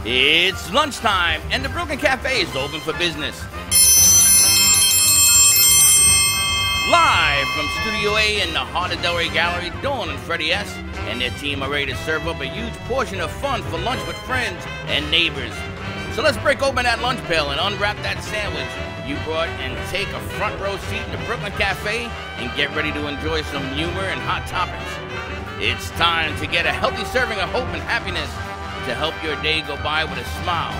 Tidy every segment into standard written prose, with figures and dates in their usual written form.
It's lunchtime, and the Brooklyn Cafe is open for business. Live from Studio A in the heart of Delray Gallery, Dawn and Freddie S. and their team are ready to serve up a huge portion of fun for lunch with friends and neighbors. So let's break open that lunch pail and unwrap that sandwich you brought and take a front row seat in the Brooklyn Cafe and get ready to enjoy some humor and hot topics. It's time to get a healthy serving of hope and happiness to help your day go by with a smile.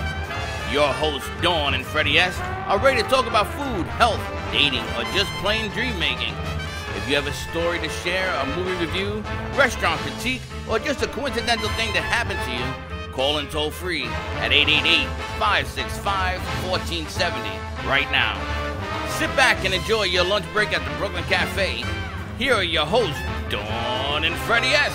Your hosts, Dawn and Freddie S., are ready to talk about food, health, dating, or just plain dream making. If you have a story to share, a movie review, restaurant critique, or just a coincidental thing that happened to you, call in toll free at 888-565-1470 right now. Sit back and enjoy your lunch break at the Brooklyn Cafe. Here are your hosts, Dawn and Freddie S.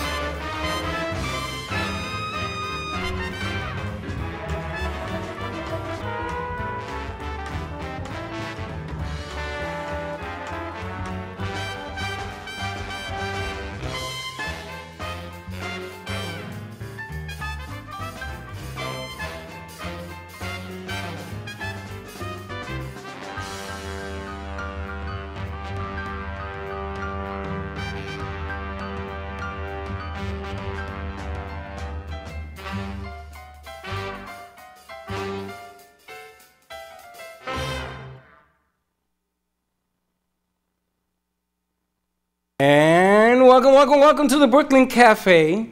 And welcome to the Brooklyn Cafe.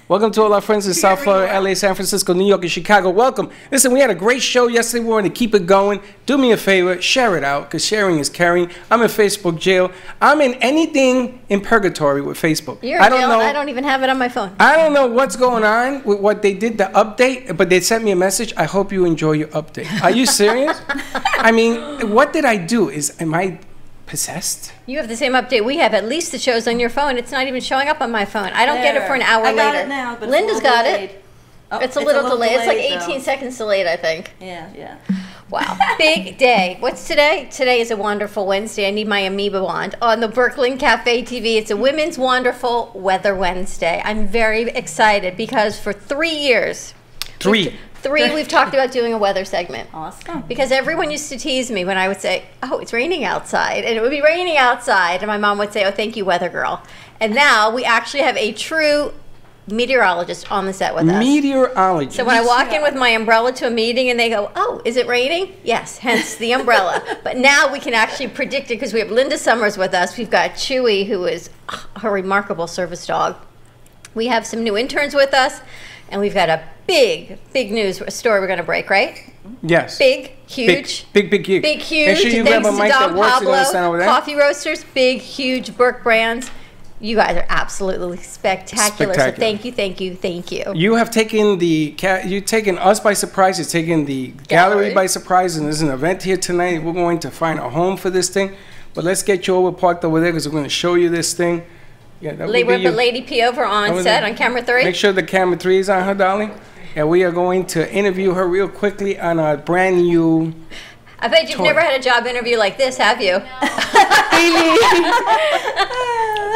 Welcome to all our friends in South Florida, LA, San Francisco, New York, and Chicago. Welcome. Listen, we had a great show yesterday. We're going to keep it going. Do me a favor, share it out, because sharing is caring. I'm in Facebook jail. I'm in anything in purgatory with Facebook. You're in jail. I don't even have it on my phone. I don't know what's going on with what they did, the update, but they sent me a message. I hope you enjoy your update. Are you serious? I mean, what did I do? Am I possessed? You have the same update we have. At least it shows on your phone. It's not even showing up on my phone. I don't get it for an hour later. I got it now, but Linda's got it. Oh, it's a little delayed. It's like 18 seconds delayed, I think. Yeah. Wow. Big day. What's today? Today is a wonderful Wednesday. I need my amoeba wand on the Brooklyn Cafe TV. It's a Women's Wonderful Weather Wednesday. I'm very excited because for 3 years... We've talked about doing a weather segment. Awesome. Because everyone used to tease me when I would say, oh, it's raining outside. And it would be raining outside. And my mom would say, oh, thank you, weather girl. And now we actually have a true meteorologist on the set with us. Meteorologist. So when I walk in with my umbrella to a meeting and they go, oh, is it raining? Yes, hence the umbrella. But now we can actually predict it because we have Linda Summers with us. We've got Chewy, who is a remarkable service dog. We have some new interns with us. And we've got a big news story we're going to break, right? Yes. Big, huge. Big, huge. Big, huge. Make sure you grab a mic that works over there. Coffee roasters, big, huge Burke brands. You guys are absolutely spectacular. So thank you. You have taken you've taken us by surprise. You've taken the gallery by surprise, and there's an event here tonight. We're going to find a home for this thing. But let's get you over parked over there because we're going to show you this thing. Yeah, we're put Lady P over on set on camera 3. Make sure the camera 3 is on her, darling. And we are going to interview her real quickly on our brand new I bet you've never had a job interview like this, have you? No.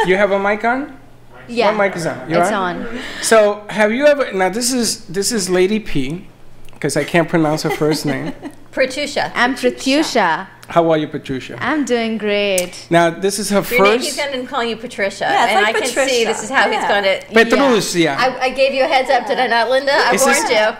You have a mic on? Yeah. What mic is on? It's on. So have you ever, now this is Lady P, because I can't pronounce her first name. Pratyusha. I'm Pratyusha. How are you, Pratyusha? I'm doing great. Now, this is her Your name, he's going to call you Patricia. Yeah, it's and like I Patricia. can see this is how he's going to... Petrusia. Yeah. I gave you a heads up, did I not, Linda? I warned you.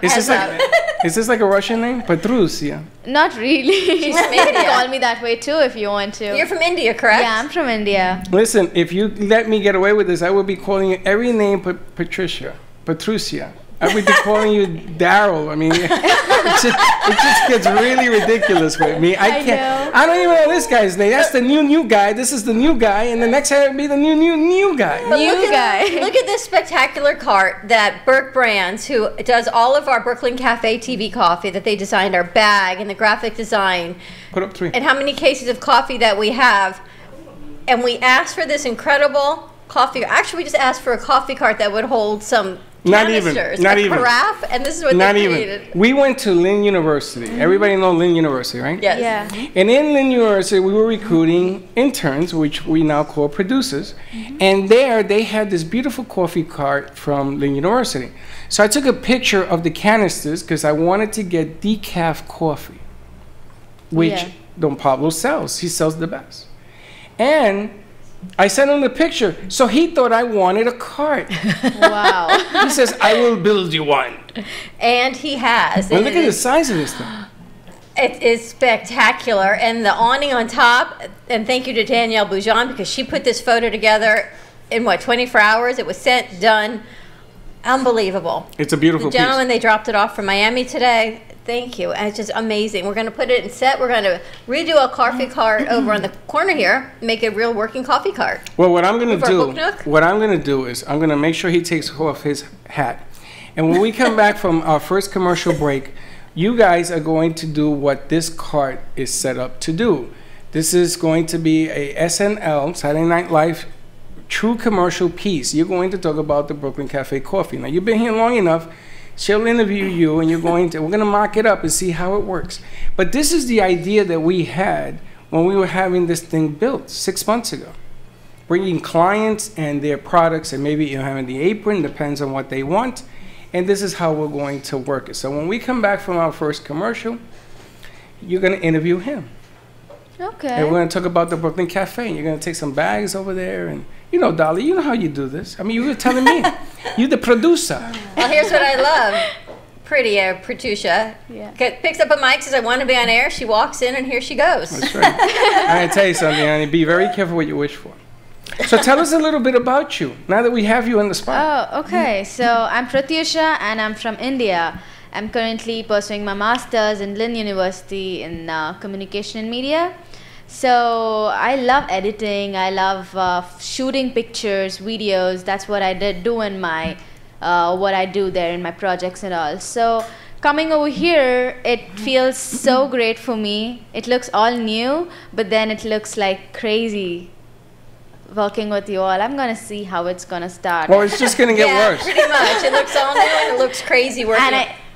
Is this like a Russian name? Petrusia. Not really. She's from India. Call me that way too if you want to. You're from India, correct? Yeah, I'm from India. Listen, if you let me get away with this, I will be calling you every name but Patricia. Petrusia. I would be calling you Daryl. I mean, it just gets really ridiculous with me. I can't. I don't even know this guy's name. That's the new guy. This is the new guy, and the next guy would be the new guy. But look at this spectacular cart that Burke Brands, who does all of our Brooklyn Cafe TV coffee, that they designed our bag and the graphic design. Put up 3. And how many cases of coffee that we have. And we asked for this incredible coffee. Actually, we just asked for a coffee cart that would hold some Not even. canisters, Not a even. carafe, and this is what Not they even. created. We went to Lynn University. Everybody know Lynn University, right? Yes. Yeah. And in Lynn University, we were recruiting interns, which we now call producers. And there, they had this beautiful coffee cart from Lynn University. So I took a picture of the canisters because I wanted to get decaf coffee, which Yeah. Don Pablo sells. He sells the best. And I sent him the picture. So he thought I wanted a cart. Wow. He says, I will build you one. And he has. And And look it at the is- size of this thing. It is spectacular, and the awning on top. And thank you to Danielle Boujon because she put this photo together in what 24 hours. It was sent, done, unbelievable. It's a beautiful The gentleman piece. they dropped it off from Miami today. Thank you, and it's just amazing. We're going to put it in set. We're going to redo a coffee cart over on the corner here, make a real working coffee cart. Well, what I'm going For to a do, book nook? what I'm going to do is I'm going to make sure he takes off his hat. And when we come back from our first commercial break, you guys are going to do what this cart is set up to do. This is going to be a SNL, Saturday Night Live, true commercial piece. You're going to talk about the Brooklyn Cafe coffee. Now, you've been here long enough. She'll interview you, and we're going to mock it up and see how it works. But this is the idea that we had when we were having this thing built 6 months ago. Bringing clients and their products, and maybe having the apron, depends on what they want. And this is how we're going to work it. So when we come back from our first commercial, you're going to interview him. Okay. And we're going to talk about the Brooklyn Cafe. And you're going to take some bags over there. And, you know, Dolly, you know how you do this. I mean, you were telling me. You're the producer. Well, here's what I love. Pretty, Pratusha. Yeah. Picks up a mic, says, I want to be on air. She walks in, and here she goes. That's right. I'm going to tell you something, Annie. Be very careful what you wish for. So tell us a little bit about you, now that we have you on the spot. Oh, okay. So I'm Pratyusha and I'm from India. I'm currently pursuing my master's in Lynn University in communication and media. So I love editing. I love shooting pictures, videos. That's what I do in my what I do there in my projects and all. So coming over here, it feels so great for me. It looks all new, but then it looks like crazy. Working with you all, I'm gonna see how it's gonna start. Well, it's just going to get Yeah, worse. pretty much. It looks all new, and it looks crazy working.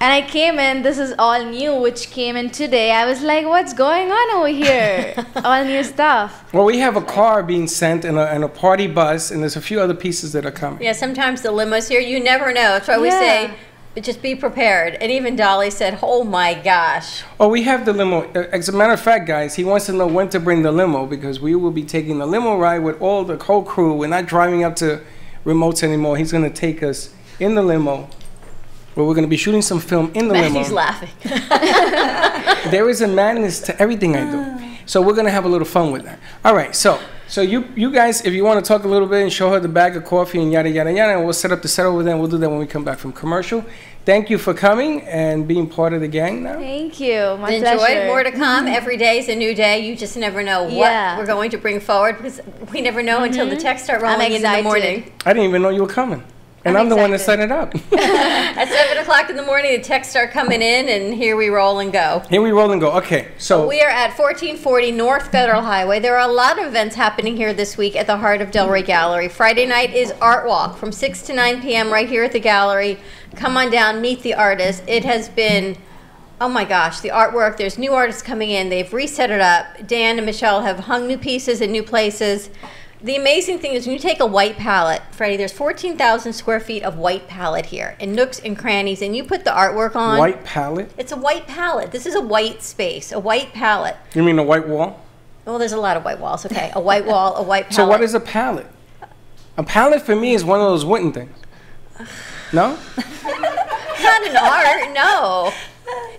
And I came in, this is all new, which came in today. I was like, what's going on over here? All new stuff. Well, we have a car being sent and a party bus, and there's a few other pieces that are coming. Yeah, sometimes the limos here, you never know. That's why we Yeah. say, just be prepared. And even Dolly said, oh my gosh. Oh, we have the limo. As a matter of fact, guys, he wants to know when to bring the limo because we will be taking the limo ride with all the whole crew. We're not driving up to remotes anymore. He's going to take us in the limo where we're going to be shooting some film in the Matthew's limo. laughing. There is a madness to everything I do. So we're going to have a little fun with that. All right, so you guys, if you want to talk a little bit and show her the bag of coffee and yada, yada, yada, and we'll set up the set over there, and we'll do that when we come back from commercial. Thank you for coming and being part of the gang now. Thank you. My Enjoy. pleasure. More to come. Every day is a new day. You just never know what Yeah. we're going to bring forward because we never know until the texts start rolling in the excited. morning. I didn't even know you were coming. And I'm I'm the one that set excited. it up. At 7 o'clock in the morning, the texts start coming in, and here we roll and go. Here we roll and go. Okay, so We are at 1440 North Federal Highway. There are a lot of events happening here this week at the Heart of Delray Gallery. Friday night is Art Walk from 6 to 9 p.m. right here at the gallery. Come on down, meet the artists. It has been, oh my gosh, the artwork. There's new artists coming in. They've reset it up. Dan and Michelle have hung new pieces in new places. The amazing thing is when you take a white palette, Freddie, there's 14,000 square feet of white palette here in nooks and crannies, and you put the artwork on. white palette? It's a white palette. This is a white space, a white palette. You mean a white wall? Well, there's a lot of white walls. Okay, a white wall, a white palette. So what is a palette? A palette for me is one of those wooden things. No? Not in art, no.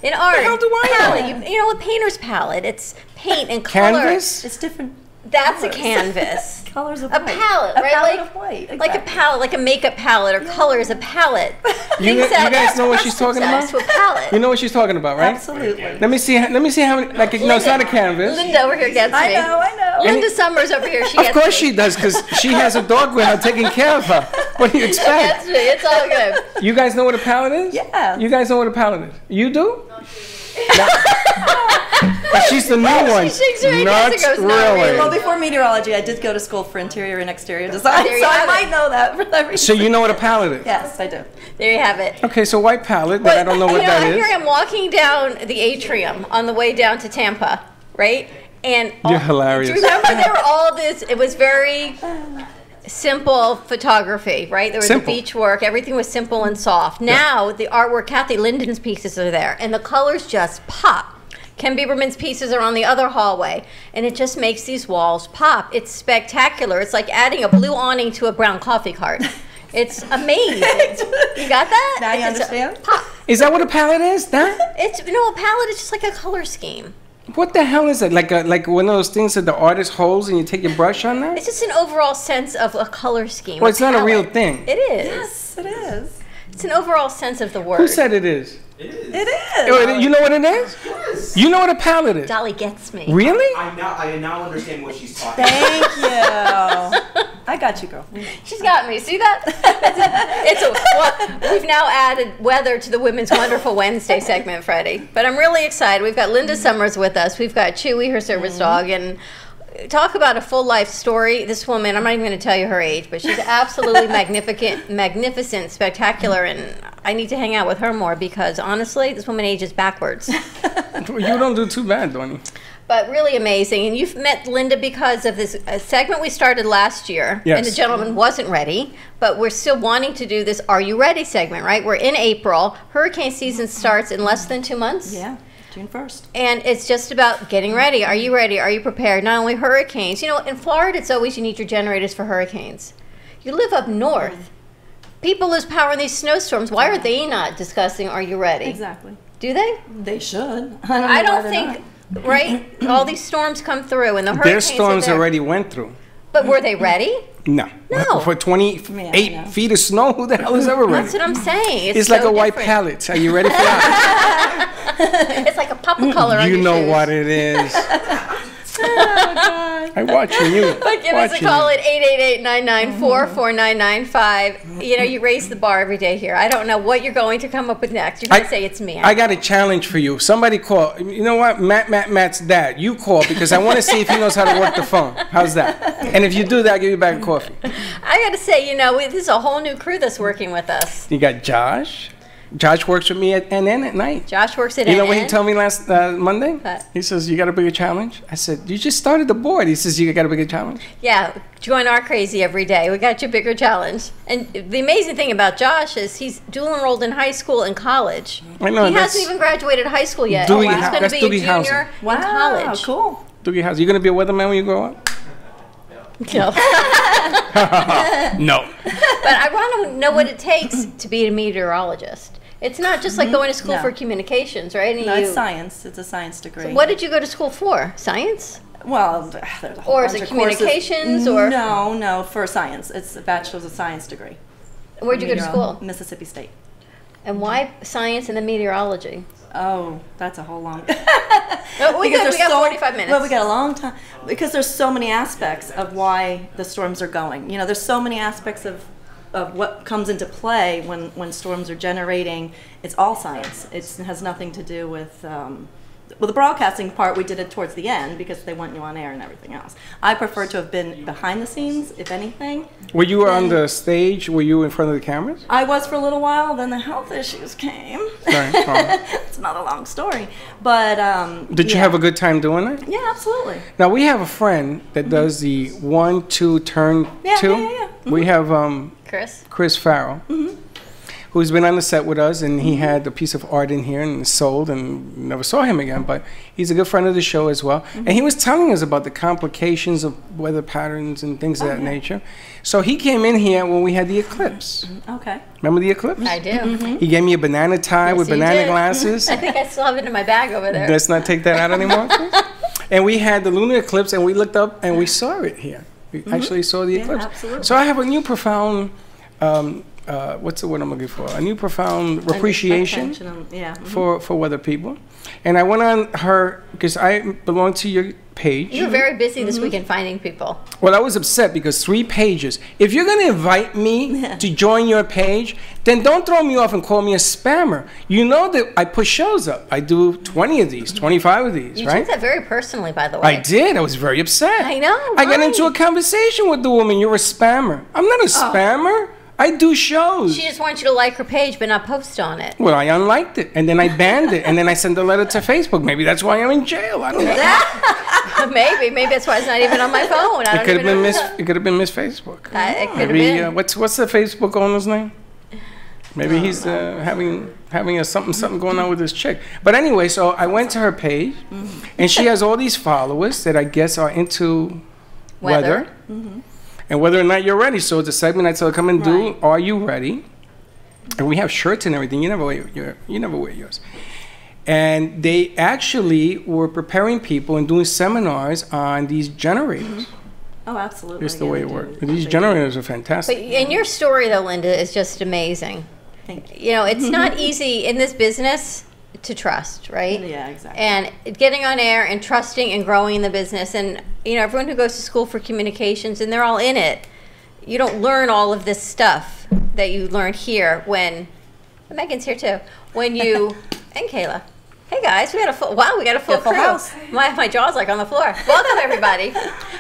In art, hell do I know? palette, you know, a painter's palette. It's paint and color. Canvas? It's different That's a colors. canvas. colors of A white. palette, A right? palette Like- of white. Like a exactly. palette, like a makeup palette, or colors, a palette. You Things that guys know what she's customs talking us about? To a palette. You know what she's talking about, right? Absolutely. Let me see how many, like, no, it's not a canvas. Linda over here gets I me. know. Linda Summers over here, she Of gets course me. she does, because she has a dog with her taking care of her. What do you Gets expect? me. It's all good. You guys know what a palette is? Yeah. You guys know what a palette is? You do? She's the new one. She shakes her head Not yes and goes, "Not really. really." Well, before meteorology, I did go to school for interior and exterior design, There you so I have might it. know that for that reason. So you know what a palette is? Yes, I do. There you have it. Okay, so white palette, but I don't know what that Here is. I'm walking down the atrium on the way down to Tampa, right? And You're hilarious. Do you remember there were all this? It was very simple photography, right? There was Simple. the beach work. Everything was simple and soft. Now the artwork, Kathy Linden's pieces are there, and the colors just pop. Ken Bieberman's pieces are on the other hallway, and it just makes these walls pop. It's spectacular. It's like adding a blue awning to a brown coffee cart. It's amazing. You got that? Now you It's just a understand? pop. Is that what a palette is? That? It's a palette is just like a color scheme. What the hell is it? Like one of those things that the artist holds and you take your brush on that? It's just an overall sense of a color scheme. Well, it's not a real palette. thing. It is. Yes, it is. It's an overall sense of the word. Who said it is? It is. You know what it is? Yes. You know what a palette is? Dolly gets me. Really? I now understand what she's talking about. Thank you. I got you, girl. She's got me. See that? We've now added weather to the Women's Wonderful Wednesday segment, Freddie. But I'm really excited. We've got Linda Summers with us. We've got Chewy, her service dog, and talk about a full life story. This woman, I'm not even going to tell you her age, but she's absolutely magnificent, spectacular, and I need to hang out with her more because honestly, this woman ages backwards. You don't do too bad, don't you? But really amazing. And you've met Linda because of this segment we started last year. Yes. And the gentleman wasn't ready, but we're still wanting to do this Are You Ready segment, right? We're in April. Hurricane season starts in less than 2 months. Yeah, June 1st. And it's just about getting ready. Are you ready? Are you prepared? Not only hurricanes. You know, in Florida, it's always you need your generators for hurricanes. You live up north. People lose power in these snowstorms. Why are they not discussing Are You Ready? Exactly. Do they? They should. I don't think, right? All these storms come through and the Their hurricanes storms are there. already went through. But were they ready? No. No. For 28 Yeah, I know. feet of snow, who the hell is ever ready? That's what I'm saying. It's like so a white different. palette. Are you ready for that? It's like a pop of color on You your know shoes. what it is. I'm watching you. But give us a Watching call you. at 888-994-4995. You know, you raise the bar every day here. I don't know what you're going to come up with next. You're going to say it's me. I got a challenge for you. Somebody call. You know what? Matt's dad. You call because I want to see if he knows how to work the phone. How's that? And if you do that, I'll give you back a coffee. I got to say, you know, this is a whole new crew that's working with us. You got Josh. Josh works with me at NN at night. Josh works at You know what he NN. told me last Monday? What? He says, you got a bigger challenge? I said, you just started the board. He says, you got a bigger challenge? Yeah, join our crazy every day. We got your bigger challenge. And the amazing thing about Josh is he's dual enrolled in high school and college. I know, He that's- hasn't even graduated high school yet. Doogie He's Hou- going to that's be Doogie a junior Howser. Wow, in college. cool. Doogie House, you going to be a weatherman when you grow up? No. No. But I want to know what it takes to be a meteorologist. It's not just like going to school No. for communications, right? And No, you- it's science. It's a science degree. What did you go to school for? Science? Well, there's a whole Or is bunch it of courses. communications, or- No, for science. It's a bachelor's of science degree. Where'd you go to Meteorolo- school? Mississippi State. And why science and then meteorology? Oh, that's a whole long. No, we got 45 minutes. Well, we got a long time because there's so many aspects of why the storms are going. You know, there's so many aspects of what comes into play when storms are generating. It's all science. It has nothing to do with. Well, the broadcasting part, we did it towards the end because they want you on air and everything else. I prefer to have been behind the scenes, if anything. Were you on the stage? Were you in front of the cameras? I was for a little while, then the health issues came. Sorry. Oh. It's not a long story. But Did you yeah. have a good time doing it? Yeah, absolutely. Now, we have a friend that does the 1, 2, turn Yeah, 2. yeah. We have Chris? Farrell, who's been on the set with us, and he had a piece of art in here and it's sold, and never saw him again. But he's a good friend of the show as well. And he was telling us about the complications of weather patterns and things of that nature. So he came in here when we had the eclipse. Okay. Remember the eclipse? I do. He gave me a banana tie Yes, with you banana did. glasses. I think I still have it in my bag over there. Let's not take that out anymore. please. And we had the lunar eclipse, and we looked up and we saw it here. We actually saw the eclipse. absolutely. So I have a new profound what's the word I'm looking for? A new profound appreciation Yeah. for other people. And I went on her, because I belong to your page. You were very busy this weekend finding people. Well, I was upset because 3 pages. If you're going to invite me to join your page, then don't throw me off and call me a spammer. You know that I put shows up. I do 20 of these, 25 of these, You right? took that very personally, by the way. I did. I was very upset. I know, I got why? into a conversation with the woman. You're a spammer. I'm not a spammer. I do shows. She just wants you to like her page but not post on it. Well, I unliked it, and then I banned it, and then I sent a letter to Facebook. Maybe that's why I'm in jail. I don't know. Maybe that's why it's not even on my phone. I It don't could have even been know. Miss. It could have been Miss Facebook. It could have Maybe been. what's the Facebook owner's name? Maybe he's having a something going on with this chick. But anyway, so I went to her page, and she has all these followers that I guess are into weather. And whether or not you're ready. So it's a segment I tell her, come and do, Right. are you ready? And we have shirts and everything. You never wear yours. And they actually were preparing people and doing seminars on these generators. Oh, absolutely. It's the Yeah, way they it do. works. These They do. generators are But fantastic. and your story though, Linda, is just amazing. Thank you. You know, it's not easy in this business to trust, right? Yeah, exactly. And getting on air and trusting and growing the business, and you know, everyone who goes to school for communications and they're all in it, you don't learn all of this stuff that you learned here when Megan's here too. When you and Kayla. Hey guys, we got a full full crew. house. My jaw's like on the floor. Welcome everybody.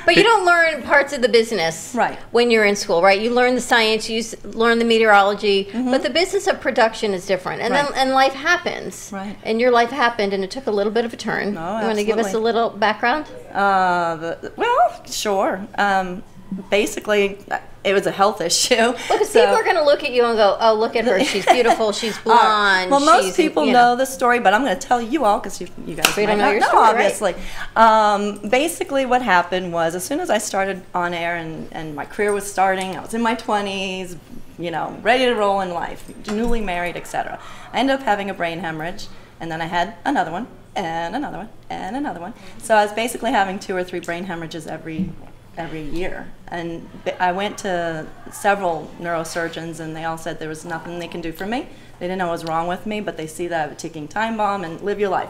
But you don't learn parts of the business Right. when you're in school, right? You learn the science, learn the meteorology, but the business of production is different. And Right. then and life happens. Right. And your life happened, and it took a little bit of a turn. Oh, you want to give us a absolutely. little background? Well, sure. Basically, it was a health issue. Well, because people are going to look at you and go, "Oh, look at her. She's beautiful. She's blonde." Well, most she's, people you know the story, but I'm going to tell you all because you guys We might don't know not your know, story, right? obviously. Basically, what happened was as soon as I started on air and my career was starting, I was in my 20s, you know, ready to roll in life, newly married, etc. I ended up having a brain hemorrhage, and then I had another one, and another one, and another one. So I was basically having 2 or 3 brain hemorrhages every year, and I went to several neurosurgeons, and they all said there was nothing they can do for me. They didn't know what was wrong with me, but they see that I have a ticking time bomb and live your life.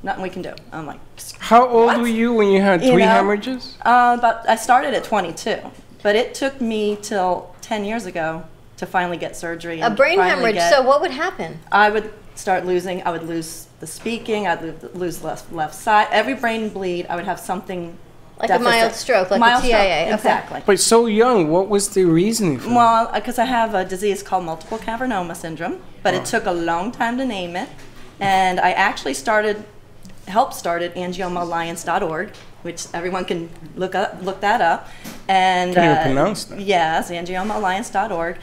Nothing we can do. I'm like, How old What? were you when you had 3 You know? hemorrhages? but I started at 22, but it took me till 10 years ago to finally get surgery. A and brain finally hemorrhage. get- So what would happen? I would lose the speaking, I'd lose left side. Every brain bleed, I would have something Like a mild stroke, like a mild TIA. stroke, Okay. exactly. But so young, what was the reasoning for that? Well, because I have a disease called multiple cavernoma syndrome, but it took a long time to name it. And I actually helped started angiomalliance.org, which everyone can look that up. And Can't even pronounce that. Yes, angiomalliance.org.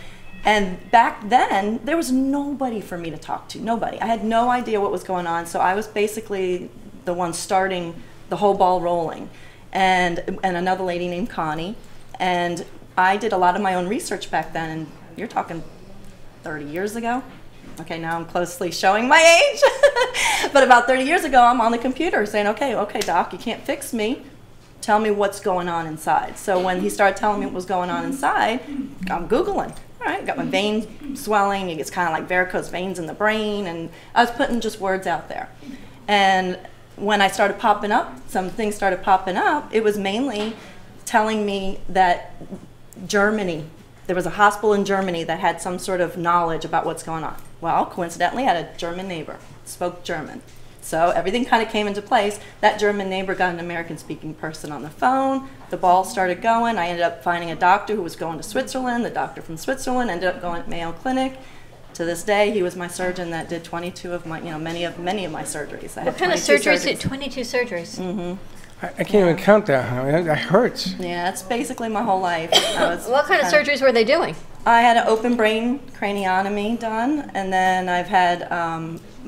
And back then, there was nobody for me to talk to. Nobody. I had no idea what was going on, so I was basically the one starting the whole ball rolling. And another lady named Connie. And I did a lot of my own research back then, and you're talking 30 years ago. Okay, now I'm closely showing my age. But about 30 years ago, I'm on the computer saying, okay, doc, you can't fix me. Tell me what's going on inside. So when he started telling me what was going on inside, I'm Googling. All right, got my veins swelling. It's kind of like varicose veins in the brain. And I was putting just words out there. And when I started popping up, some things started popping up, it was mainly telling me that Germany, there was a hospital in Germany that had some sort of knowledge about what's going on. Well, coincidentally, I had a German neighbor, spoke German. So everything kind of came into place. That German neighbor got an American-speaking person on the phone. The ball started going. I ended up finding a doctor who was going to Switzerland. The doctor from Switzerland ended up going to Mayo Clinic. To this day, he was my surgeon that did 22 of my, many of my surgeries. I had What kind of 22 surgeries did 22 surgeries? I can't even count that. That hurts. Yeah, that's basically my whole life. I was What kind of surgeries were they doing? I had an open brain craniotomy done, and then I've had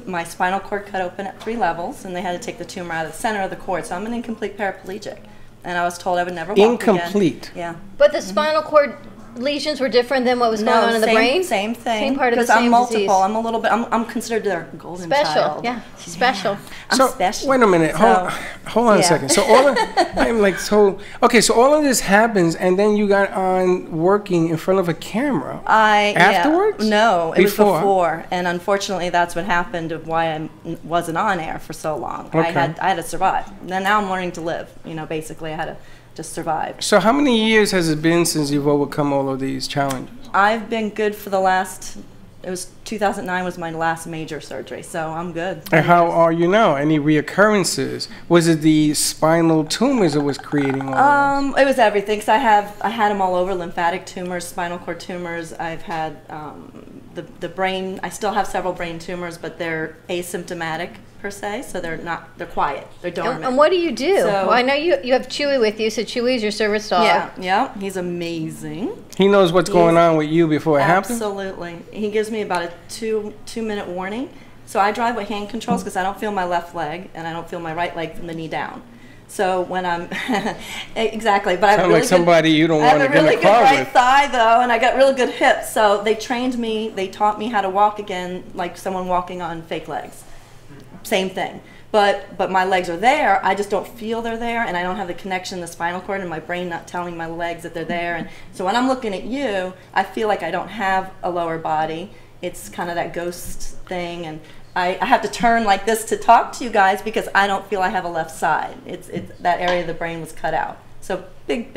my spinal cord cut open at 3 levels, and they had to take the tumor out of the center of the cord. So I'm an incomplete paraplegic, and I was told I would never walk Incomplete? again. Yeah. But the spinal cord lesions were different than what was going on in the brain? Same thing. Same part of the Because I'm same multiple. disease. I'm a little bit. I'm considered their golden Special. child. Yeah, she's special. I'm special. Wait a minute. So, Hold on a yeah. second. So all of, I'm like, so okay. So all of this happens, and then you got on working in front of a camera. Afterwards? No, it Before? was before, and unfortunately, that's what happened of why I wasn't on air for so long. Okay. I had to survive. And then now I'm learning to live. You know, basically, I had to just survive. So how many years has it been since you've overcome all of these challenges? I've been good for the last. It was 2009 was my last major surgery, so I'm good. And how are you now? Any reoccurrences? Was it the spinal tumors that was creating all of this? It was everything. So I had them all over: lymphatic tumors, spinal cord tumors. I've had the brain. I still have several brain tumors, but they're asymptomatic per se, so they're quiet. They're dormant. And what do you do? So- Well, I know you have Chewy with you, so Chewy's your service dog. Yeah, he's amazing. He knows what's going on with you before it happens? Absolutely. He gives me about a two-minute warning. So I drive with hand controls because I don't feel my left leg and I don't feel my right leg from the knee down. So when I'm exactly, but I have a Sound really like somebody you don't I want have to a get in really a good car right with. thigh though, and I got really good hips. So they trained me. They taught me how to walk again, like someone walking on fake legs. Same thing. But my legs are there. I just don't feel they're there, and I don't have the connection in the spinal cord, and my brain not telling my legs that they're there. And so when I'm looking at you, I feel like I don't have a lower body. It's kind of that ghost thing, and I have to turn like this to talk to you guys because I don't feel I have a left side. It's that area of the brain was cut out. So big,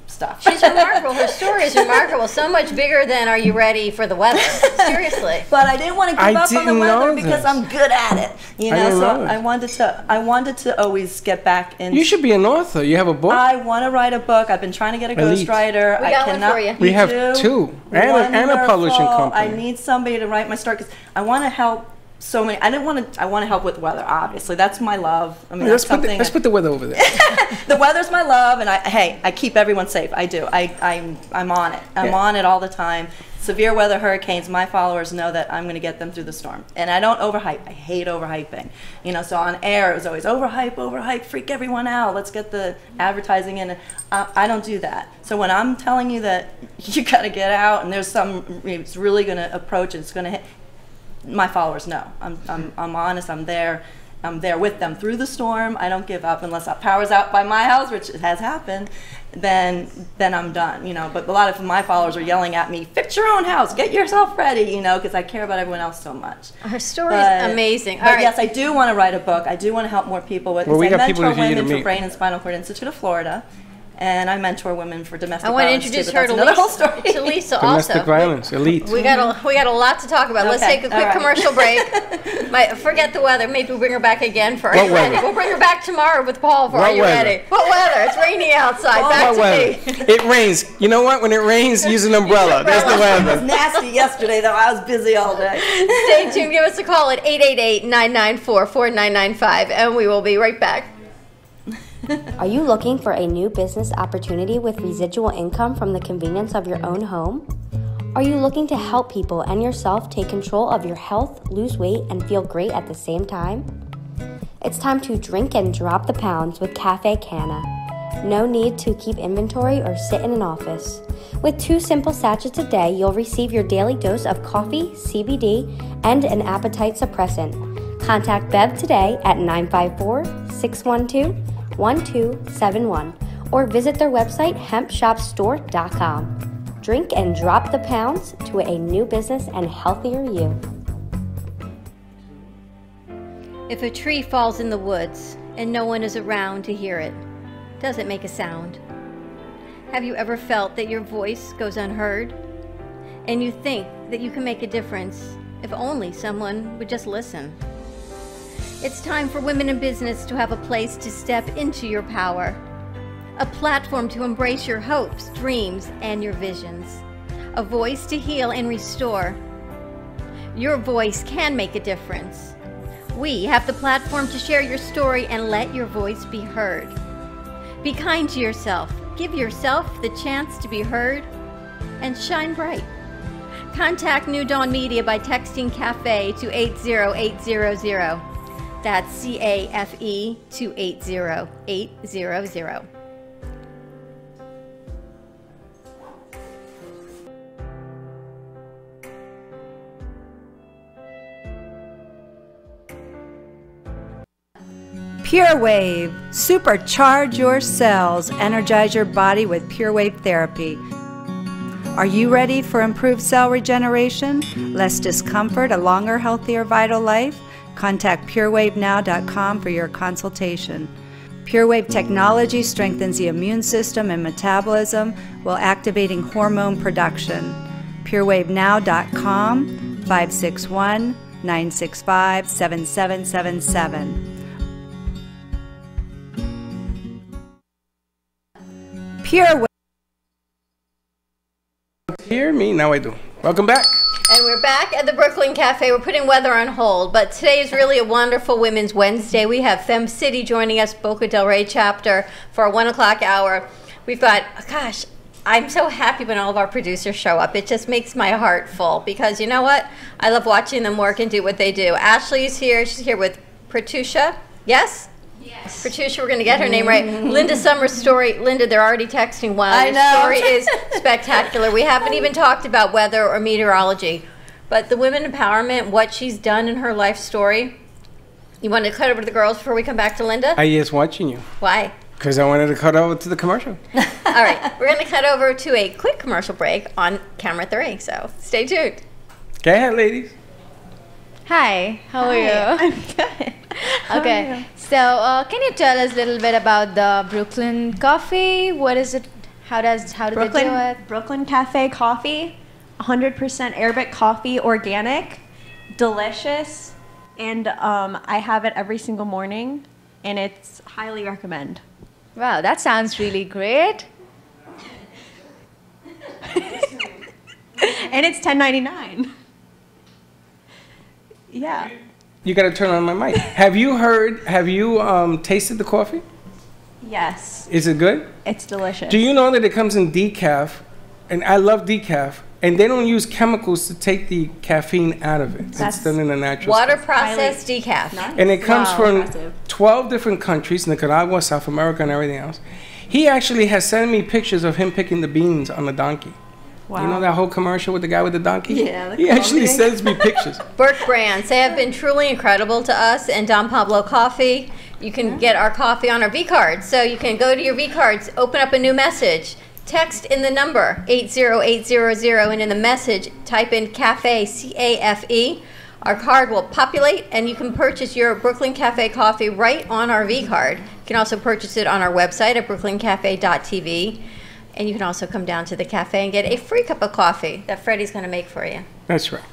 stuff. She's remarkable. Her story is remarkable. So much bigger than Are You Ready for the Weather? Seriously. But I didn't want to give I up on the didn't weather know because this. I'm good at it. You I know, didn't so know this. I wanted to always get back into. You should be an author. You have a book? I want to write a book. I've been trying to get a Elite. ghostwriter. We got one for you. We have do? two. And a publishing Wonderful. company. I need somebody to write my story because I want to help so many. I want to help with weather. Obviously, that's my love. I mean, let's that's something. put the weather over there. The weather's my love, and I keep everyone safe. I do. I'm on it. I'm Yeah. on it all the time. Severe weather, hurricanes. My followers know that I'm going to get them through the storm, and I don't overhype. I hate overhyping. You know, so on air it was always overhype, freak everyone out. Let's get the advertising in. I don't do that. So when I'm telling you that you got to get out, and there's some, it's really going to approach. It's going to hit. My followers know. I'm honest. I'm there with them through the storm. I don't give up unless power's out by my house, which has happened. Then I'm done. You know. But a lot of my followers are yelling at me, "Fix your own house. Get yourself ready." You know, because I care about everyone else so much. Her story is amazing. But All right. yes, I do want to write a book. I do want to help more people with. Well, we I got people mentor for you to women for meet. Brain and Spinal Cord Institute of Florida. And I mentor women for domestic I want to violence introduce too, her but to that's another whole Lisa, story. to Lisa Domestic also. violence, elite. We got a lot to talk about. Let's Okay, take a quick all right. commercial break. Forget the weather. Maybe we'll bring her back again for Are What You Ready? weather? We'll bring her back tomorrow with Paul for What Are You weather? Ready? What weather? It's raining outside. Back What to weather? me. It rains. You know what? When it rains, use an umbrella. That's the It was weather. nasty yesterday, though. I was busy all day. Stay tuned. Give us a call at 888-994-4995, and we will be right back. Are you looking for a new business opportunity with residual income from the convenience of your own home? Are you looking to help people and yourself take control of your health, lose weight, and feel great at the same time? It's time to drink and drop the pounds with Cafe Canna. No need to keep inventory or sit in an office. With 2 simple sachets a day, you'll receive your daily dose of coffee, CBD, and an appetite suppressant. Contact Bev today at 954-612-1271 or visit their website hempshopstore.com. Drink and drop the pounds to a new business and healthier you. If a tree falls in the woods and no one is around to hear it, does it make a sound? Have you ever felt that your voice goes unheard? And you think that you can make a difference if only someone would just listen? It's time for women in business to have a place to step into your power, a platform to embrace your hopes, dreams, and your visions, a voice to heal and restore. Your voice can make a difference. We have the platform to share your story and let your voice be heard. Be kind to yourself, give yourself the chance to be heard, and shine bright. Contact New Dawn Media by texting CAFE to 80800. That's CAFE to 80800. Pure Wave. Supercharge your cells. Energize your body with Pure Wave therapy. Are you ready for improved cell regeneration, less discomfort, a longer, healthier, vital life? Contact purewavenow.com for your consultation. PureWave technology strengthens the immune system and metabolism while activating hormone production. PureWaveNow.com, 561-965-7777. PureWave. Hear me? Now I do. Welcome back. And we're back at the Brooklyn Cafe. We're putting weather on hold, but today is really a wonderful Women's Wednesday. We have Fem City joining us, Boca del Rey chapter, for our 1 o'clock hour. We've got, gosh, I'm so happy when all of our producers show up. It just makes my heart full because you know what? I love watching them work and do what they do. Ashley's here. She's here with Pratusha. Yes? Yes. Pratusha, we're going to get her name right. Linda Summers' story. Linda, they're already texting one. I know. Story is spectacular. We haven't even talked about weather or meteorology, but the women empowerment, what she's done in her life story. You want to cut over to the girls before we come back to Linda? I is watching you. Why? Because I wanted to cut over to the commercial. All right, we're going to cut over to a quick commercial break on camera 3, so stay tuned. Go ahead, ladies. Hi, how are you? I'm good. Okay, so can you tell us a little bit about the Brooklyn Coffee? What is it? How do they do it? Brooklyn Cafe coffee, 100% Arabic coffee, organic, delicious, and I have it every single morning, and it's highly recommend. Wow, that sounds really great. And it's $10.99. Yeah. You got to turn on my mic. Have you tasted the coffee? Yes. Is it good? It's delicious. Do you know that it comes in decaf? And I love decaf. And they don't use chemicals to take the caffeine out of it. It's done in a natural Water state. processed decaf. Nice. And it comes from Impressive. 12 different countries, Nicaragua, South America, and everything else. He actually has sent me pictures of him picking the beans on the donkey. Wow. You know that whole commercial with the guy with the donkey? Yeah, the He actually Colombian. sends me pictures. Burke Brands, they have been truly incredible to us, and Don Pablo Coffee. You can get our coffee on our V-cards. So you can go to your V-cards, open up a new message, text in the number 80800, and in the message, type in CAFE, C-A-F-E. Our card will populate, and you can purchase your Brooklyn Cafe coffee right on our V-card. You can also purchase it on our website at brooklyncafe.tv. And you can also come down to the cafe and get a free cup of coffee that Freddie's going to make for you. That's right.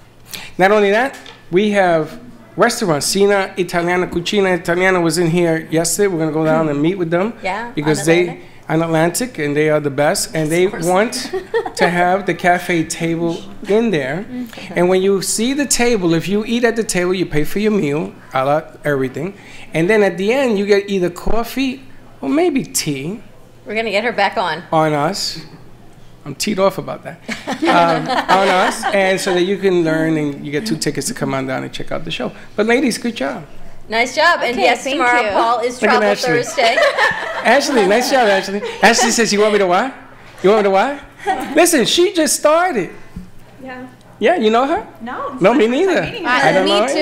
Not only that, we have restaurants. Cena Italiana, Cucina Italiana was in here yesterday. We're going to go down and meet with them. Yeah, Because on they, Atlantic. on Atlantic, and they are the best. And they want to have the cafe table in there. And when you see the table, if you eat at the table, you pay for your meal, a la everything. And then at the end, you get either coffee or maybe tea. We're going to get her back on. On us. I'm teed off about that. On us. And so that you can learn and you get 2 tickets to come on down and check out the show. But ladies, good job. Nice job. And Okay, yes, thank tomorrow you. Paul is Look at Travel Ashley. Thursday. Ashley, nice job, Ashley. Ashley says, you want me to what? You want me to what? Listen, she just started. Yeah. Yeah, you know her? No. No, me neither. I don't know Me either. too.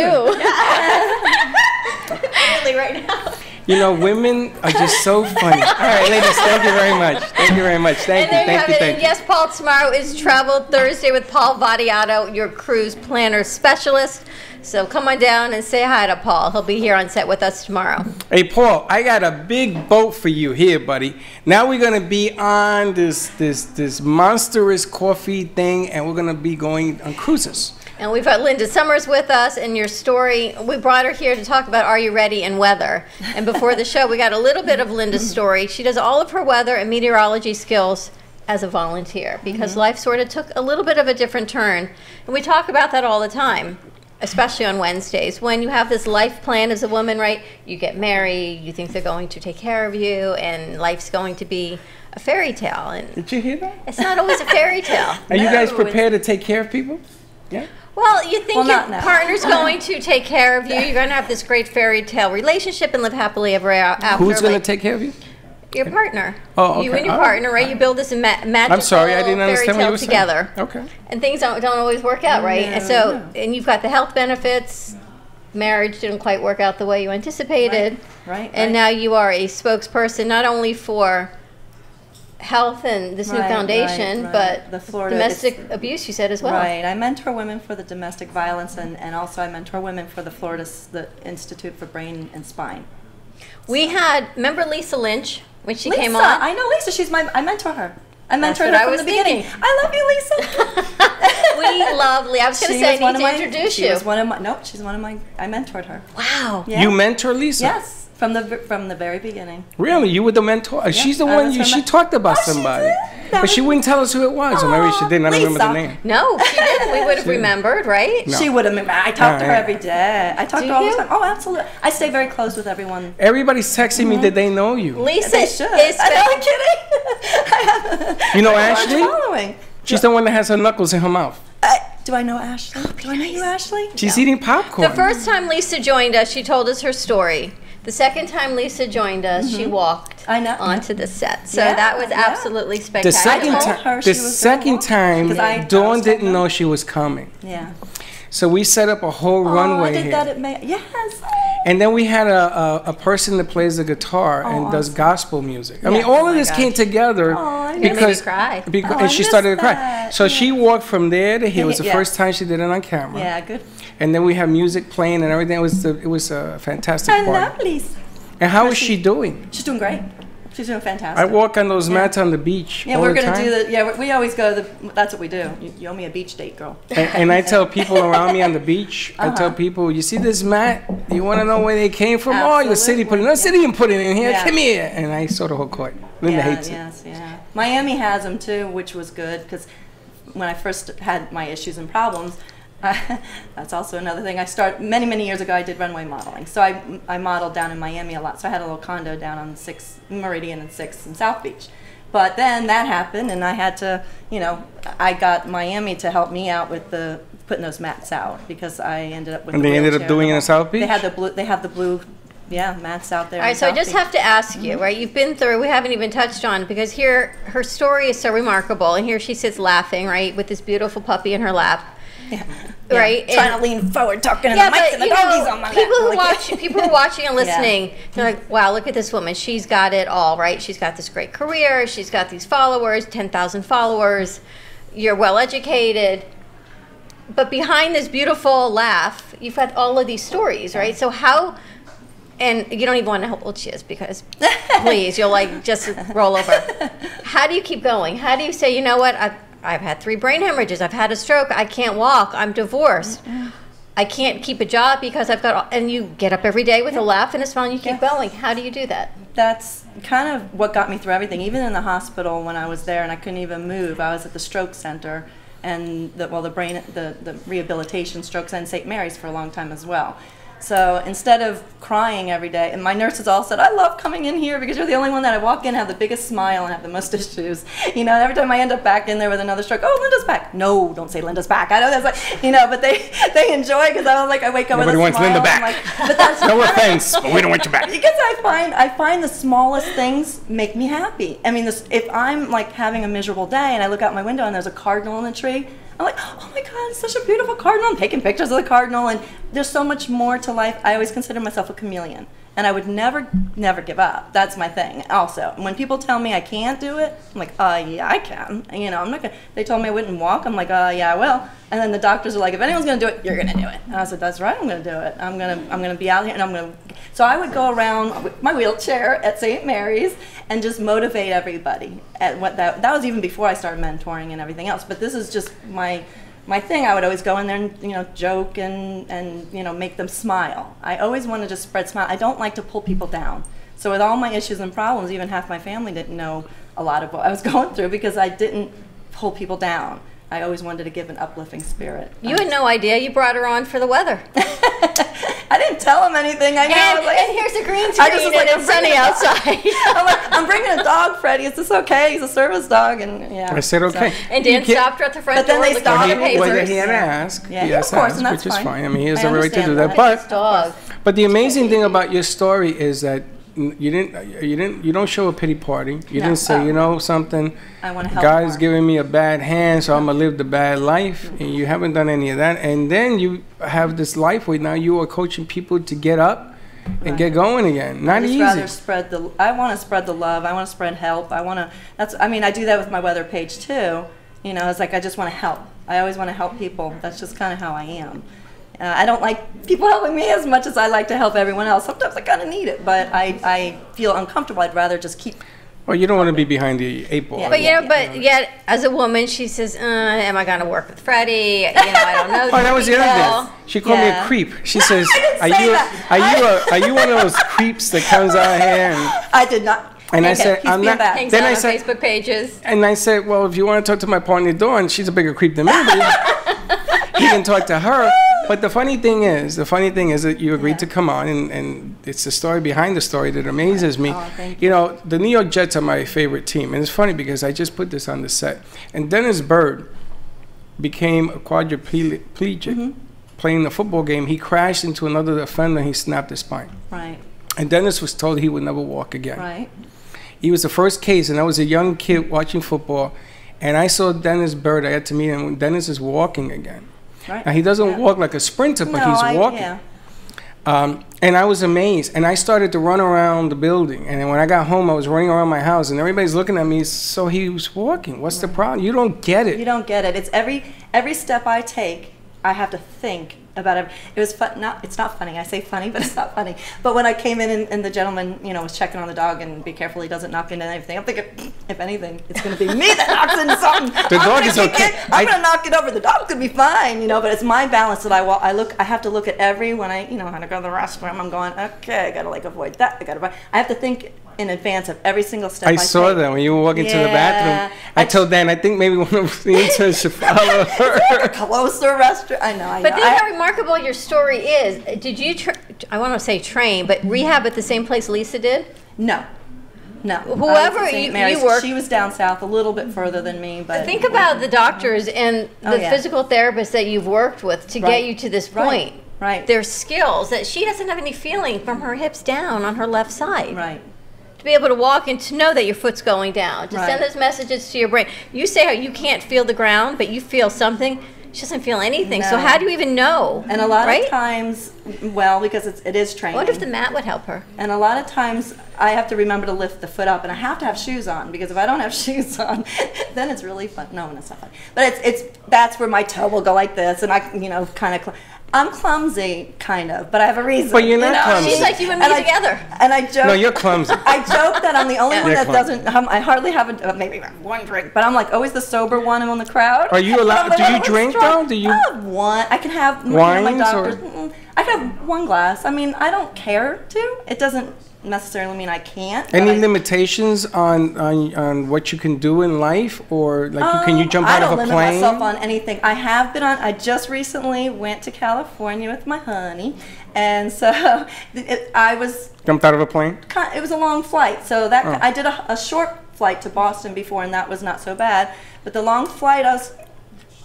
Really right now. You know, women are just so funny. All right, ladies, thank you very much. Thank you very much. Thank And you, there you thank have you, it. thank And you. yes, Paul, tomorrow is Travel Thursday with Paul Vadiato, your cruise planner specialist. So come on down and say hi to Paul. He'll be here on set with us tomorrow. Hey, Paul, I got a big boat for you here, buddy. Now we're going to be on this monstrous coffee thing, and we're going to be going on cruises. And we've got Linda Summers with us, and your story, we brought her here to talk about Are You Ready and weather. And before the show, we got a little bit of Linda's story. She does all of her weather and meteorology skills as a volunteer because life sort of took a little bit of a different turn. And we talk about that all the time, especially on Wednesdays. When you have this life plan as a woman, right, you get married, you think they're going to take care of you, and life's going to be a fairy tale. And Did you hear that? it's not always a fairy tale. Are you guys No, prepared to take care of people? Yeah? Well, you think Well, your not now. partner's going to take care of you. You're going to have this great fairy tale relationship and live happily ever after. Who's going to like take care of you? your partner? Oh, You okay. and your All right. partner, right? You build this magical I'm sorry, I didn't fairy understand what tale you were saying. together. Okay. And things don't always work out, right? And so, and you've got the health benefits. marriage didn't quite work out the way you anticipated. Right. And now you are a spokesperson not only for health and this new foundation, but the Florida domestic abuse, you said, as well. Right. I mentor women for the domestic violence, and also I mentor women for the Institute for Brain and Spine. We had, remember Lisa Lynch when she came on? I know Lisa. I mentor her. I mentored her from the beginning. Thinking. I love you, Lisa. We love Lisa. I was going to say, I need to introduce you. She was one of my, no, she's one of my, I mentored her. Wow. Yeah. You mentor Lisa? Yes, from the very beginning. Really? You were the mentor? Yeah, she's the one, she talked about somebody. But she wouldn't tell us who it was, or maybe she didn't. I don't remember the name. No, she didn't. We would have remembered, right? No. She would have. I talk to her every day. I talk to her all the time. Oh, absolutely. I stay very close with everyone. Everybody's texting me that they know you. Lisa is I'm kidding. You know Ashley? Following. She's the one that has her knuckles in her mouth. Do I know Ashley? Do I know you, Ashley? She's eating popcorn. The first time Lisa joined us, she told us her story. The second time Lisa joined us, she walked onto the set. So that was absolutely spectacular. The second time, Dawn didn't know she was coming. Yeah. So we set up a whole runway I did here. that at May. Yes. And then we had a person that plays the guitar and does gospel music. I mean, all of this came together because and she started to cry. So she walked from there to here. It was the first time she did it on camera. Yeah, good. And then we have music playing and everything. It was a fantastic party. I love Lisa. And how is she doing? She's doing great. She's doing fantastic. I walk on those mats on the beach. Yeah, we're going to do that. Yeah, we always go. That's what we do. You owe me a beach date, girl. And I tell people around me on the beach, I tell people, you see this mat? You want to know where they came from? Absolutely. Oh, the city put it in. The city didn't put it in here. Come here. And I sort of hook it. Linda hates it. Yes, yeah. Miami has them too, which was good because when I first had my issues and problems, that's also another thing. I started many years ago. I did runway modeling, so I modeled down in Miami a lot. So I had a little condo down on 6th Meridian and 6th in South Beach. But then that happened, and I had to, I got Miami to help me out with putting those mats out because I ended up with. And they ended up doing it in South Beach. They had the blue. They have the blue. Yeah, mats out there. All right, so I just have to ask you, right? You've been through, we haven't even touched on, because here, her story is so remarkable, and here she sits laughing, right, with this beautiful puppy in her lap. Yeah. Right, trying to lean forward, talking to the mic, and the doggies on my lap. People who are watching and listening, they're like, "Wow, look at this woman! She's got it all, right? She's got this great career. She's got these followers, 10,000 followers. You're well educated, but behind this beautiful laugh, you've had all of these stories, right? So how?" And you don't even want to know how old she is because, please, you'll just roll over. How do you keep going? How do you say, you know what? I've had 3 brain hemorrhages. I've had a stroke. I can't walk. I'm divorced. I can't keep a job because I've got. And you get up every day with a laugh and a smile and you keep going. How do you do that? That's kind of what got me through everything. Even in the hospital when I was there and I couldn't even move, I was at the stroke center and the rehabilitation stroke center in St. Mary's for a long time as well. So instead of crying every day, and my nurses all said, I love coming in here because you're the only one that I walk in, have the biggest smile, and have the most issues. Every time I end up back in there with another stroke, oh, Linda's back. No, don't say Linda's back. I know that's like, but they enjoy because I was like, I wake up with a smile. Nobody wants Linda back. Like, but that's no offense, but we don't want you back. Because I find the smallest things make me happy. I mean, if I'm like having a miserable day and I look out my window and there's a cardinal in the tree, I'm like, oh my God, it's such a beautiful cardinal. I'm taking pictures of the cardinal, and there's so much more to life. I always consider myself a chameleon, and I would never give up. That's my thing. Also, when people tell me I can't do it, I'm like, yeah, I can. I'm not gonna. They told me I wouldn't walk. I'm like, yeah, I will. And then the doctors are like, if anyone's gonna do it, you're gonna do it. And I said, that's right, I'm gonna do it. I'm gonna be out here, and I'm gonna. So I would go around with my wheelchair at St. Mary's and just motivate everybody. At what that was even before I started mentoring and everything else. But this is just my thing. I would always go in there and joke and make them smile. I always want to just spread smile. I don't like to pull people down. So with all my issues and problems, even half my family didn't know a lot of what I was going through because I didn't pull people down. I always wanted to give an uplifting spirit. You had no idea. You brought her on for the weather. I didn't tell him anything. I know. And here's a green screen and it's sunny outside. I'm like, I'm bringing a dog, Freddie. Is this okay? He's a service dog. And yeah. I said okay. So, and Dan stopped her at the front door. But then they stopped him. Well, he had to ask. Yeah, of course, and that's which is fine. I mean, he has the right to do that. But the amazing thing about your story is that you don't show a pity party. You didn't say, you know something, I want to help God's more. giving me a bad hand, so I'm gonna live the bad life. And you haven't done any of that. And then you have this life where now you are coaching people to get up and get going again. Not easy. I want to spread the love. I want to spread help. I do that with my weather page too. You know, it's like I just want to help. I always want to help people. That's just kind of how I am. I don't like people helping me as much as I like to help everyone else. Sometimes I kind of need it, but I feel uncomfortable. I'd rather just keep. Well, you don't want to be behind the 8 ball. Yeah, but yet, as a woman, she says, "Am I going to work with Freddie? You know, I don't know." Oh, that was the other thing. She called me a creep. She says, "Are you one of those creeps that comes out here?" I did not. And I said, "I'm not." Then I said, Facebook pages. And I said, "Well, if you want to talk to my partner Dawn, she's a bigger creep than me." He can talk to her. But the funny thing is that you agreed to come on, and it's the story behind the story that amazes me. Oh, thank you know, the New York Jets are my favorite team, and it's funny because I just put this on the set. And Dennis Byrd became a quadriplegic playing the football game. He crashed into another defender. He snapped his spine. Right. And Dennis was told he would never walk again. Right. He was the first case, and I was a young kid watching football, and I saw Dennis Byrd. I had to meet him when Dennis is walking again. Right. Now, he doesn't walk like a sprinter, but he's walking. And I was amazed. And I started to run around the building. And then when I got home, I was running around my house. And everybody's looking at me, so he was walking. What's the problem? You don't get it. You don't get it. It's every step I take, I have to think about it. It was fun. It's not funny. I say funny, but it's not funny. But when I came in and the gentleman, you know, was checking on the dog and be careful he doesn't knock into anything. I'm thinking, if anything, it's going to be me that knocks into something. The dog is okay. I'm going to knock it over. The dog's going to be fine, you know. But it's my balance that I have to look at when I had to go to the restroom. I'm going, okay, I got to avoid that. I have to think in advance of every single step I take. I saw that when you were walking to the bathroom. I told Dan, I think maybe one of the interns should follow her. Closer restroom. I know. But think how remarkable your story is. Did you, I want to say train, but rehab at the same place Lisa did? No. Whoever you work. She was down south a little bit further than me. But think about the doctors and the physical therapists that you've worked with to get you to this point. Right. Their skills that she doesn't have any feeling from her hips down on her left side. Right. To be able to walk and to know that your foot's going down, to send those messages to your brain. You say how you can't feel the ground, but you feel something. She doesn't feel anything. No. So how do you even know? And a lot of times, because it is training. What if the mat would help her? And a lot of times I have to remember to lift the foot up, and I have to have shoes on, because if I don't have shoes on, then it's really fun. No, it's not fun. But that's where my toe will go like this, and I kind of. I'm clumsy, kind of, but I have a reason. But you're not clumsy. She's like you and me together. And I joke. No, you're clumsy. I joke that I'm the only one that doesn't. I hardly have maybe one drink, but I'm like always the sober one in the crowd. Are you allowed? Do you drink though? Do you? I have one. I can have wine. My doctors. I can have one glass. I mean, I don't care to. It doesn't necessarily mean I can't. Any limitations on what you can do in life, or like can you jump out of a plane? I don't limit myself on anything. I have been on. I just recently went to California with my honey, and so I was jumped out of a plane. It was a long flight, so that I did a short flight to Boston before, and that was not so bad. But the long flight,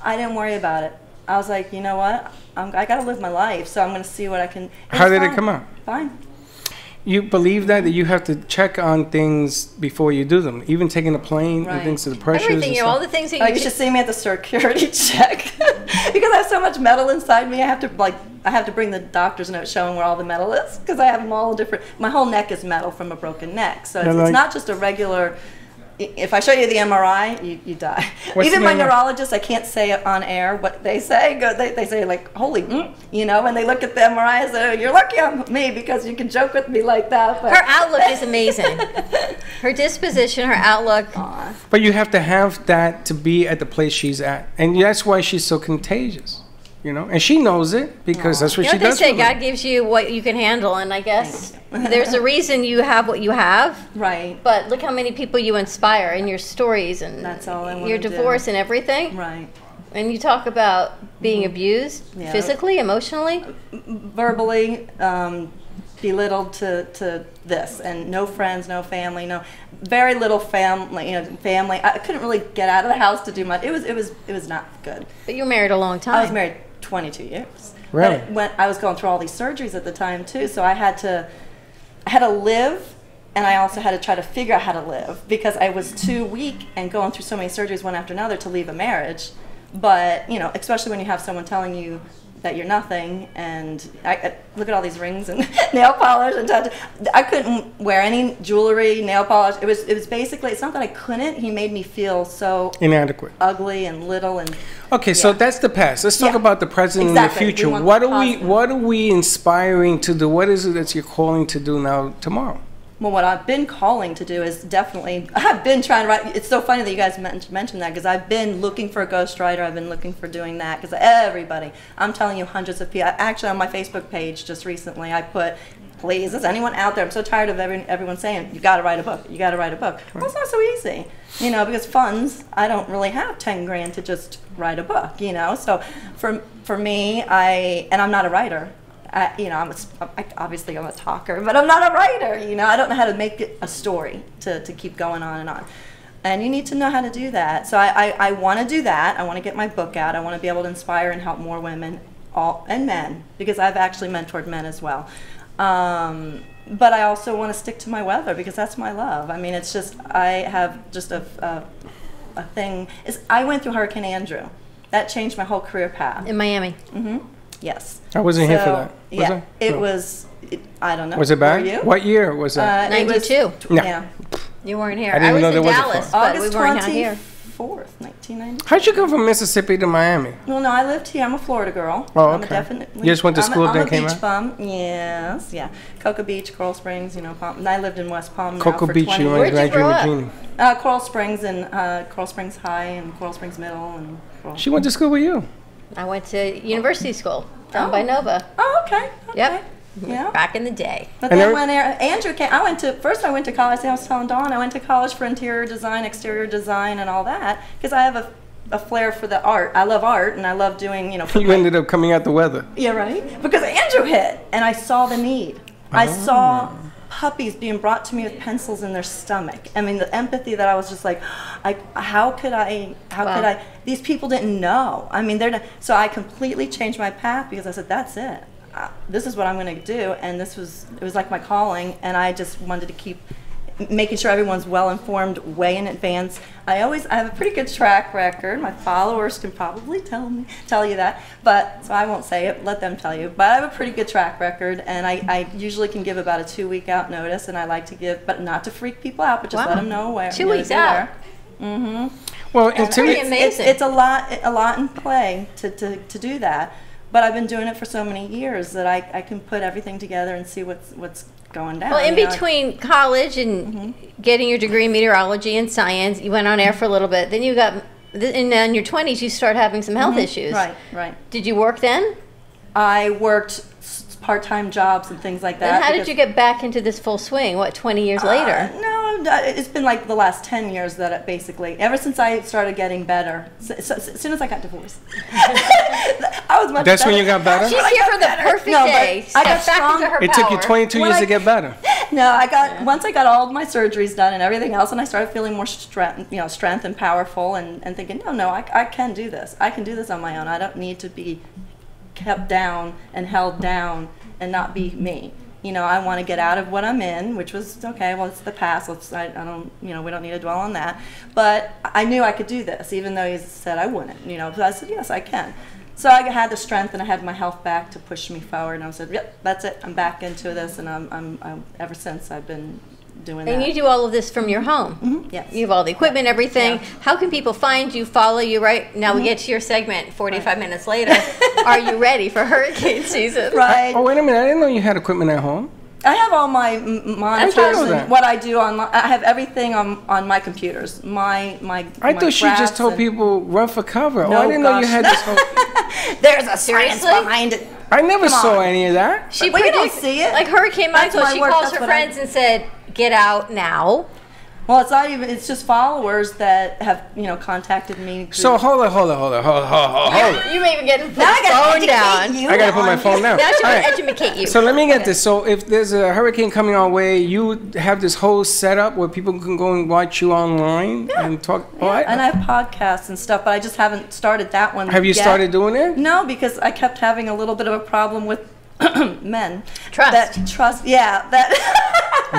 I didn't worry about it. I was like, you know what? I got to live my life, so I'm going to see what I can. How did it come out? Fine. You believe that you have to check on things before you do them, even taking a plane and things to the pressures. Everything, all the things that you should see me at the security check because I have so much metal inside me. I have to bring the doctor's note showing where all the metal is, because I have them all different. My whole neck is metal from a broken neck, so it's not just a regular. If I show you the MRI, you die. Even my neurologist, I can't say on air what they say. They say like, holy, when they look at the MRI, I say, oh, you're lucky I'm me, because you can joke with me like that. But. Her outlook is amazing. Her disposition, her outlook. Aww. But you have to have that to be at the place she's at. And that's why she's so contagious. And she knows it, because that's what she does. They say God gives you what you can handle, and I guess there's a reason you have what you have. Right. But look how many people you inspire in your stories, and that's all I want your divorce and everything. Right. And you talk about being abused physically, emotionally, verbally, belittled to this, and no friends, no family, very little family. Family. I couldn't really get out of the house to do much. It was not good. But you were married a long time. I was married 22 years. Really? But I was going through all these surgeries at the time too, so I had to live and I also had to try to figure out how to live because I was too weak and going through so many surgeries one after another to leave a marriage. But, you know, especially when you have someone telling you that you're nothing, and I look at all these rings and nail polish and I couldn't wear any jewelry, nail polish. It was basically, it's not that I couldn't, he made me feel so inadequate, ugly and little. And okay, so that's the past. Let's talk about the present and the future. What are we inspiring to do? What is it that you're calling to do now tomorrow? Well, what I've been calling to do is definitely, I've been trying to write, it's so funny that you guys mentioned that because I've been looking for a ghostwriter, I've been looking for doing that because everybody, I'm telling you, hundreds of people, actually on my Facebook page just recently, I put, please, is anyone out there, I'm so tired of everyone saying, you got to write a book, you got to write a book. Well, it's not so easy, you know, because funds, I don't really have 10 grand to just write a book, you know, so for me, and I'm not a writer. You know, obviously I'm a talker, but I'm not a writer, you know. I don't know how to make it a story to keep going on. And you need to know how to do that. So I want to do that. I want to get my book out. I want to be able to inspire and help more women and men, because I've actually mentored men as well. But I also want to stick to my weather because that's my love. I mean, it's just, I have just a thing. I went through Hurricane Andrew. That changed my whole career path. In Miami. Mm-hmm. Yes. I wasn't here for that. It was, I don't know. Was it bad? Were you? What year was that? 92. Yeah. You weren't here. I didn't know was there in was a Dallas, fall. but we weren't out here. August 24th, 1990. How'd you come from Mississippi to Miami? Well, no, I lived here. I'm a Florida girl. Oh, I'm okay. You just went to school, then came out? I'm a beach bum. Yes, yeah. Cocoa Beach, Coral Springs, you know, Palm. And I lived in West Palm now Cocoa for Beach, 20 you years. went to Regina. Coral Springs and Coral Springs High and Coral Springs Middle and Coral. She went to school with you. I went to university school down by Nova. Oh, okay. Yep. Yeah. Back in the day. But then when Andrew came, I went to college. I was telling Dawn, I went to college for interior design, exterior design, and all that because I have a flair for the art. I love art, and I love doing, you know. You ended up coming out the weather. Yeah, right. Because Andrew hit, and I saw the need. I saw puppies being brought to me with pencils in their stomach. I mean, the empathy that I was just like, how could I? These people didn't know. I mean, so I completely changed my path because I said, that's it. This is what I'm going to do, and it was like my calling, and I just wanted to keep making sure everyone's well informed way in advance. I have a pretty good track record. My followers can probably tell you that, but so I won't say it. Let them tell you. But I have a pretty good track record, and I usually can give about a 2-week out notice, and I like to give, but not to freak people out, but just let them know where. 2 weeks out. Mm-hmm. Well, that's pretty amazing. It's a lot in play to do that. But I've been doing it for so many years that I can put everything together and see what's going down. Well, in between college and getting your degree in meteorology and science, you went on air for a little bit. Then you got, in your 20s, you start having some health issues. Right. Did you work then? I worked part-time jobs and things like that. Then how did you get back into this full swing? What, 20 years later? No, it's been like the last 10 years that ever since I started getting better. So, as soon as I got divorced, I was much That's better. when you got better? She's here for the perfect day. I got back into her It took you 22 years to get better. No, once I got all of my surgeries done and everything else, and I started feeling more strength and powerful, and thinking, no, I can do this. I can do this on my own. I don't need to be kept down and held down and not be me. You know, I want to get out of what I'm in, which was okay. Well, it's the past. I don't. You know, we don't need to dwell on that. But I knew I could do this, even though he said I wouldn't. You know, so I said yes, I can. So I had the strength and I had my health back to push me forward. And I said, yep, that's it. I'm back into this, and I'm ever since I've been doing that. And you do all of this from your home. Mm-hmm. Yes. You have all the equipment, everything. Yeah. How can people find you, follow you? Right now, we get to your segment 45 minutes later. Are you ready for hurricane season? Right. Oh, wait a minute. I didn't know you had equipment at home. I have all my monitors and what I do on. I have everything on my computers. I thought she just told people run for cover. No, I didn't know you had this whole. There's a science behind it. I never saw any of that. She you don't see it. Like Hurricane Michael, she calls her friends and said, "Get out now." Well, it's not even. It's just followers that have contacted me. So hold on. You may even get the now phone down. I gotta put my phone down. Now she's All going right. to educate you. So let me get this. So if there's a hurricane coming our way, you have this whole setup where people can go and watch you online and talk. Yeah. And I have podcasts and stuff, but I just haven't started that one. Have you yet. started doing it? No, because I kept having a little bit of a problem with men. Trust. Yeah.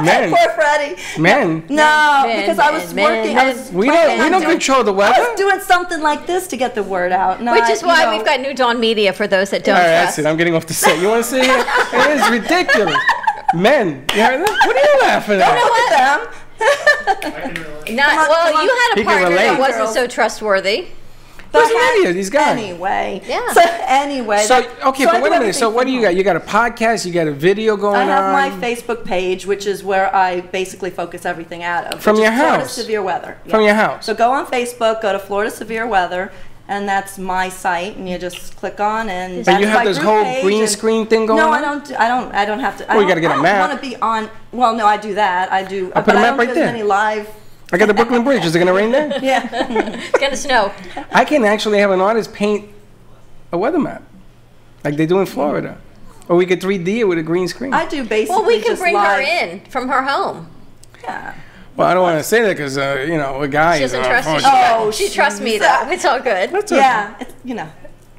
Men. Poor Freddie. Men. No, Men, because I was men, working. men. I was We planning on don't doing- control the I weather. was doing something like this to get the word out. Not, Which is you why know, we've got New Dawn Media for those that don't All right, trust. that's it. I'm getting off the set. You want to sit here? It is ridiculous. Men. You heard that? What are you laughing at? Look at them. Well, come on. you had He a can partner that relate. wasn't so trustworthy. Who's an idiot? These guys. Anyway. Yeah. So anyway. So, okay, I but do wait a minute. everything So what from do you home. got? You got a podcast, you got a video going I have on. my Facebook page, which is where I basically focus everything out of. From which your is Florida house? Severe Weather. From your house? So go on Facebook, go to Florida Severe Weather, and that's my site, and you just click on and. And that's you have my this group whole page, green and- screen thing going No, on? I don't. I don't have to. Well, you gotta get a map. I want to be on. Well, no, I do that. I do. I'll put but a I map don't right do as there. many live. I got the Brooklyn Bridge. Is it going to rain there? Yeah. It's gonna snow. I can actually have an artist paint a weather map, like they do in Florida. Or we could 3D it with a green screen. I do basically. Well, we can just bring her live. in from her home. Yeah. Well, I don't want to say that because, you know, a guy She is... doesn't trust you. Oh, She trusts me she's- though. It's all good. That's okay. Yeah. It's, you know.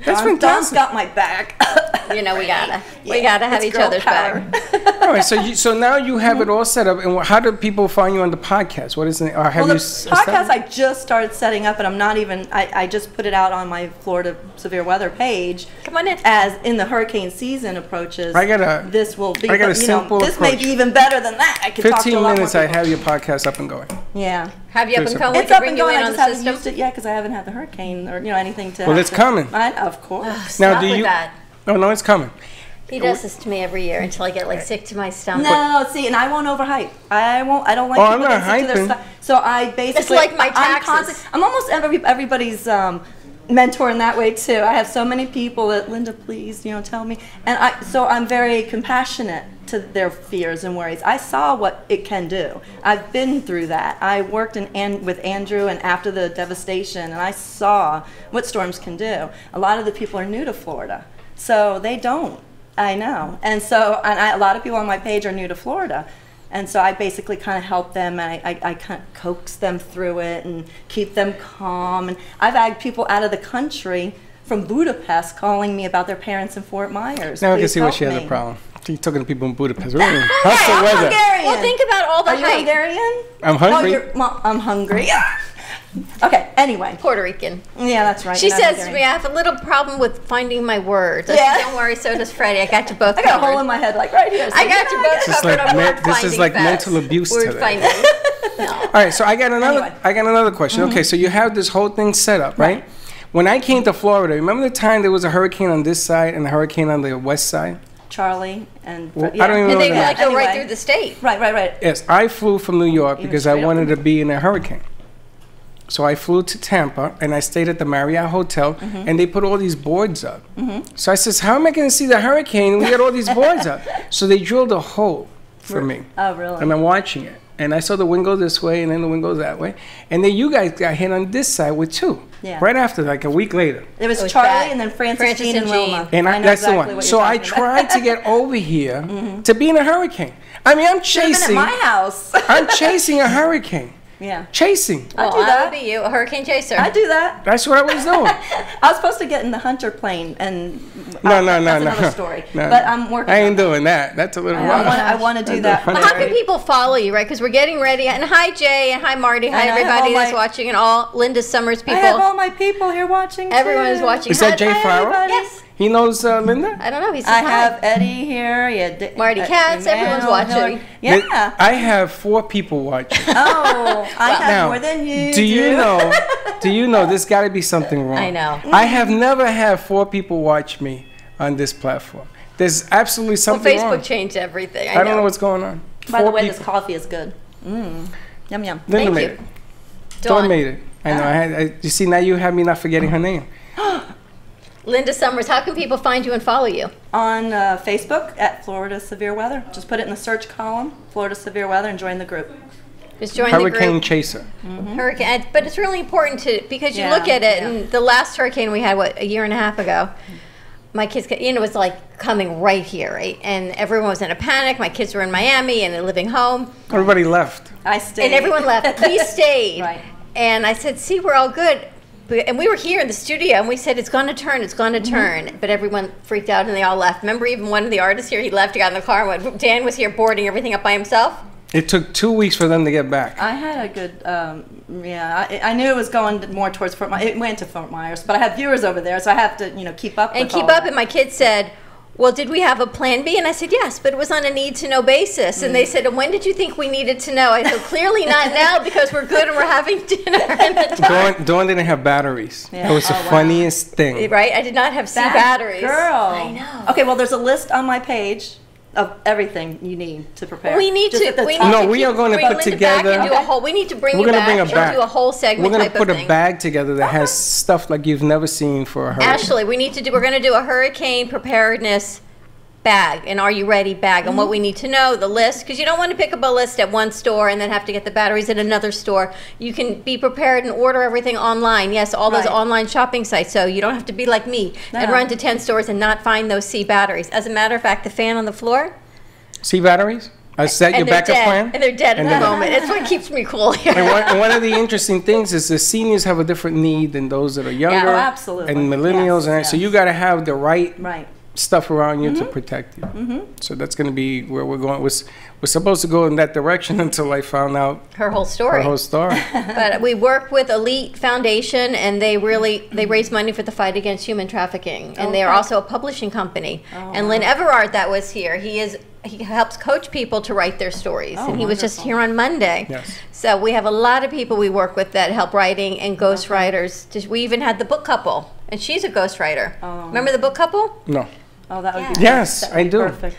That's Dawn's fantastic. got my back. You know, we gotta have It's each girl other's power. back. All right, so now you have it all set up. And how do people find you on the podcast? What is it? Or have Well, you the podcast established? I just started setting up, and I'm not even. I just put it out on my Florida Severe Weather page. Come on in. As in the hurricane season approaches, I got a- This will be. I got a you know, simple This may approach. be even better than that. I can talk to 15 a lot minutes, more I people. have your podcast up and going. Yeah. Have you up and It's coming? We It's can up bring and you going. in I on just the haven't system. used it yet because I haven't had the hurricane or anything to. Well, it's coming. Of course. Now, Stop do with you... that. Oh, no, it's coming. He does this to me every year until I get like sick to my stomach. No, see, and I won't overhype. I won't. I don't like Oh, people I'm not getting sick to their hyping. stuff. So I basically. like my taxes. I'm almost everybody's mentor in that way too. I have so many people that Linda, please, tell me, and so I'm very compassionate to their fears and worries. I saw what it can do. I've been through that. I worked with Andrew and after the devastation, and I saw what storms can do. A lot of the people are new to Florida, so they don't. I know. And so a lot of people on my page are new to Florida. And so I basically kind of help them, and I kind of coax them through it and keep them calm. And I've had people out of the country from Budapest calling me about their parents in Fort Myers. Now I can Please see why help she has me. a problem. She's talking to people in Budapest. Really? Hey, How's the I'm weather? Hungarian. Well, think about all the Are you hype. Hungarian? I'm hungry. I'm hungry. Okay, anyway. Puerto Rican. Yeah, that's right. She you're not says to Hungarian. me, I have a little problem with finding my words. I Yeah. said, don't worry, so does Freddie. I got you both I got a covered. hole in my head, like right here. I got you both This is covered like on men- word this is finding like fast. mental abuse Word today. finding. All right, so I got another. Anyway. I got another question. Okay, so you have this whole thing set up, right? When I came to Florida, remember the time there was a hurricane on this side and a hurricane on the west side? Charlie and Well, I don't even And know they the like name. go right Anyway. through the state. Right. Yes, I flew from New York Even because I straight up wanted from- to be in a hurricane. So I flew to Tampa and I stayed at the Marriott Hotel and they put all these boards up. So I says, how am I going to see the hurricane? We got all these boards up. So they drilled a hole for me. Oh, really? And I'm watching it. And I saw the wind go this way and then the wind goes that way. And then you guys got hit on this side with two. Yeah. Right after, like a week later. It was It was Charlie bad. and then Francis, Francis Jean, and and Jean. Wilma. And I know that's exactly the one. what So you're I talking about. tried to get over here to be in a hurricane. I mean, I'm Should've been chasing. at my house. I'm chasing a hurricane. Yeah. Chasing. I Well, do I that. would be you, a hurricane chaser. I do that. That's what I was doing. I was supposed to get in the Hunter plane, and No. that's another story. No. But I'm working. I on ain't that. doing that. That's a little I want to do that. Well, how can people follow you, right? Because we're getting ready. And hi, Jay, and hi, Marty. Hi, I have everybody all that's my- watching, and all Linda Summers I have people. all my people here watching. Everyone too. is watching. Is that Jay Hi, Farrell? everybody. Yes. He knows Linda? I don't know. He says I hi. have Eddie here. Yeah, Marty Katz, everyone's Emmanuel, watching. Hillary. Th- Yeah. I have 4 people watching. Oh, I have Now, more than you. do you know there's got to be something wrong? I know. I have never had 4 people watch me on this platform. There's absolutely Well, something Facebook wrong. changed everything. I don't know what's going on. By the 4 way, people. this coffee is good. Yum yum. Linda Thank made you. it. Dawn Dawn. made it. I know. You see, now you have me not forgetting her name. Linda Summers, how can people find you and follow you? On Facebook at Florida Severe Weather. Just put it in the search column, Florida Severe Weather, and join the group. Just join Hurricane the group. Chaser. Hurricane, but it's really important to because you Yeah, look at it, yeah. and the last hurricane we had, a year and a half ago. My kids, it was like coming right here, right? And everyone was in a panic. My kids were in Miami and they're living home, Everybody left. I stayed. and everyone left. We stayed, Right. And I said, "See, we're all good." And we were here in the studio, and we said, "It's going to turn. It's going to turn." But everyone freaked out, and they all left. Remember, even one of the artists here, he left, he got in the car, and went. Dan was here boarding everything up by himself. It took 2 weeks for them to get back. I had a good, I knew it was going more towards Fort Myers. It went to Fort Myers, but I have viewers over there, so I have to, keep up And with keep all up, that. and my kids said, well, did we have a plan B? And I said, yes, but it was on a need-to-know basis. And they said, and when did you think we needed to know? I said, clearly not now, because we're good and we're having dinner. Dawn didn't have batteries. Yeah. It was the funniest thing. Right? I did not have C That batteries. Girl. I know. Okay, well, there's a list on my page of everything you need to prepare. We need Just to. at the We top. need No, to we are going to bring put Linda back together- and do a whole. We need to bring We're you gonna back bring a and bag. do a whole segment. We're going type to put of a thing. bag together that has stuff like you've never seen for a hurricane. Ashley, we need to do. We're going to do a hurricane preparedness bag, and are you ready bag, and what we need to know, the list, because you don't want to pick up a list at one store and then have to get the batteries at another store. You can be prepared and order everything online. Yes, all those Right. online shopping sites, so you don't have to be like me and No. run to 10 stores and not find those C batteries. As a matter of fact, the fan on the floor, See batteries? Is that your and they're backup dead. plan? And they're dead And at the they're dead. moment. It's what keeps me cool here. And one of the interesting things is the seniors have a different need than those that are younger. Oh, absolutely. And millennials. Yes, and so yes. you got to have the right Right. stuff around you to protect you. So that's going to be where we're going. We're supposed to go in that direction until I found out Her whole story. her whole story. But we work with Elite Foundation, and they raise money for the fight against human trafficking, and they are Okay. also a publishing company. And Lynn Everard, that was here, he helps coach people to write their stories, and he was just here on Monday. Yes. So we have a lot of people we work with that help writing and ghostwriters. We even had the book couple, and she's a ghostwriter. Remember the book couple? No. Oh, that would be Yes, that would I be do. Perfect.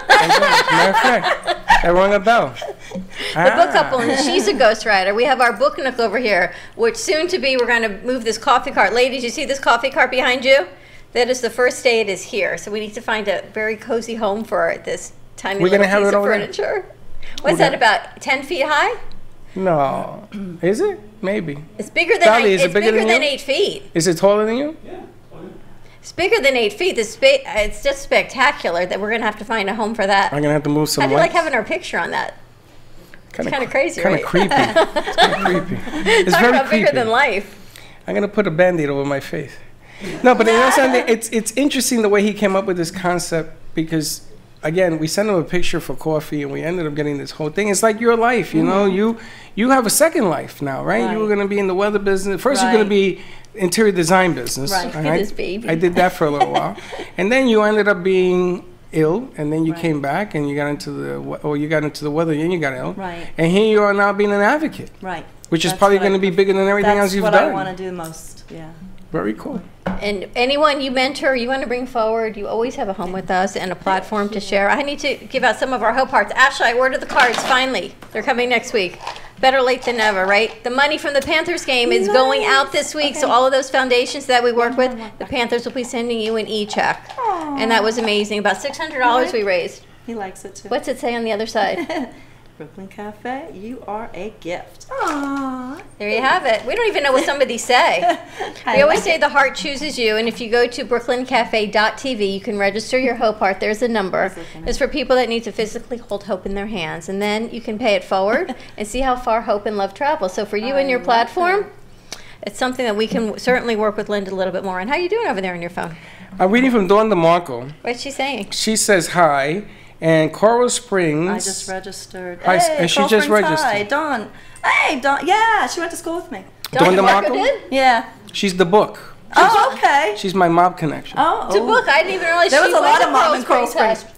Matter of fact, I rang a bell. The book couple, and she's a ghostwriter. We have our book nook over here, which soon to be, we're going to move this coffee cart. Ladies, you see this coffee cart behind you? That is the first day it is here. So we need to find a very cozy home for this tiny We're little gonna have piece it of over there? furniture. What's that, about 10 feet high? No. Is it? Maybe. It's bigger than, Dolly, is it it's bigger bigger than than you? 8 feet. Is it taller than you? It's bigger than 8 feet. It's just spectacular that we're going to have to find a home for that. I'm going to have to move some I do like lights. having our picture on that. Kinda kinda crazy, Kind right? of creepy. It's kind of creepy. It's Talk very about creepy. bigger than life. I'm going to put a Band-Aid over my face. No, but you know something? It's interesting the way he came up with this concept because, again, we sent him a picture for coffee and we ended up getting this whole thing. It's like your life, you know? You have a second life now, right? You were going to be in the weather business. First, you're going to be interior design business. Right. Look at this baby. I did that for a little while. And then you ended up being ill, and then you came back and you got into the weather and you got ill. Right. And here you are now being an advocate. Right. Which is That's probably what I going to be bigger than everything else you've That's what done. I want to do most. Yeah. Very cool. And anyone you mentor, you want to bring forward, you always have a home with us and a platform to share. I need to give out some of our Hope Hearts. Ashley, I ordered the cards, finally. They're coming next week. Better late than never, right? The money from the Panthers game is going out this week, so all of those foundations that we work with, the Panthers will be sending you an e-check. And that was amazing. About $600 we raised. He likes it too. What's it say on the other side? Brooklyn Cafe, you are a gift. Aww. There you have it. We don't even know what some of these say. We always say the heart chooses you, and if you go to brooklyncafe.tv, you can register your Hope Heart. There's a number. It's for people that need to physically hold hope in their hands, and then you can pay it forward and see how far hope and love travel. So for you and your platform, it's something that we can certainly work with Linda a little bit more on. How are you doing over there on your phone? I'm reading from Dawn DeMarco. What's she saying? She says hi, and Coral Springs. I just registered. Hi, Hey, and she Coral just Springs registered. Hi, Dawn. Hey, Dawn. Yeah, she went to school with me. Dawn DeMarco? did? Yeah. She's the book. Oh, okay. She's my mob connection. Oh, To book, I didn't even realize There she was a went lot to of mom in Coral Springs. High.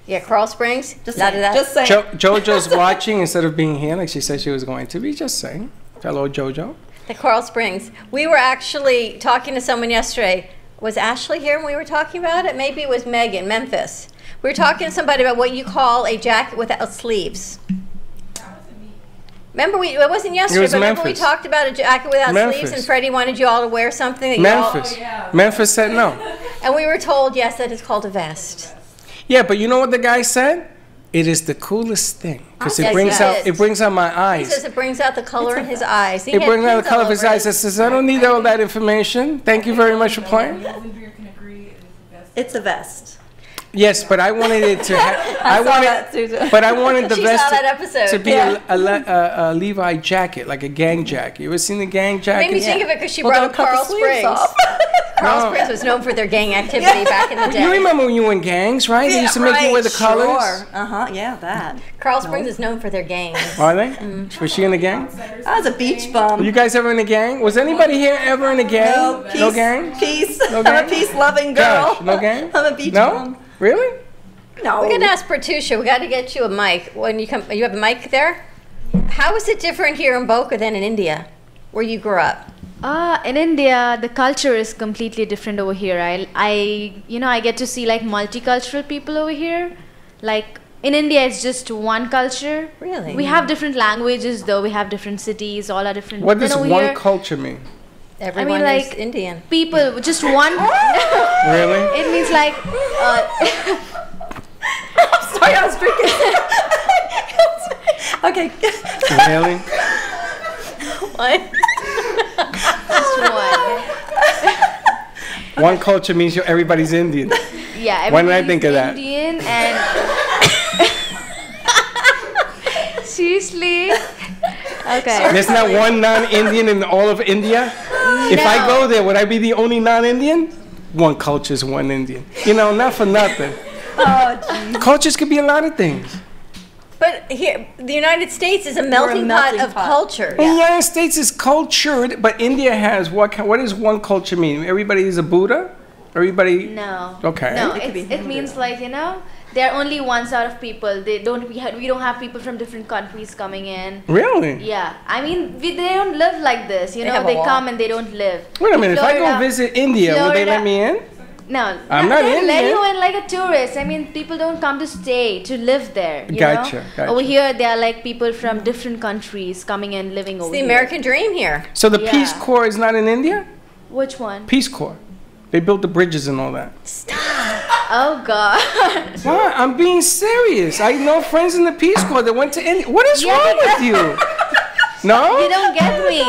Yeah, Coral Springs. Just Lot of saying. that. Just saying. JoJo's watching instead of being here like she said she was going to be. Just saying. Hello, JoJo. The Coral Springs. We were actually talking to someone yesterday. Was Ashley here when we were talking about it? Maybe it was Megan, Memphis. We were talking to somebody about what you call a jacket without sleeves. Remember, it wasn't yesterday, was but remember we Memphis. talked about a jacket without sleeves, Memphis. and Freddie wanted you all to wear something that Memphis. you all... Memphis said no. And we were told, yes, that is called a vest. Yeah, but you know what the guy said? It is the coolest thing because Yes, it brings out my He eyes. says it brings out the color in his eyes. He It had brings out the pins color all of his over eyes. I it. says, I don't need all that information. Thank you very much for playing. It's a vest. Yes, but I wanted it to. I saw wanted, that too. but I wanted the She vest saw that episode. to be Yeah. a Levi jacket, like a gang jacket. You ever seen the gang It made me jacket? think of it because she Well, brought don't up cut the Coral sleeves Springs. off. Carl No. Springs was known for their gang activity back in the day. You remember when you were in gangs, right? They used to make you wear the colors. Sure. Yeah, that. Carl Springs is known for their gangs. Are they? Was she in a gang? I was a beach bum. Were you guys ever in a gang? Was anybody here ever in a gang? No, peace, No gang? Peace. No I'm gang? a peace-loving girl. Gosh, no gang? I'm a beach No? bum. Really? No. We're gonna ask Pratusha. We got to get you a mic when you come. You have a mic there. How is it different here in Boca than in India, where you grew up? In India, the culture is completely different over here. I get to see like multicultural people over here. Like in India, it's just one culture. Really? We have different languages, though. We have different cities. All are different. What does Then over one here, culture mean? Everyone like, is Indian. people, just one. Really? It means like. Sorry, I was drinking. Okay. Really? What? Just one. One culture means everybody's Indian. Yeah. Why did I everybody's think of that? Indian and. Seriously. Okay. There's not one non-Indian in all of India? If I go there, would I be the only non-Indian? One culture is one Indian. You know, not for nothing. Oh, geez. Cultures could be a lot of things. But here, the United States is a melting, melting pot of pot. culture. The United States is cultured, but India has what does one culture mean? Everybody is a Buddha? Everybody? No. Okay. No, It could be it means like there are only one sort of people. We don't have people from different countries coming in. Really? Yeah, I mean they don't live like this. They have a They wall. come and they don't live. Wait a minute, if I go Florida- visit India, will they let me in? No, I'm not they let Indian. you in like a tourist. I mean, people don't come to stay, to live there. You Gotcha, know? gotcha. Over here, there are like people from different countries coming and living It's over the here. American dream here. So the Yeah. Peace Corps is not in India? Which one? Peace Corps. They built the bridges and all that. Oh God. What? I'm being serious. I know friends in the Peace Corps that went to India. What is wrong with you? No? You don't get me.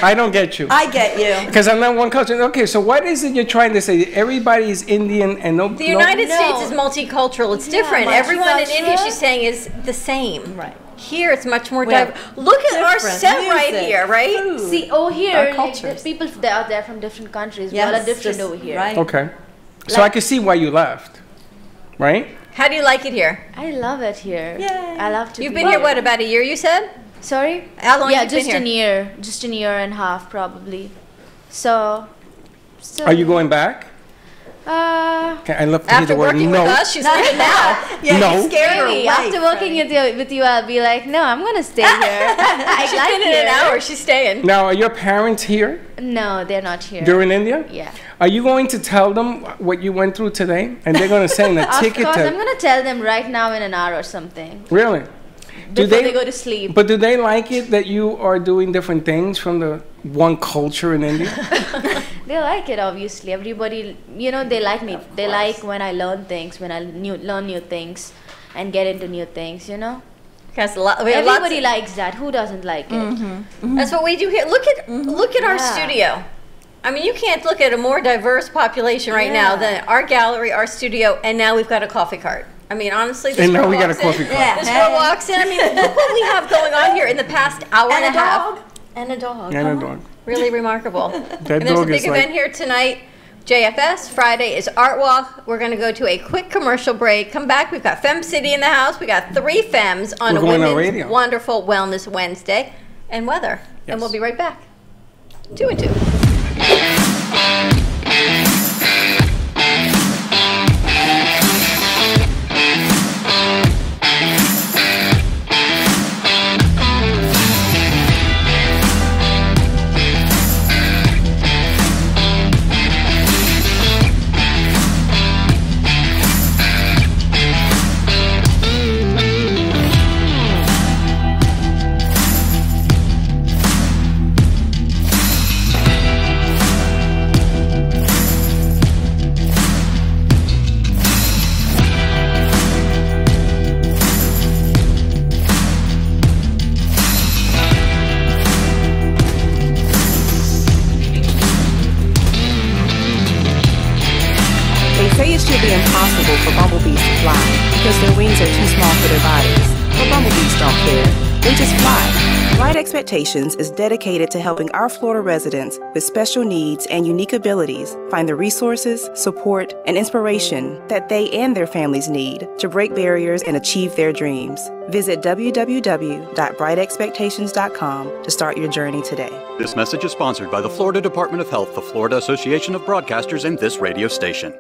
I don't get you. I get you. Because I'm not one culture. Okay, so what is it you're trying to say? Everybody is Indian and no. The United No. States is multicultural. It's different. Everyone in India, multicultural. she's saying, is the same. Right. Here, it's much more We have diverse. Look at our different set right music, here, right? food. See, over here, Our like, cultures. the people that are there from different countries. We Yes, all are different just over here. right. Okay. So I can see why you left, right? How do you like it here? I love it here. Yay. I love to You've be been here, what, about a year, you said? Sorry? How long Yeah, have you been just here? just a year and a half probably. So Are you going back? Uh, Okay, I love to hear After the word working no. with us, she's leaving now. Yeah, No. you scared her maybe away. after working with you, I'll be like, no, I'm gonna stay here. I She's like been in here. an hour. She's staying. Now, are your parents here? No, they're not here. You're in India? Yeah. Are you going to tell them what you went through today? And they're going to send a Of ticket course, to. I'm gonna tell them right now in an hour or something. Really? Before they go to sleep. But do they like it that you are doing different things from the one culture in India? They like it, obviously. Everybody, they like me. They like when I learn things, when I learn new things, and get into new things. Because we have Everybody likes that. Who doesn't like it? That's what we do here. Look at our Yeah. studio. I mean, you can't look at a more diverse population right now than our gallery, our studio, and now we've got a coffee cart. I mean, honestly, this And now girl we got a walks in- coffee cart. Yeah. This girl walks in. I mean, look what we have going on here in the past hour and, And a a half. dog. And a dog. And a dog. Really remarkable. That And there's a dog big is event like. here tonight. JFS. Friday is Art Walk. We're going to go to a quick commercial break. Come back. We've got Fem City in the house. We got 3 Fems on We're a going on Women's radio. Wonderful Wellness Wednesday and weather. Yes. And we'll be right back. 2 and 2. They say it should be impossible for bumblebees to fly because their wings are too small for their bodies. But bumblebees don't care. they just fly. Bright Expectations is dedicated to helping our Florida residents with special needs and unique abilities find the resources, support, and inspiration that they and their families need to break barriers and achieve their dreams. Visit www.brightexpectations.com to start your journey today. This message is sponsored by the Florida Department of Health, the Florida Association of Broadcasters, and this radio station.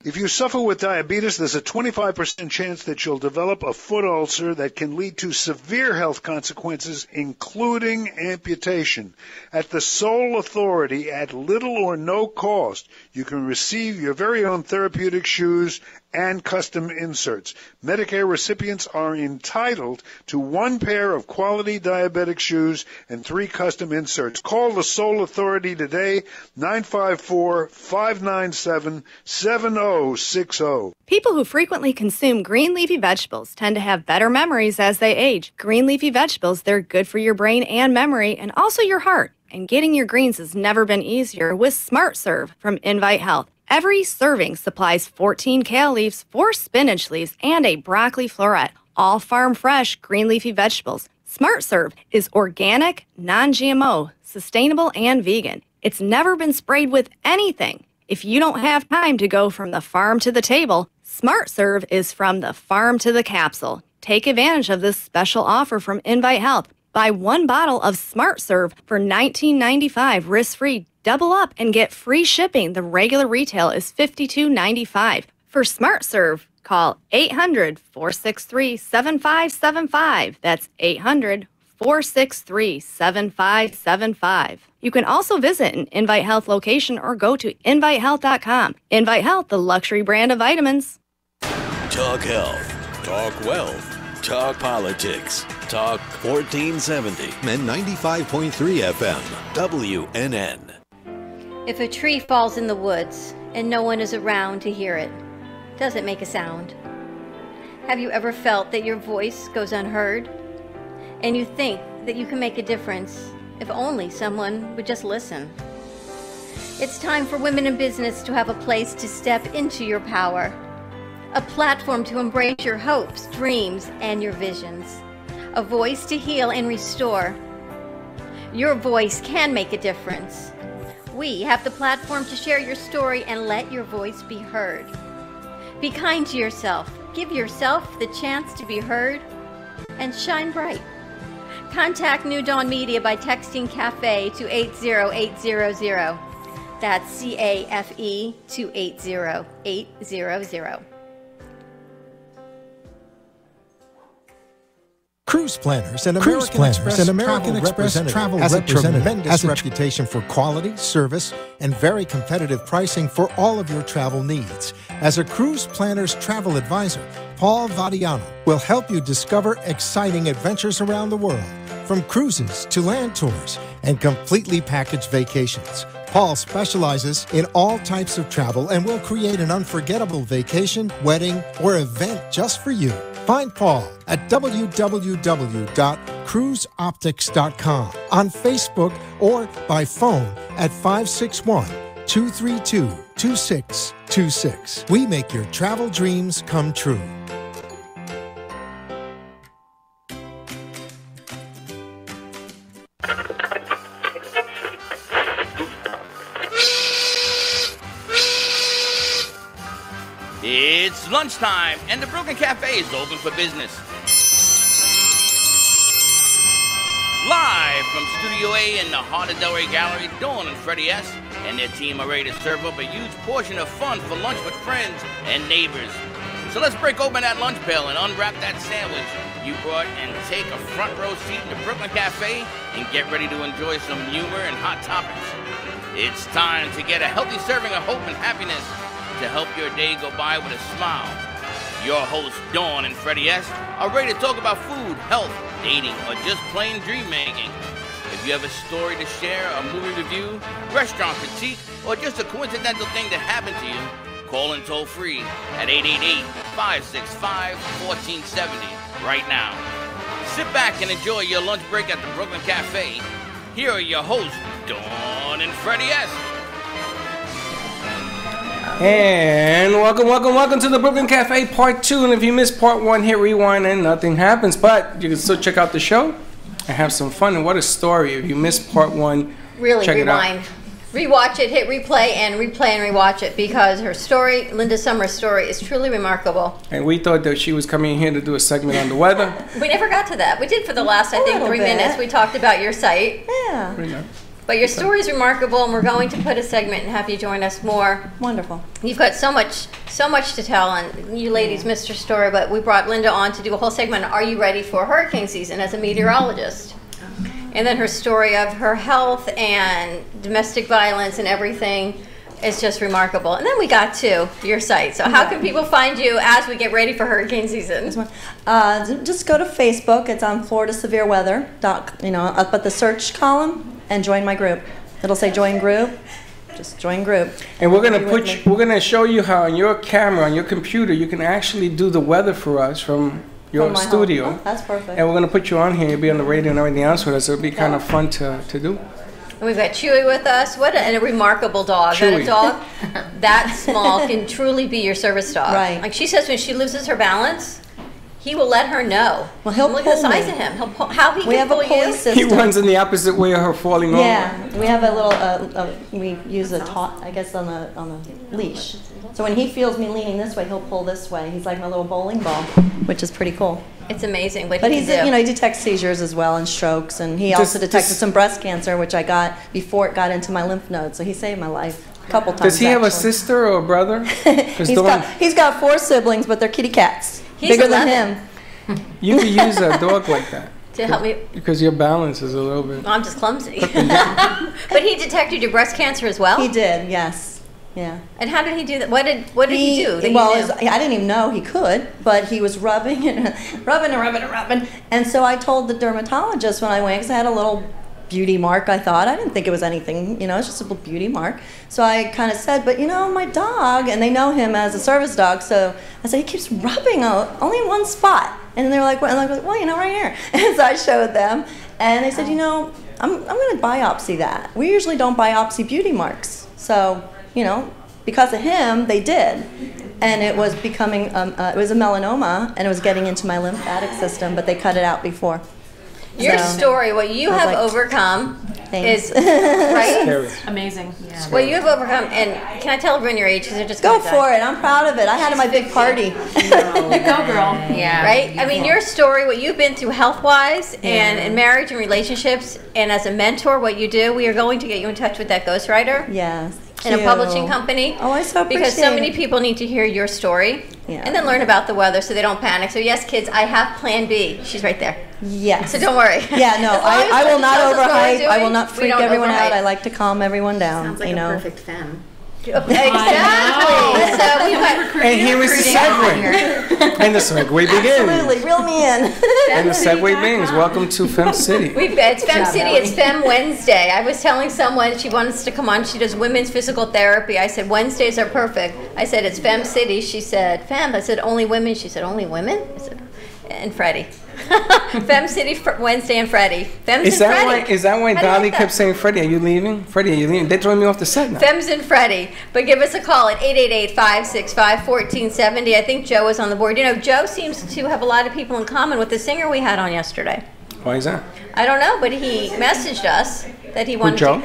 If you suffer with diabetes, there's a 25% chance that you'll develop a foot ulcer that can lead to severe health consequences, including amputation. At the Sole Authority, at little or no cost, you can receive your very own therapeutic shoes and custom inserts. Medicare recipients are entitled to 1 pair of quality diabetic shoes and 3 custom inserts. Call the Sole Authority today, 954-597-7060. People who frequently consume green leafy vegetables tend to have better memories as they age. Green leafy vegetables, they're good for your brain and memory, and also your heart. And getting your greens has never been easier with Smart Serve from Invite Health. Every serving supplies 14 kale leaves, 4 spinach leaves, and a broccoli floret, all farm fresh green leafy vegetables. Smart Serve is organic, non-GMO, sustainable, and vegan. It's never been sprayed with anything. If you don't have time to go from the farm to the table, Smart Serve is from the farm to the capsule. Take advantage of this special offer from Invite Health. Buy 1 bottle of Smart Serve for $19.95 risk-free. Double up and get free shipping. The regular retail is $52.95. For Smart Serve, call 800-463-7575. That's 800-463-7575. You can also visit an Invite Health location or go to invitehealth.com. Invite Health, the luxury brand of vitamins. Talk health, talk wealth, talk politics, talk 1470 and 95.3 FM, WNN. If a tree falls in the woods and no one is around to hear it, does it make a sound? Have you ever felt that your voice goes unheard? And you think that you can make a difference if only someone would just listen? It's time for women in business to have a place to step into your power, a platform to embrace your hopes, dreams, and your visions, a voice to heal and restore. Your voice can make a difference. We have the platform to share your story and let your voice be heard. Be kind to yourself. Give yourself the chance to be heard and shine bright. Contact New Dawn Media by texting CAFE to 80800. That's CAFE to 80800. Cruise Planners and American Express Travel has a tremendous reputation for quality, service, and very competitive pricing for all of your travel needs. As a Cruise Planners travel advisor, Paul Vadiano will help you discover exciting adventures around the world, from cruises to land tours and completely packaged vacations. Paul specializes in all types of travel and will create an unforgettable vacation, wedding, or event just for you. Find Paul at www.cruiseoptics.com, on Facebook, or by phone at 561-232-2626. We make your travel dreams come true. It's lunchtime, and the Brooklyn Cafe is open for business. Live from Studio A in the heart of Delray Gallery, Dawn and Freddie S. and their team are ready to serve up a huge portion of fun for lunch with friends and neighbors. So let's break open that lunch pail and unwrap that sandwich you brought and take a front row seat in the Brooklyn Cafe and get ready to enjoy some humor and hot topics. It's time to get a healthy serving of hope and happiness to help your day go by with a smile. Your hosts, Dawn and Freddie S., are ready to talk about food, health, dating, or just plain dream making. If you have a story to share, a movie review, restaurant critique, or just a coincidental thing that happened to you, call in toll free at 888-565-1470 right now. Sit back and enjoy your lunch break at the Brooklyn Cafe. Here are your hosts, Dawn and Freddie S. And welcome to the Brooklyn Cafe Part 2. And if you missed Part 1, hit rewind and nothing happens. But you can still check out the show and have some fun. And what a story. If you missed Part 1, really check rewind. It out. Rewatch it, hit replay and rewatch it, because her story, Linda Summers' story, is truly remarkable. And we thought that she was coming in here to do a segment on the weather. We never got to that. We did for the last, I think, 3 minutes. We talked about your site. Yeah. But your story is remarkable, and we're going to put a segment and have you join us more. Wonderful. You've got so much to tell, and you ladies missed your story, but we brought Linda on to do a whole segment on Are You Ready for Hurricane Season as a meteorologist? And then her story of her health and domestic violence and everything is just remarkable. And then we got to your site. So how can people find you as we get ready for hurricane season? Just go to Facebook. It's on Florida Severe Weather. Up at the search column and join my group. It'll say join group. Just join group. And we're gonna show you how on your camera, on your computer, you can actually do the weather for us from your studio. Oh, that's perfect. And we're going to put you on here. You'll be on the radio and everything else with us. It'll be kind of fun to do. And we've got Chewy with us. And a remarkable dog. Chewy. And a dog that small can truly be your service dog. Right. Like she says, when she loses her balance, he will let her know. Well, he'll look pull at the size me. of him. He'll pull, how he We can have a pull pulley you. system. He runs in the opposite way of her falling over. Yeah, we have a little. We use a taut, I guess, on a leash. So when he feels me leaning this way, he'll pull this way. He's like my little bowling ball, which is pretty cool. It's amazing what But he can do. he detects seizures as well and strokes, and he also detected some breast cancer, which I got before it got into my lymph nodes. So he saved my life a couple times. Does he have a actually. sister or a brother? He's got 4 siblings, but they're kitty cats. He's bigger 11. than him. You could use a dog like that. To help me. Because your balance is a little bit. Well, I'm just clumsy. But he detected your breast cancer as well? He did, yes. Yeah. And how did he do that? What did he do? That Well, you knew? I didn't even know he could, but he was rubbing and rubbing. And so I told the dermatologist when I went, because I had a little beauty mark, I thought. I didn't think it was anything, it's just a little beauty mark. So I kind of said, but my dog, and they know him as a service dog, so I said, he keeps rubbing only in one spot. And they're like, well, right here. And so I showed them, and they said, I'm going to biopsy that. We usually don't biopsy beauty marks. So, because of him, they did. And it was becoming, it was a melanoma, and it was getting into my lymphatic system, but they cut it out before. Your story, what you have overcome is, right? Amazing. Yeah. What you have overcome, and can I tell everyone your age? Because they're just Go for it. I'm proud of it. I had it at my big party. Go, girl. Yeah. Right? I mean, your story, what you've been through health-wise and in marriage and relationships, and as a mentor, what you do, we are going to get you in touch with that ghostwriter. Yes. In a publishing company. Oh, I so appreciate Because so many people need to hear your story and then learn about the weather so they don't panic. So yes, kids, I have Plan B. She's right there. Yes. So don't worry. Yeah, no, I will not overhype. I will not freak everyone out. I I like to calm everyone down. Sounds like a perfect femme. Exactly. So we went, and here is the segue. And the segue begins. Absolutely, reel me in. And the segue begins. Welcome to Fem City. It's Fem City. It's Fem Wednesday. I was telling someone she wants to come on. She does women's physical therapy. I said Wednesdays are perfect. I said it's Fem City. She said Fem. I said only women. She said only women. I said and Freddie. Fem City Wednesday and Freddie. Fems Is and that Freddie. why? Is that why How do you Dolly like that? kept saying, "Freddie, are you leaving? Freddie, are you leaving?" They throwing me off the set now. Fems and Freddie. But give us a call at 888-565-1470. I think Joe is on the board. Joe seems to have a lot of people in common with the singer we had on yesterday. Why is that? I don't know, but he messaged us that he wanted Joe?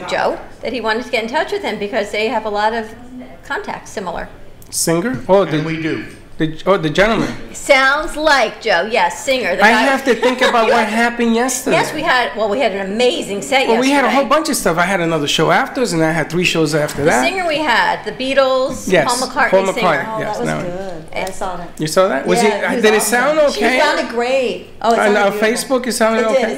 Joe, that he wanted to get in touch with him because they have a lot of contacts similar. Singer? Oh, we do. The gentleman. Sounds like Joe. Yes, singer. The I guy- have to think about what happened yesterday. Yes, we had an amazing set Well, yesterday. we had a whole bunch of stuff. I had another show afterwards, and I had 3 shows after The that. singer we had, the Beatles, Yes, Paul McCartney Paul singer. McCartney, yes, That was no. good. I saw that. You saw that? Was he did it sound okay? She sounded great. Oh, it On sounded Facebook, beautiful. it sounded It okay? did.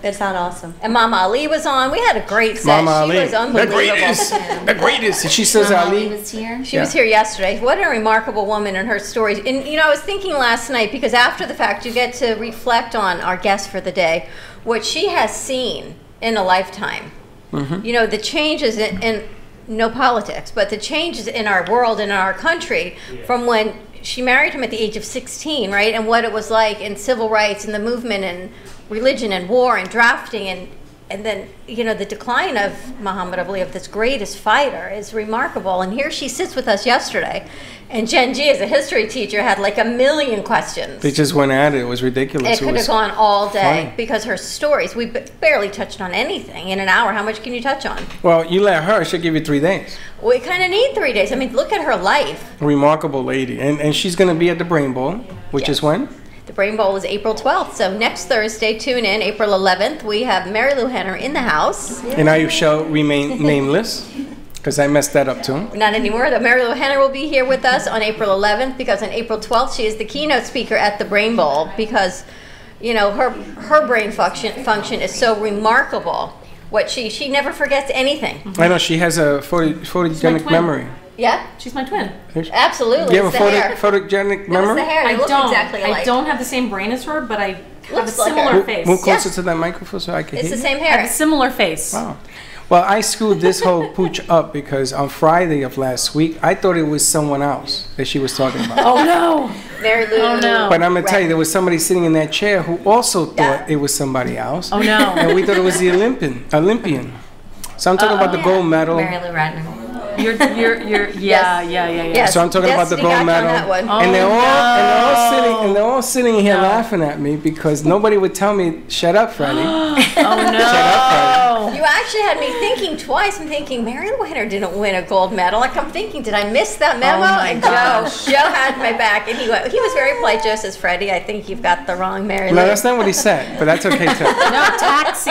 It sounded awesome. And Mama Ali was on. We had a great set. Mama she Ali. was unbelievable. The greatest. She says Ali. was here. She was here yesterday. What a remarkable woman and her stories. And I was thinking last night, because after the fact you get to reflect on our guest for the day, what she has seen in a lifetime. Mm-hmm. The changes in no politics, but the changes in our world and in our country from when she married him at the age of 16, right? And what it was like in civil rights and the movement and religion and war and drafting and And then, you know, the decline of Muhammad Ali, of this greatest fighter, is remarkable. And here she sits with us yesterday. And Jen G, as a history teacher, had like a million questions. They just went at it. It was ridiculous. It could have gone all day because her stories, we barely touched on anything. In an hour, how much can you touch on? Well, you let her, she'll give you 3 days. We kind of need 3 days. I mean, look at her life. Remarkable lady. And she's going to be at the Brain Bowl, which is when? The Brain Bowl is April 12th. So next Thursday, tune in, April 11th, we have Mary Lou Henner in the house. And I shall remain nameless. Because I messed that up too. Not anymore. The Mary Lou Henner will be here with us on April 11th because on April 12th she is the keynote speaker at the Brain Bowl because, you know, her brain function is so remarkable. What she never forgets anything. I know she has a photogenic memory. Yeah, she's my twin. Absolutely. You have a photogenic memory? It's the hair. They look exactly alike. I don't have the same brain as her, but I have a Looks like similar her. face. Move closer to that microphone so I can It's hear the you. same hair. I have a similar face. Wow. Well, I screwed this whole pooch up because on Friday of last week, I thought it was someone else that she was talking about. Oh, no. Mary Lou. Oh, no. But I'm going to tell you, there was somebody sitting in that chair who also thought it was somebody else. Oh, no. And we thought it was the Olympian. So I'm talking about the gold medal. Mary Lou Ratner. Yeah. So I'm talking about the gold medal, and they're all sitting here laughing at me because nobody would tell me, "Shut up, Freddie." Oh no! Shut up, Freddie. You actually had me thinking twice. I'm thinking Mary Lou Henner didn't win a gold medal. Like I'm thinking, did I miss that memo? And Joe had my back, and he was very polite. Joe says, "Freddie, I think you've got the wrong Mary Lou." No, that's not what he said, but that's okay too. No, taxi.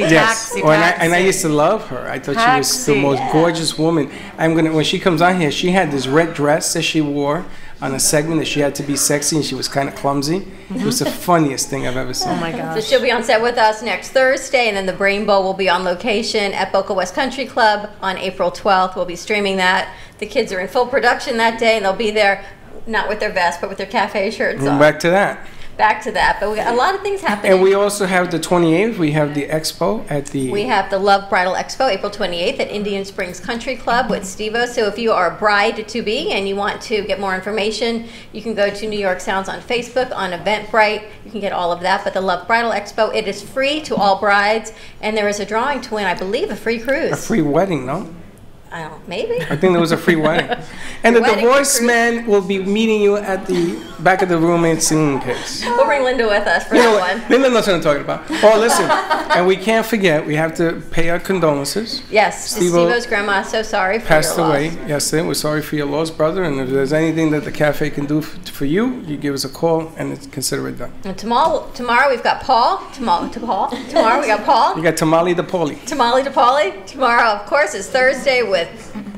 And I used to love her. I thought she was the most gorgeous woman. When she comes on here, she had this red dress that she wore on a segment that she had to be sexy and she was kind of clumsy. It was the funniest thing I've ever seen. Oh my gosh. So she'll be on set with us next Thursday, and then the Brain Bowl will be on location at Boca West Country Club on April 12th. We'll be streaming that. The kids are in full production that day, and they'll be there not with their vests, but with their cafe shirts on. Back to that. Back to that, but we got a lot of things happening. And we also have the 28th. We have the expo at the... We have the Love Bridal Expo, April 28th at Indian Springs Country Club with Steve-O. So if you are a bride-to-be and you want to get more information, you can go to New York Sounds on Facebook, on Eventbrite. You can get all of that. But the Love Bridal Expo, it is free to all brides. And there is a drawing to win, I believe, a free cruise. A free wedding, no? I don't know, maybe. I think there was a free wedding. And the divorced man will be meeting you at the back of the room in singing case. We'll bring Linda with us for that one. Linda knows what I'm talking about. Oh, listen. And we can't forget, we have to pay our condolences. Yes, Steve-O's grandma, so sorry for passed your away loss. yesterday. We're sorry for your loss, brother. And if there's anything that the cafe can do for you, you give us a call and consider it done. And tomorrow we've got Paul. Tomorrow we got Paul. You got Tamale DePauli. Tamale DePauli. Tomorrow, of course, is Thursday with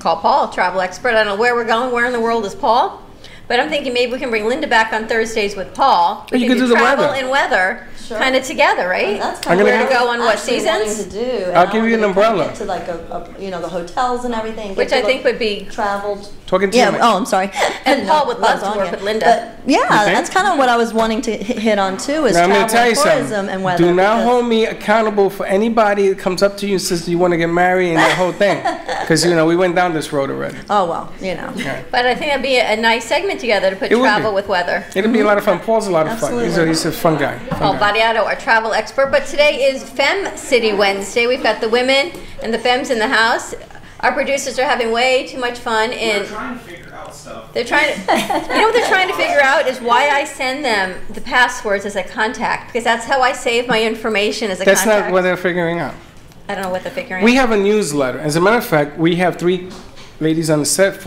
Call Paul, travel expert. I don't know where we're going. Where in the world is Paul? But I'm thinking maybe we can bring Linda back on Thursdays with Paul. We you can can do the travel weather. and weather kind of together, right? That's kind of where to go on what seasons? To do. And I'll give you an umbrella. To like the hotels and everything. Which I think would be traveled. Talking to you. Mike. Oh, I'm sorry. And Paul would love to work with Linda. But yeah, that's kind of what I was wanting to hit on too. Is now, I'm travel, going to tell you tourism, something. and weather. Do not hold me accountable for anybody that comes up to you and says, "Do you want to get married?" and the whole thing, because we went down this road already. Oh well, Okay. But I think that'd be a nice segment together to put travel with weather. It'll be a lot of fun. Paul's a lot of fun. He's a fun guy. Paul Badiato, our travel expert. But today is Femme City Wednesday. We've got the women and the femmes in the house. Our producers are having way too much fun. They're trying to figure out stuff. They're trying to, what they're trying to figure out is why I send them the passwords as a contact, because that's how I save my information as a contact. That's not what they're figuring out. I don't know what they're figuring out. We have a newsletter. As a matter of fact, we have 3 ladies on the set.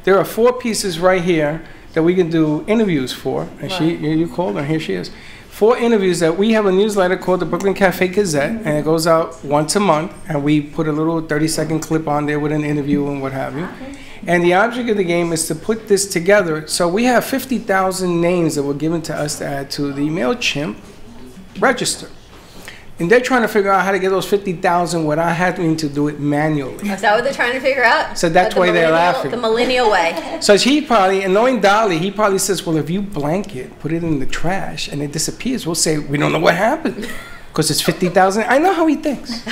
There are 4 pieces right here that we can do interviews for. And you called her, here she is. 4 interviews that we have a newsletter called the Brooklyn Cafe Gazette, and it goes out once a month, and we put a little 30-second clip on there with an interview and what have you. And the object of the game is to put this together. So we have 50,000 names that were given to us to add to the MailChimp register. And they're trying to figure out how to get those 50,000 without having to do it manually. Is that what they're trying to figure out? So that's why they're laughing. The millennial way. So he probably, and knowing Dolly, he probably says, well, if you blank it, put it in the trash, and it disappears, we'll say, we don't know what happened. Because it's 50,000. I know how he thinks.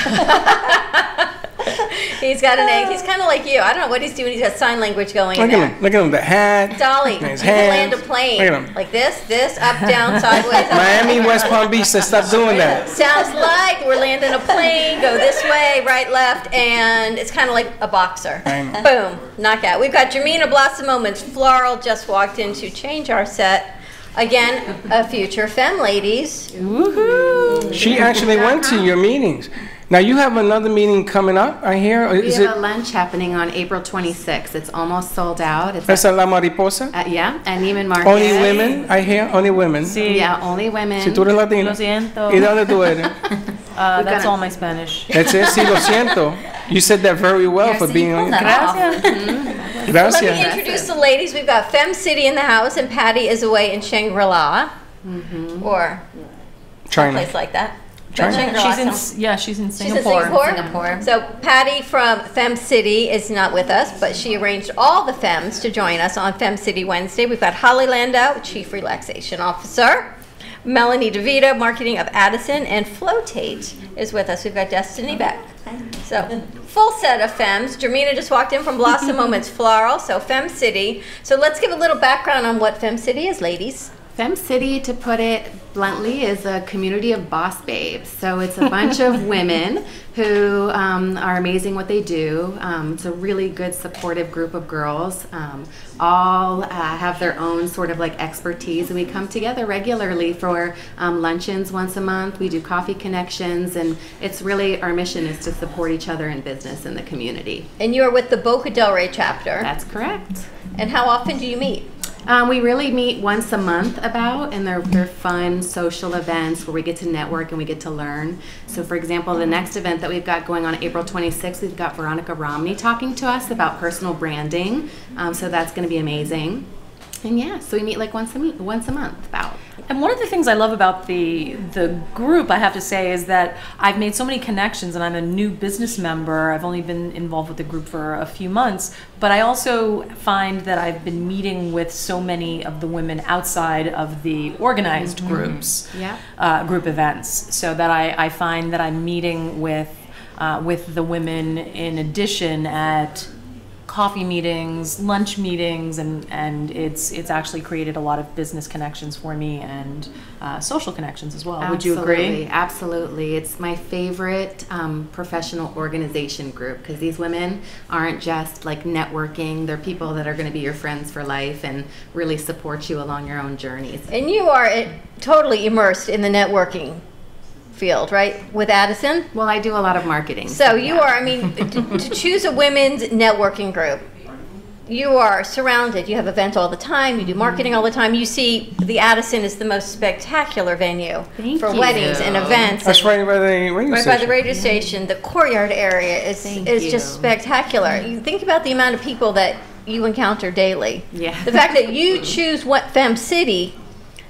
He's got an egg. He's kind of like you. I don't know what he's doing. He's got sign language going in there. Look at him, the hat. Dolly, you his can land a hands. plane. Look at him. Like this, up, down, sideways. Miami, West Palm Beach said stop doing that. Sounds like we're landing a plane, go this way, right, left, and it's kind of like a boxer. Boom, knockout. We've got Jermina Blossom Moments. Floral just walked in to change our set. Again, a future femme, ladies. Woohoo! She actually went to your meetings. Now you have another meeting coming up, I hear. We have a lunch happening on April 26th. It's almost sold out. That's at La Mariposa? Yeah, at Neiman Marcus. Only women, I hear? Only women? Sí. Yeah, only women. Si tú eres latina. Lo siento. ¿Y dónde tú eres? That's all my Spanish. That's it? Sí, lo siento. You said that very well for being on. Gracias. Gracias. Let me introduce the ladies. We've got Femme City in the house, and Patty is away in Shangri-La. Or China. a place like that. China. She's in Singapore. She's in Singapore. So Patty from Femme City is not with us, but she arranged all the femmes to join us on Femme City Wednesday. We've got Holly Landau, Chief Relaxation Officer, Melanie DeVito, Marketing of Addison, and Flotate is with us. We've got Destiny Beck. So full set of femmes. Jermina just walked in from Blossom Moments Floral, so Femme City. So let's give a little background on what Femme City is, ladies. Femme City, to put it bluntly, is a community of boss babes. So it's a bunch of women who are amazing what they do. It's a really good supportive group of girls. All have their own sort of like expertise, and we come together regularly for luncheons once a month. We do coffee connections, and it's really, our mission is to support each other in business in the community. And you're with the Boca Del Rey chapter. That's correct. And how often do you meet? We really meet once a month and they're fun social events where we get to network and we get to learn. So for example, the next event that we've got going on April 26th, we've got Veronica Romney talking to us about personal branding. So that's going to be amazing. And yeah, so we meet like once a month about. And one of the things I love about the group, I have to say, is that I've made so many connections, and I'm a new business member. I've only been involved with the group for a few months, but I also find that I've been meeting with so many of the women outside of the organized groups, group events, so that I find that I'm meeting with the women in addition at coffee meetings, lunch meetings, and it's actually created a lot of business connections for me and social connections as well. Would you agree? Absolutely. It's my favorite professional organization group, because these women aren't just like networking. They're people that are going to be your friends for life and really support you along your own journeys. And you are totally immersed in the networking field, right, with Addison? Well, I do a lot of marketing. So you are, I mean, to choose a women's networking group, you are surrounded. You have events all the time. You do marketing all the time. You see, the Addison is the most spectacular venue for weddings and events. That's right by the radio station. Right by the radio station. The courtyard area is just spectacular. You think about the amount of people that you encounter daily. Yeah. The fact that you choose Femme City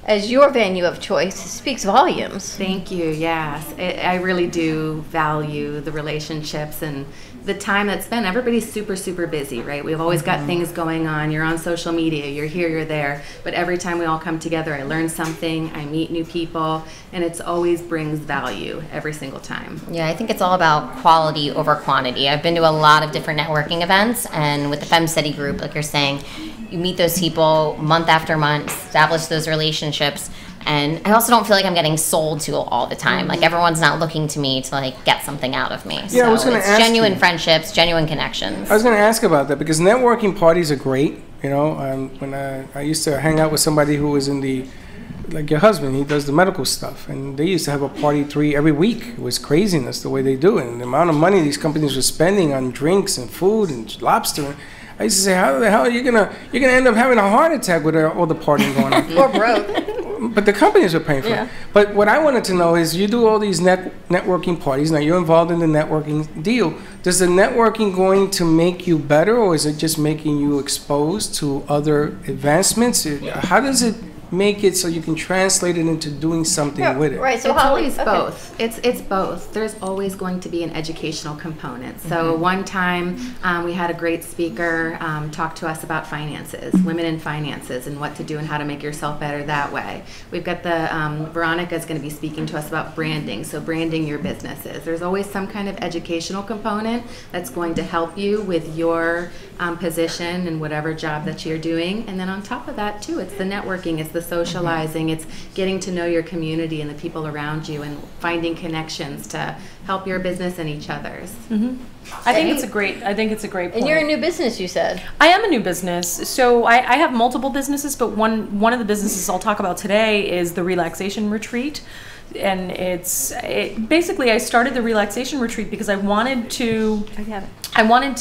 as your venue of choice speaks volumes. Thank you. Yes, I really do value the relationships and the time that's spent. Everybody's super, super busy, right? We've always got things going on. You're on social media, you're here, you're there. But every time we all come together, I learn something, I meet new people, and it always brings value every single time. Yeah, I think it's all about quality over quantity. I've been to a lot of different networking events, and with the Femme City group, like you're saying, you meet those people month after month, establish those relationships, and I also don't feel like I'm getting sold to all the time. Like everyone's not looking to me to like get something out of me. Yeah, so I was gonna it's ask genuine you. friendships, genuine connections. I was going to ask about that because networking parties are great. You know, when I used to hang out with somebody who was in the, like your husband, he does the medical stuff, and they used to have a party every week. It was craziness the way they do it, and the amount of money these companies were spending on drinks and food and lobster. I used to say, how the hell are you gonna end up having a heart attack with all the partying going on? Or broke. But the companies are paying for it. But what I wanted to know is, you do all these networking parties. Now you're involved in the networking deal. Does the networking going to make you better, or is it just making you exposed to other advancements? How does it make it so you can translate it into doing something with it? Right. So it's Holly, always both. It's both. There's always going to be an educational component. So one time we had a great speaker talk to us about finances, women in finances, and what to do and how to make yourself better that way. We've got the Veronica is going to be speaking to us about branding. So branding your businesses. There's always some kind of educational component that's going to help you with your position and whatever job that you're doing. And then on top of that too, it's the networking, it's the socializing, it's getting to know your community and the people around you and finding connections to help your business and each other's. I think it's a great point. And you're a new business, you said. I am a new business. So I have multiple businesses, but one of the businesses I'll talk about today is the Relaxation Retreat. And basically I started the Relaxation Retreat because I wanted to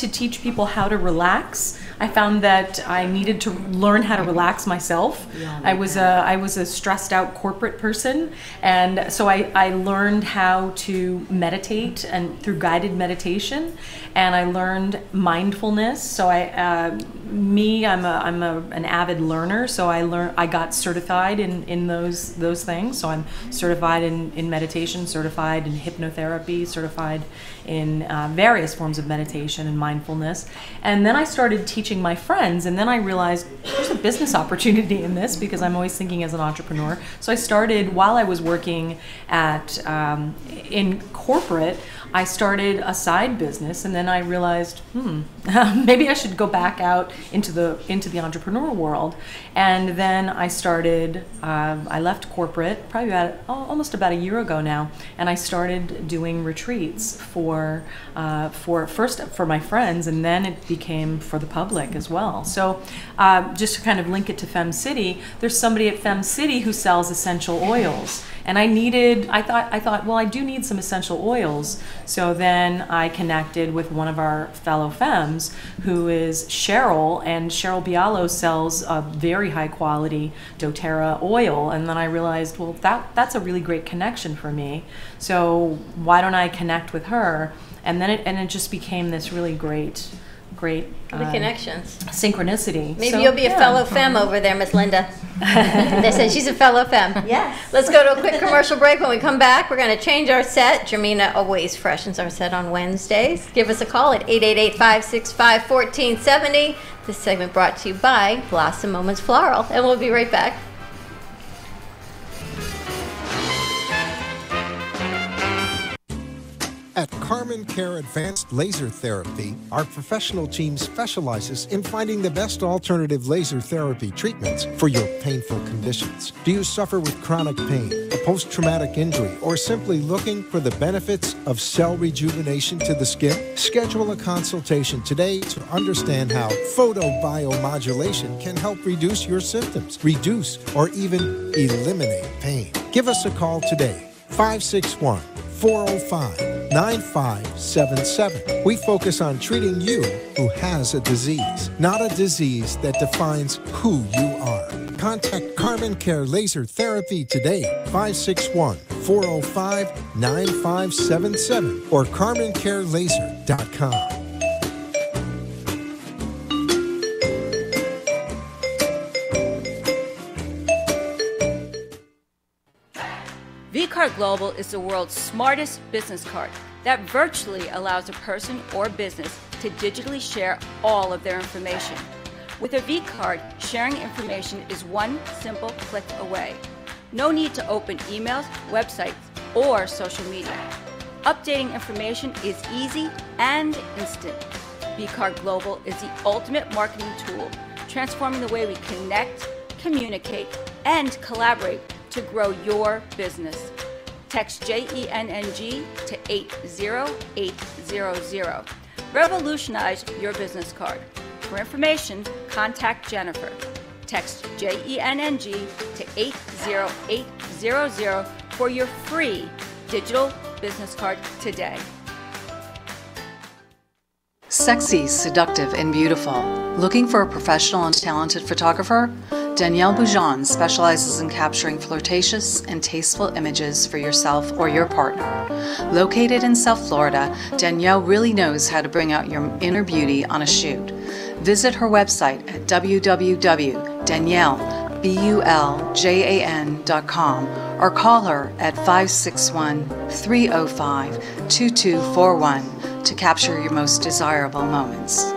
teach people how to relax. I found that I needed to learn how to relax myself. I was a stressed out corporate person, and so I learned how to meditate and through guided meditation, and I learned mindfulness. So I'm an avid learner, so I got certified in those things. So I'm certified in meditation, certified in hypnotherapy, certified in various forms of meditation and mindfulness. And then I started teaching my friends, and then I realized there's a business opportunity in this because I'm always thinking as an entrepreneur. So I started, while I was working in corporate, I started a side business, and then I realized, maybe I should go back out into the entrepreneur world. And then I started, I left corporate probably almost about a year ago now, and I started doing retreats for first for my friends, and then it became for the public as well. So just to kind of link it to Fem City, there's somebody at Fem City who sells essential oils. And I thought, well, I do need some essential oils. So then I connected with one of our fellow femmes, who is Cheryl, and Cheryl Bialo sells a very high quality doTERRA oil. And then I realized, well, that's a really great connection for me. So why don't I connect with her? And then it just became this really great the connections. Synchronicity. Maybe you'll be a fellow femme over there, Miss Linda. They said she's a fellow femme. Yes. Let's go to a quick commercial break. When we come back, we're going to change our set. Jermina always freshens our set on Wednesdays. Give us a call at 888-565-1470. This segment brought to you by Blossom Moments Floral. And we'll be right back. At Carmen Care Advanced Laser Therapy, our professional team specializes in finding the best alternative laser therapy treatments for your painful conditions. Do you suffer with chronic pain, a post-traumatic injury, or simply looking for the benefits of cell rejuvenation to the skin? Schedule a consultation today to understand how photobiomodulation can help reduce your symptoms, reduce or even eliminate pain. Give us a call today, 561-405-9577. We focus on treating you who has a disease, not a disease that defines who you are. Contact Carmen Care Laser Therapy today, 561-405-9577 or CarmenCareLaser.com. vCard Global is the world's smartest business card that virtually allows a person or business to digitally share all of their information. With a vCard, sharing information is one simple click away. No need to open emails, websites, or social media. Updating information is easy and instant. vCard Global is the ultimate marketing tool, transforming the way we connect, communicate, and collaborate to grow your business. Text JENNG to 80800. Revolutionize your business card. For information, contact Jennifer. Text JENNG to 80800 for your free digital business card today. Sexy, seductive, and beautiful. Looking for a professional and talented photographer? Danielle Boujon specializes in capturing flirtatious and tasteful images for yourself or your partner. Located in South Florida, Danielle really knows how to bring out your inner beauty on a shoot. Visit her website at www.danielleboujon.com BULJAN.com or call her at 561-305-2241 to capture your most desirable moments.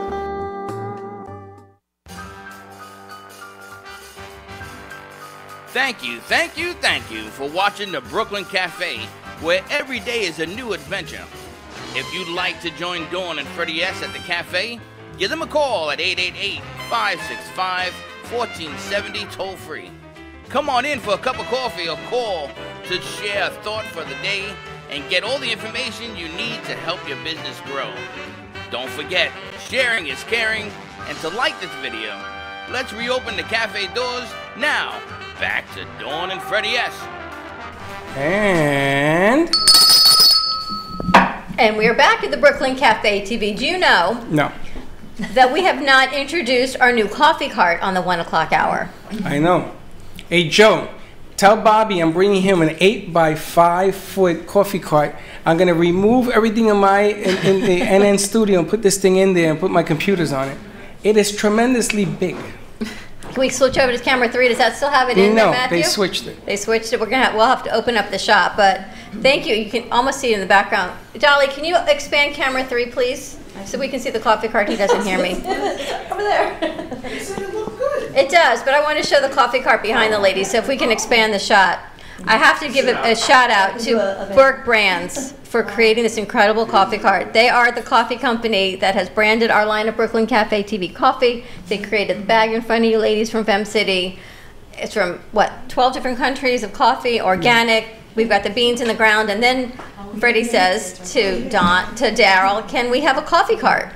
Thank you for watching the Brooklyn Cafe, where every day is a new adventure. If you'd like to join Dawn and Freddie S. at the cafe, give them a call at 888-565-1470 toll free. Come on in for a cup of coffee or call to share a thought for the day and get all the information you need to help your business grow. Don't forget, sharing is caring, and to like this video, let's reopen the cafe doors now. Back to Dawn and Freddie S. And we're back at the Brooklyn Cafe TV. Do you know no, that we have not introduced our new coffee cart on the 1 o'clock hour? I know. Hey, Joe, tell Bobby I'm bringing him an 8 by 5 foot coffee cart. I'm going to remove everything in the NN studio and put this thing in there and put my computers on it. It is tremendously big. Can we switch over to camera 3? Does that still have it in there, Matthew? No, they switched it. They switched it. We'll have to open up the shop, but thank you. You can almost see it in the background. Dolly, can you expand camera 3, please, so we can see the coffee cart? He doesn't hear me. Over there. It does, but I want to show the coffee cart behind the lady, so if we can expand the shot. I have to give a shout out to Burke Brands for creating this incredible coffee cart. They are the coffee company that has branded our line of Brooklyn Cafe TV coffee. They created the bag in front of you ladies from Fem City. It's from, 12 different countries of coffee, organic. We've got the beans in the ground. And then Freddie says to Daryl, can we have a coffee cart?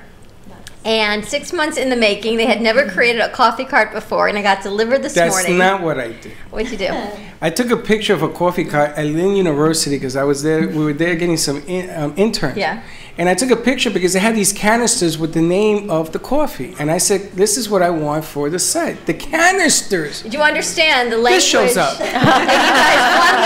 And 6 months in the making, they had never created a coffee cart before, and it got delivered this morning. That's not what I did. What'd you do? I took a picture of a coffee cart at Lynn University because I was there. We were there getting some interns. Yeah. And I took a picture because they had these canisters with the name of the coffee. And I said, this is what I want for the site. The canisters. Did you understand the language? This shows up. And you guys wonder.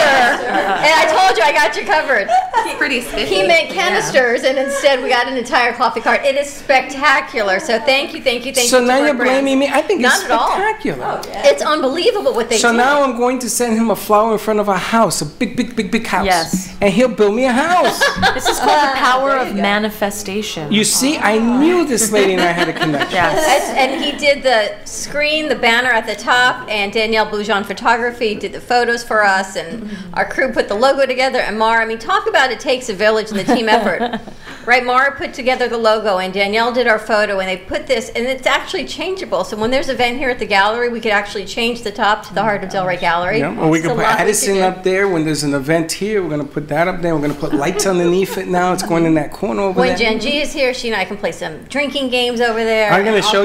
And I told you I got you covered. It's pretty spiffy. He meant canisters, and instead we got an entire coffee cart. It is spectacular. So thank you. So now you're blaming me? I think it's Not at all. spectacular. Oh, yeah. It's unbelievable what they do. So now I'm going to send him a flower in front of a house, a big house. Yes. And he'll build me a house. This is called the power of manifestation. You see, I knew this lady and I had a connection. Yes. And he did the screen, the banner at the top, and Danielle Boujon Photography did the photos for us, and our crew put the logo together, and Mara, I mean, talk about it takes a village and the team effort. Right, Mara put together the logo, and Danielle did our photo, and they put this, and it's actually changeable. So when there's an event here at the gallery, we could actually change the top to the Heart of Delray Gallery. Yeah, or we can put Addison up there. When there's an event here, we're going to put that up there. We're going to put lights underneath it now. It's going in that corner over there. When Jen G is here, she and I can play some drinking games over there. I'm going to show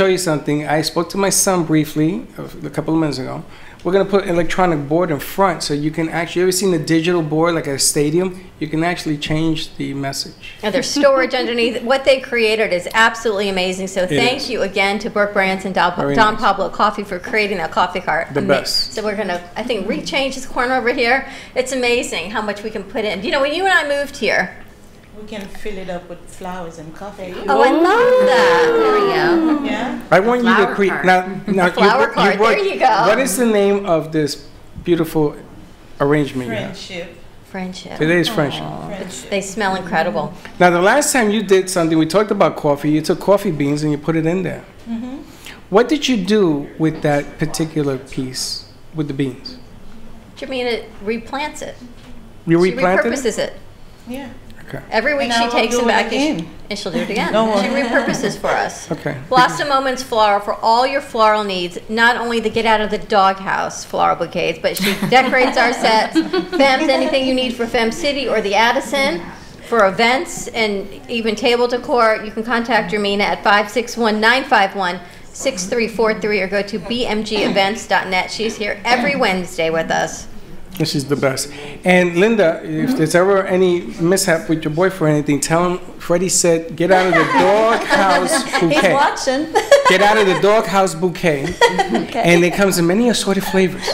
you something. I spoke to my son briefly a couple of minutes ago. We're going to put an electronic board in front so you can actually, you ever seen the digital board like at a stadium? You can actually change the message. And there's storage underneath. What they created is absolutely amazing. So thank you again to Burke Brands and Don Pablo Coffee for creating that coffee cart. The best. So we're going to, I think, rechange this corner over here. It's amazing how much we can put in. You know, when you and I moved here, we can fill it up with flowers and coffee. Oh, I love that. There we go. Yeah. I want you to create now. Flower cart. There you go. What is the name of this beautiful arrangement? Friendship. Today's friendship. They smell incredible. Now, the last time you did something, we talked about coffee. You took coffee beans and you put it in there. Mm-hmm. What did you do with that particular piece with the beans? Jermina replants it. You replanted She repurposes it. Yeah. Okay. Every week she takes them back and she'll do it again. She repurposes for us. Okay. Blossom Moments Floral for all your floral needs. Not only the get out of the doghouse floral bouquets, but she decorates our sets. Fems, anything you need for Fem City or the Addison for events and even table decor, you can contact Jermina at 561-951-6343 or go to bmgevents.net. She's here every Wednesday with us. She's the best. And Linda, if there's ever any mishap with your boyfriend or anything, tell him Freddie said, get out of the doghouse bouquet. He's watching. Get out of the doghouse bouquet. Okay. And it comes in many assorted flavors.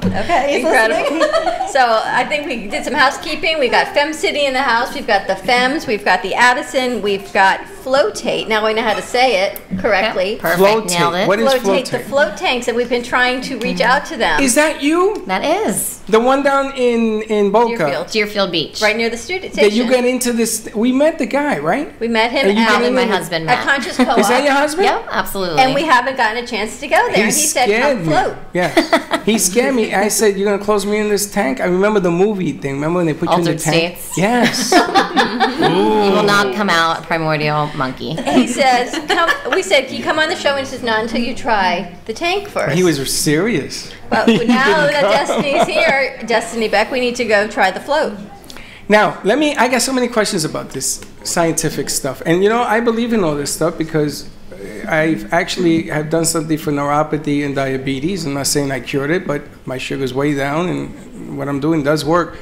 Okay, incredible. So I think we did some housekeeping. We've got Fem City in the house. We've got the Fems. We've got the Addison. We've got Floatate. Now I know how to say it correctly. Yep, perfect. Nailed it. What is Floatate? The Floatate? float tanks, and we've been trying to reach out to them. Is that you? That is. The one down in Boca? Deerfield Beach. Right near the student That station. you get into this. We met the guy, right? We met him And you at get in my the- husband, at Matt. Conscious Co-op. Is that your husband? Yep, absolutely. And we haven't gotten a chance to go there. And he said, scared come me. float. Yes. He scared me. I said, "You're gonna close me in this tank?" I remember the movie thing. Remember when they put you in the Altered tank? States. Yes. You will not come out a primordial monkey. He says, we said, can you come on the show? And he says, not until you try the tank first. He was serious. But He now didn't that come. Destiny's here, Destiny Beck, we need to go try the float. Now, I got so many questions about this scientific stuff. And I believe in all this stuff because I've actually have done something for neuropathy and diabetes. I'm not saying I cured it, but my sugar's way down and what I'm doing does work.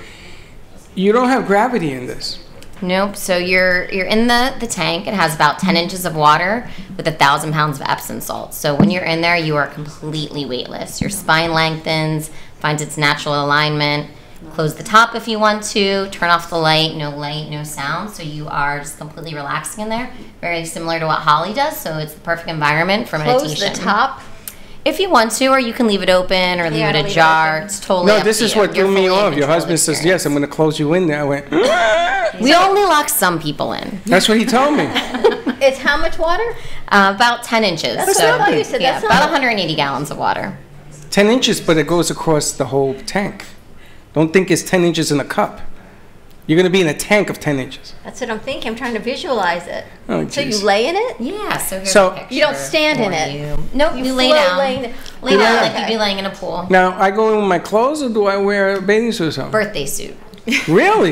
You don't have gravity in this. Nope. So you're in the tank. It has about 10 inches of water with 1,000 pounds of Epsom salt. So when you're in there, you are completely weightless. Your spine lengthens, finds its natural alignment. Close the top if you want to. Turn off the light, no sound. So you are just completely relaxing in there. Very similar to what Holly does. So it's the perfect environment for meditation. Close the top. If you want to, or you can leave it open or leave Yeah, it leave it ajar. open. It's totally No, up this to is you. what You're threw me fully in off. Your control of husband the says, experience. yes, I'm going to close you in there. I went, We only lock some people in. that's what he told me. It's how much water? About 10 inches. That's so, not what you said. yeah, That's about not- 180 gallons of water. 10 inches, but it goes across the whole tank. Don't think it's 10 inches in a cup. You're going to be in a tank of 10 inches. That's what I'm thinking. I'm trying to visualize it. Oh, So you jeez. lay in it? Yeah, so here's So- a picture You don't stand in for it. you. Nope, you lay float down. laying- Lay down Yeah. like you'd be laying in a pool. Now, I go in with my clothes or do I wear a bathing suit or something? Birthday suit. Really?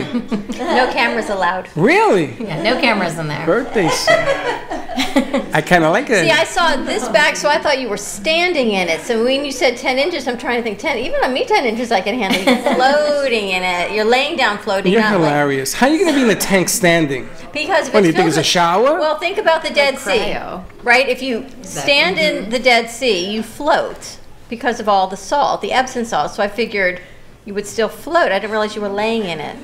No cameras allowed. Really? Yeah, no cameras in there. Birthday suit. I kind of like it. See, I saw this back, so I thought you were standing in it. So when you said 10 inches, I'm trying to think 10. Even on me, 10 inches I can handle. You're floating in it. You're laying down floating. You're not hilarious. How are you going to be in the tank standing? Because if What do you it's think, it's a filled shower? with- Well, think about the Dead Sea, cryo. right? If you stand in the Dead Sea, you float because of all the salt, the Epsom salt. So I figured you would still float. I didn't realize you were laying in it.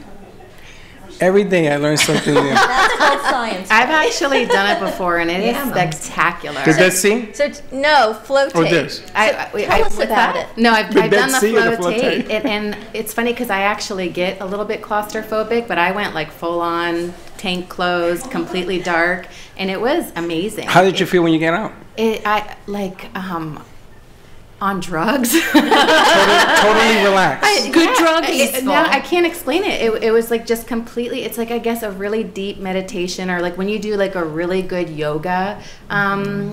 Every day I learn something new. That's called science. I've actually done it before, and it is Yeah. spectacular. The Dead Sea? So no, floatate. Or this? Tell us what's about that? it. No, I've The done Dead the Sea or the floatate, floatate? and it's funny because I actually get a little bit claustrophobic, but I went like full on tank closed, completely dark, and it was amazing. How did you feel when you get out? I like on drugs. Totally relaxed. Good drugs. No, I can't explain it. It was like just completely. It's like I guess a really deep meditation, or like when you do like a really good yoga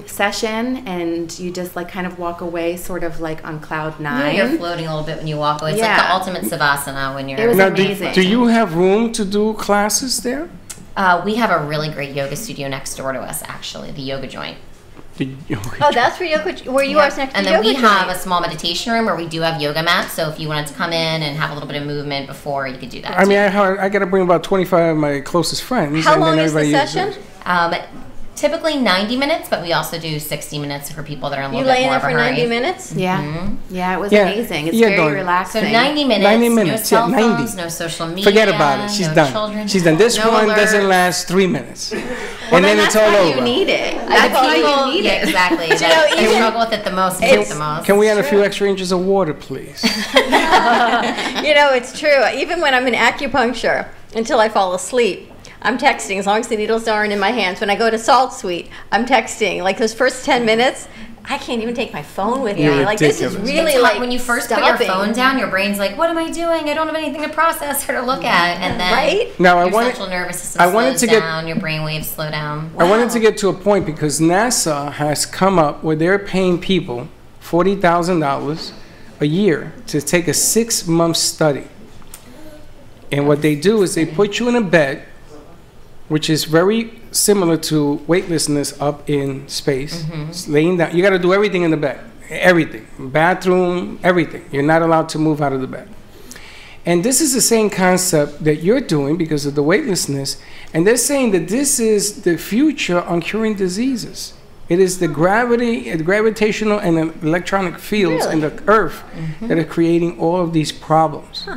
session, and you just like kind of walk away, sort of like on cloud nine. Yeah, you're floating a little bit when you walk away. It's like Yeah. the ultimate savasana when you're. It was Now, amazing. do you have room to do classes there? We have a really great yoga studio next door to us, actually, the Yoga Joint. Oh, that's where you are next to And then yoga we have joint. a small meditation room where we do have yoga mats. So if you wanted to come in and have a little bit of movement before, you could do that. I too. mean, I got to bring about 25 of my closest friends. How and long then is the everybody uses session? it. Typically 90 minutes, but we also do 60 minutes for people that are in a You little lay bit in more it of a for hurry. 90 minutes? Yeah, Mhm. yeah, it was Yeah, amazing. It's yeah, very don't- relaxing. So 90 minutes, 90 no minutes, cell yeah, 90. phones, no social media. Forget about it. She's no done. children. She's done. This No one alerts. doesn't last 3 minutes. Well, and then then it's that's all why over. you need it. I That's why people, you need yeah, it. exactly. you know, That, they even- struggle with it the most, need it the most. Can we add a few extra inches of water, please? You know, it's true. Even when I'm in acupuncture, until I fall asleep, I'm texting as long as the needles aren't in my hands. When I go to Salt Suite, I'm texting. Like those first 10 minutes, I can't even take my phone with me. You're Like this is ridiculous. really It's hard like when you first stopping. put your phone down, your brain's like, "What am I doing? I don't have anything to process or to look at." And then Right? Now, I your wanted- central nervous system I wanted slows to get- down, your brain waves slow down. I wanted to get to a point because NASA has come up where they're paying people $40,000 a year to take a 6-month study. And what they do is they put you in a bed, which is very similar to weightlessness up in space. It's laying down. You got to do everything in the bed. Everything. Bathroom, everything. You're not allowed to move out of the bed. And this is the same concept that you're doing because of the weightlessness. And they're saying that this is the future on curing diseases. It is the gravitational and electronic fields in the earth that are creating all of these problems.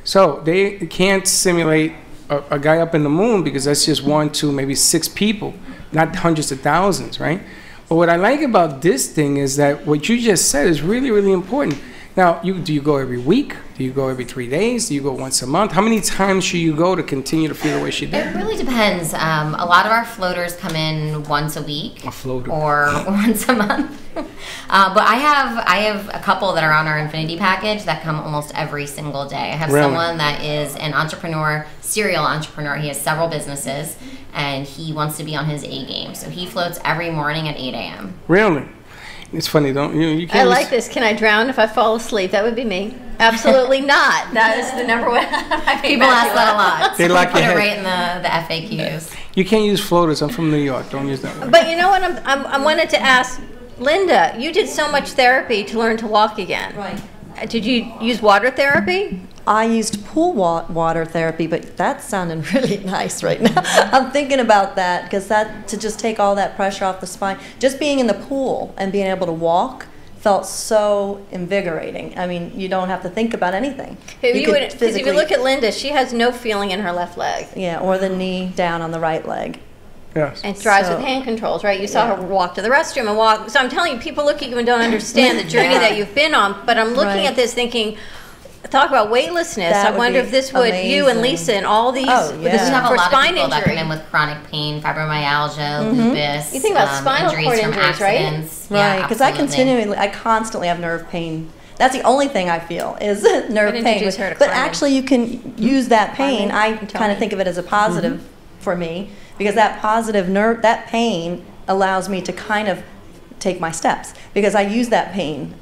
So they can't simulate a guy up in the moon because that's just 1, 2, maybe 6 people, not hundreds of thousands, right? But what I like about this thing is that what you just said is really, really important. Now, do you go every week? Do you go every 3 days? Do you go once a month? How many times should you go to continue to feel the way she did? It really depends. A lot of our floaters come in once a week. A floater. Or once a month. But I have a couple that are on our Infinity package that come almost every single day. I have someone that is an entrepreneur, serial entrepreneur. He has several businesses, and he wants to be on his A game. So he floats every morning at 8 a.m. Really? It's funny, don't you? You can't I like this. Can I drown if I fall asleep? That would be me. Absolutely not. That is the number one. People ask that a lot. They like put your it head. right in the FAQs. You can't use floaters. I'm from New York. Don't use that one. But you know what? I wanted to ask Linda. You did so much therapy to learn to walk again. Right. Did you use water therapy? I used pool water therapy, but that sounded really nice right now. I'm thinking about that because to just take all that pressure off the spine, just being in the pool and being able to walk felt so invigorating. I mean, you don't have to think about anything. If you look at Linda, she has no feeling in her left leg. Yeah, or the knee down on the right leg. Yes. And drives with hand controls, right? You saw her walk to the restroom and walk. So I'm telling you, people look at you and don't understand the journey that you've been on. But I'm looking at this thinking, talk about weightlessness. I wonder if this would, you and Lisa and all these, We have a for lot spine of people that come injury. in with chronic pain, fibromyalgia, lupus. You think about spinal cord from injuries, right? accidents. Right, because absolutely. I constantly have nerve pain. That's the only thing I feel is nerve pain. introduce her to But climbing. actually, you can use that pain. I Tell kind me. of think of it as a positive for me because that positive nerve, that pain allows me to kind of take my steps because I use that pain,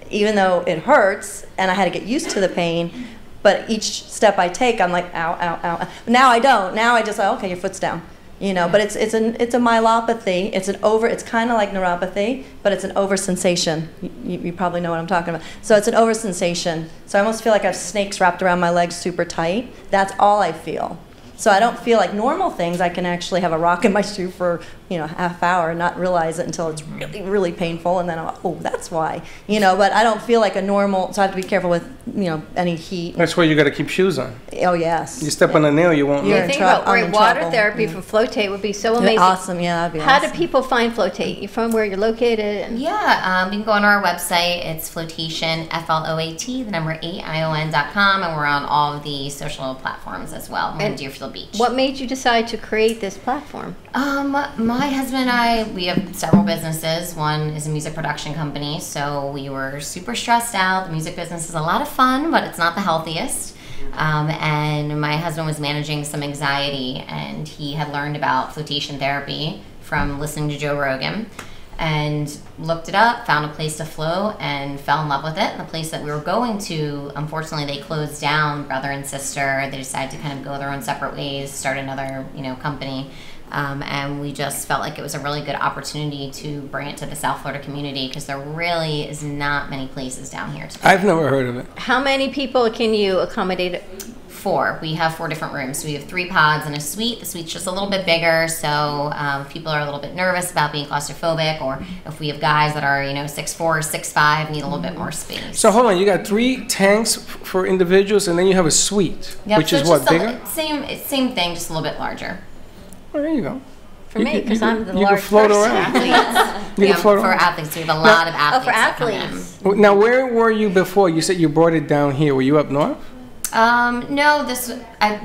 even though it hurts and I had to get used to the pain. But each step I take, I'm like, ow, ow, ow. Now I don't. Now I just like, okay, your foot's down. You know, but it's a myelopathy. It's kind of like neuropathy, but it's an over sensation. You probably know what I'm talking about. So it's an over sensation. So I almost feel like I have snakes wrapped around my legs super tight. That's all I feel. So I don't feel like normal things. I can actually have a rock in my shoe for, half hour and not realize it until it's really, really painful. And then I'm like, oh, that's why. But I don't feel like a normal, so I have to be careful with, any heat. That's why you got to keep shoes on. Oh, yes. You step on a nail, you won't. You think about water therapy from Flotate would be so amazing. Awesome, yeah, that'd be How awesome. do people find Flotate? You from where you're located? Yeah, you can go on our website. It's Flotation, FLOAT, the number 8ION.com, and we're on all of the social platforms as well. We're in Deerfield Beach. What made you decide to create this platform? My husband and I, we have several businesses. One is a music production company, so we were super stressed out. The music business is a lot of fun, but it's not the healthiest. And my husband was managing some anxiety, and he had learned about flotation therapy from listening to Joe Rogan, and looked it up, found a place to float, and fell in love with it. And the place that we were going to, unfortunately, they closed down, brother and sister. They decided to kind of go their own separate ways, start another, company. And we just felt like it was a really good opportunity to bring it to the South Florida community because there really is not many places down here today. I've never heard of it. How many people can you accommodate? 4. We have 4 different rooms. So we have 3 pods and a suite. The suite's just a little bit bigger, so if people are a little bit nervous about being claustrophobic, or if we have guys that are 6'4", 6'5", need a little bit more space. So hold on, you got 3 tanks for individuals, and then you have a suite, Yep, which so is it's what, just bigger? Same thing, just a little bit larger. Oh, there you go. For me, because I'm the you large can float person. around. You can float for around. athletes, we have a lot of athletes. Oh, for that come in. athletes. Now, where were you before? You said you brought it down here. Were you up north? No,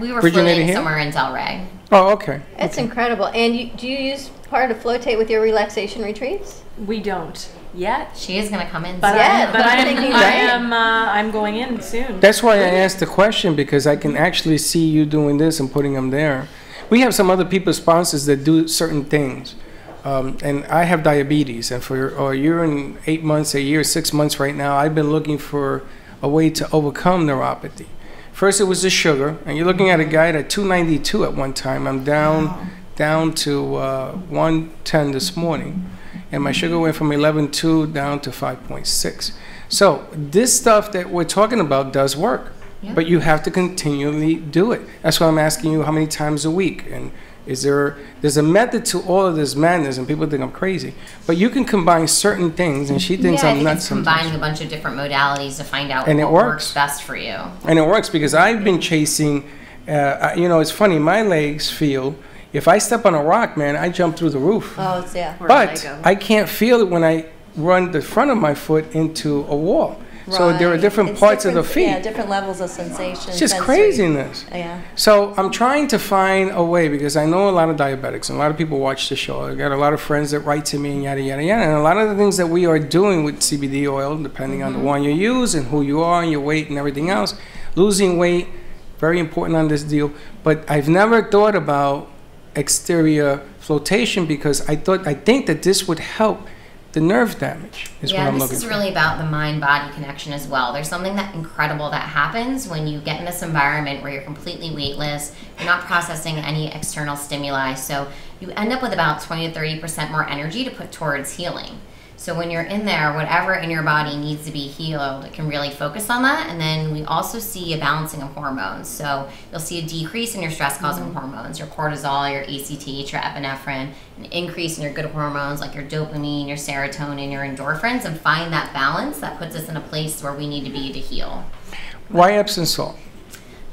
we were Originated floating here? somewhere in Delray. Oh, okay. It's incredible. And do you use part of Flotate with your relaxation retreats? We don't yet. She is going to come in But soon. I'm going in soon. That's why I asked the question, because I can actually see you doing this and putting them there. We have some other people, sponsors, that do certain things. And I have diabetes, and for a year and 8 months, a year, 6 months right now, I've been looking for a way to overcome neuropathy. First, it was the sugar, and you're looking at a guy at 292 at one time. I'm down to 110 this morning, and my sugar went from 11.2 down to 5.6. So this stuff that we're talking about does work, but you have to continually do it. That's why I'm asking you how many times a week, and there's a method to all of this madness, and people think I'm crazy, but you can combine certain things, and she thinks I'm nuts it's sometimes. combining a bunch of different modalities to find out And it what works. works best for you. And it works because I've been chasing You know, it's funny. My legs feel. If I step on a rock, man, I jump through the roof. Oh, it's, yeah. But I can't feel it when I run the front of my foot into a wall. So there are different It's parts of the feet. Yeah, different levels of sensation. It's just sensory. craziness. Yeah. So I'm trying to find a way, because I know a lot of diabetics and a lot of people watch the show. I got a lot of friends that write to me and yada, yada, yada. And a lot of the things that we are doing with CBD oil, depending on the one you use and who you are and your weight and everything else, losing weight, very important on this deal. But I've never thought about exterior flotation, because I think that this would help the nerve damage is what I'm looking for. This is really about the mind-body connection as well. There's something that incredible that happens when you get in this environment where you're completely weightless, you're not processing any external stimuli, so you end up with about 20 to 30% more energy to put towards healing. So when you're in there, whatever in your body needs to be healed, it can really focus on that. And then we also see a balancing of hormones. So you'll see a decrease in your stress-causing hormones, your cortisol, your ACTH, your epinephrine, an increase in your good hormones like your dopamine, your serotonin, your endorphins, and find that balance that puts us in a place where we need to be to heal. Why Epsom salt?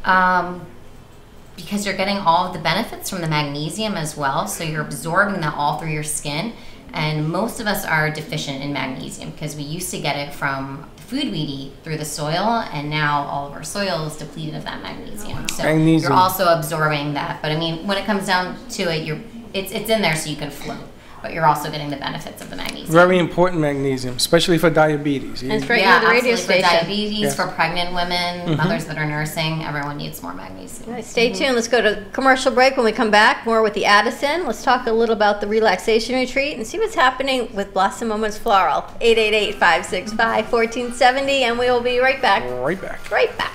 Because you're getting all of the benefits from the magnesium as well. So you're absorbing that all through your skin. And most of us are deficient in magnesium because we used to get it from the food we eat through the soil, and now all of our soil is depleted of that magnesium. So you're also absorbing that. But I mean, when it comes down to it, it's in there so you can float, but you're also getting the benefits of the magnesium. Very important magnesium, especially for diabetes. And it's for the radio station. For diabetes, for pregnant women, mothers that are nursing, everyone needs more magnesium. Right, stay tuned. Let's go to commercial break. When we come back, more with the Addison. Let's talk a little about the relaxation retreat and see what's happening with Blossom Moments Floral. 888-565-1470, and we will be right back. Right back. Right back.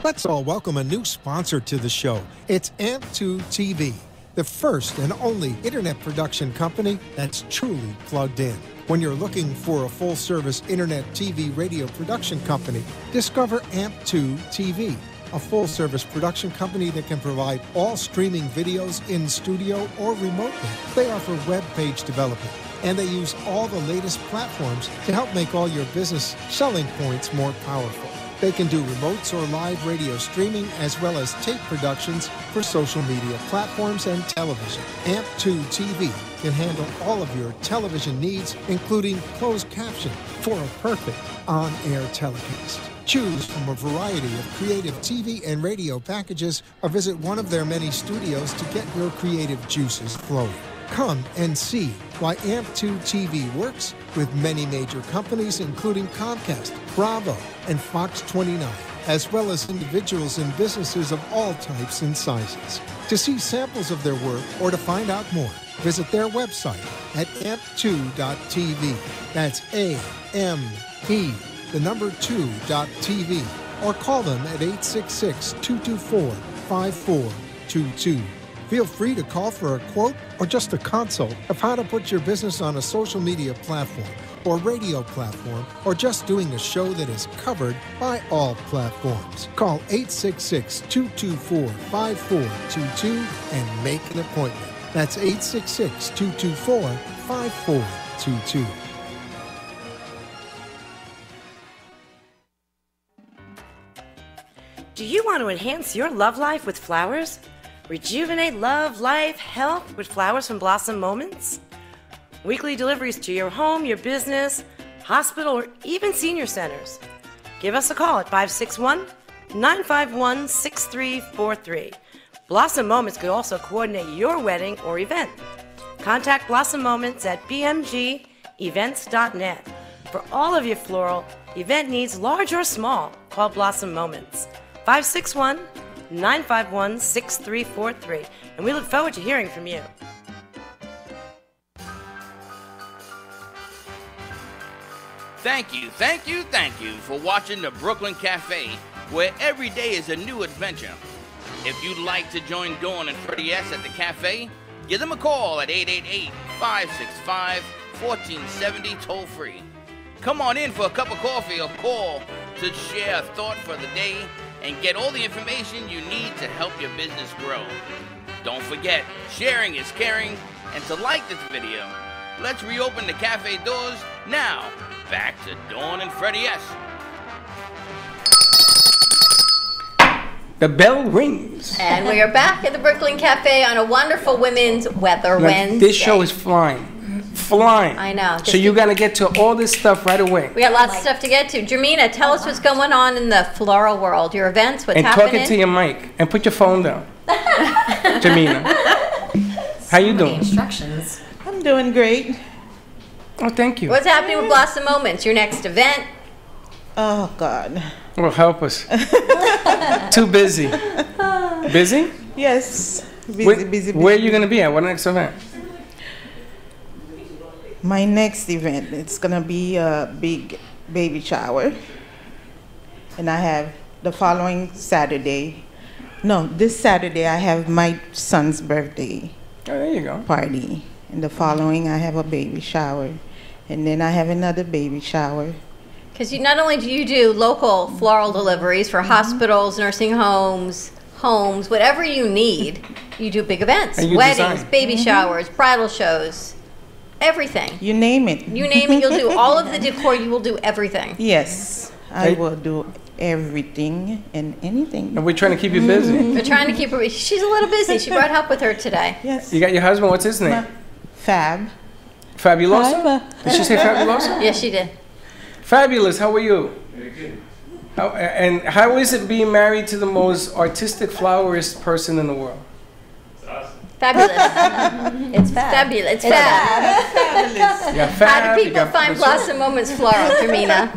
Let's all welcome a new sponsor to the show. It's AMP2 TV, the first and only internet production company that's truly plugged in. When you're looking for a full-service internet TV radio production company, discover AMP2 TV, a full-service production company that can provide all streaming videos in studio or remotely. They offer web page development, and they use all the latest platforms to help make all your business selling points more powerful. They can do remotes or live radio streaming, as well as tape productions for social media platforms and television. AMP2 TV can handle all of your television needs, including closed caption for a perfect on-air telecast. Choose from a variety of creative TV and radio packages, or visit one of their many studios to get your creative juices flowing. Come and see why AMP2 TV works with many major companies, including Comcast, Bravo, and Fox 29, as well as individuals and businesses of all types and sizes. To see samples of their work or to find out more, visit their website at amp2.tv. That's A-M-P, the number 2.tv, or call them at 866-224-5422. Feel free to call for a quote or just a consult of how to put your business on a social media platform or radio platform, or just doing a show that is covered by all platforms. Call 866-224-5422 and make an appointment. That's 866-224-5422. Do you want to enhance your love life with flowers? Rejuvenate love, life, health with flowers from Blossom Moments? Weekly deliveries to your home, your business, hospital, or even senior centers. Give us a call at 561-951-6343. Blossom Moments could also coordinate your wedding or event. Contact Blossom Moments at bmgevents.net. For all of your floral event needs, large or small, call Blossom Moments. 561-951-6343, and we look forward to hearing from you. Thank you for watching the Brooklyn Cafe, where every day is a new adventure. If you'd like to join Dawn and Freddie S. at the cafe, give them a call at 888-565-1470 toll-free. Come on in for a cup of coffee or call to share a thought for the day and get all the information you need to help your business grow. Don't forget, sharing is caring, and to like this video. Let's reopen the cafe doors Now, back to Dawn and Freddie S. The bell rings. And we are back at the Brooklyn Cafe on a wonderful Women's Weather Wednesday. This show is flying. Flying. I know. So you got to get to all this stuff right away. We got lots of stuff to get to. Jermina, tell us what's going on in the floral world. Your events, what's happening. And talk into your mic. And put your phone down. Jermina. How you doing? Instructions. I'm doing great. Oh, thank you. What's happening with Blossom Moments, your next event? Oh, God. Well, help us. Too busy. Busy? Yes. Busy. Where are you going to be at? What next event? My next event, it's going to be a big baby shower. And I have the following Saturday. No, this Saturday I have my son's birthday. Oh, there you go. Party. And the following I have a baby shower. And then I have another baby shower. Because not only do you do local floral deliveries for hospitals, nursing homes, whatever you need, you do big events, weddings, design. baby showers, bridal shows, everything. You name it. You name it, you'll do all of the decor, you will do everything. Yes, I will do everything and anything. And we're trying to keep you busy. We're trying to keep her, she's a little busy. She brought help with her today. Yes. You got your husband, what's his name? Fab. Fabuloso? Did she say Fabuloso? Yes, she did. Fabulous, how are you? Very good. And how is it being married to the most artistic flowerist person in the world? Fabulous. It's fabulous. It's fab. Yeah, How do people find Blossom Moments Floral, Jermina?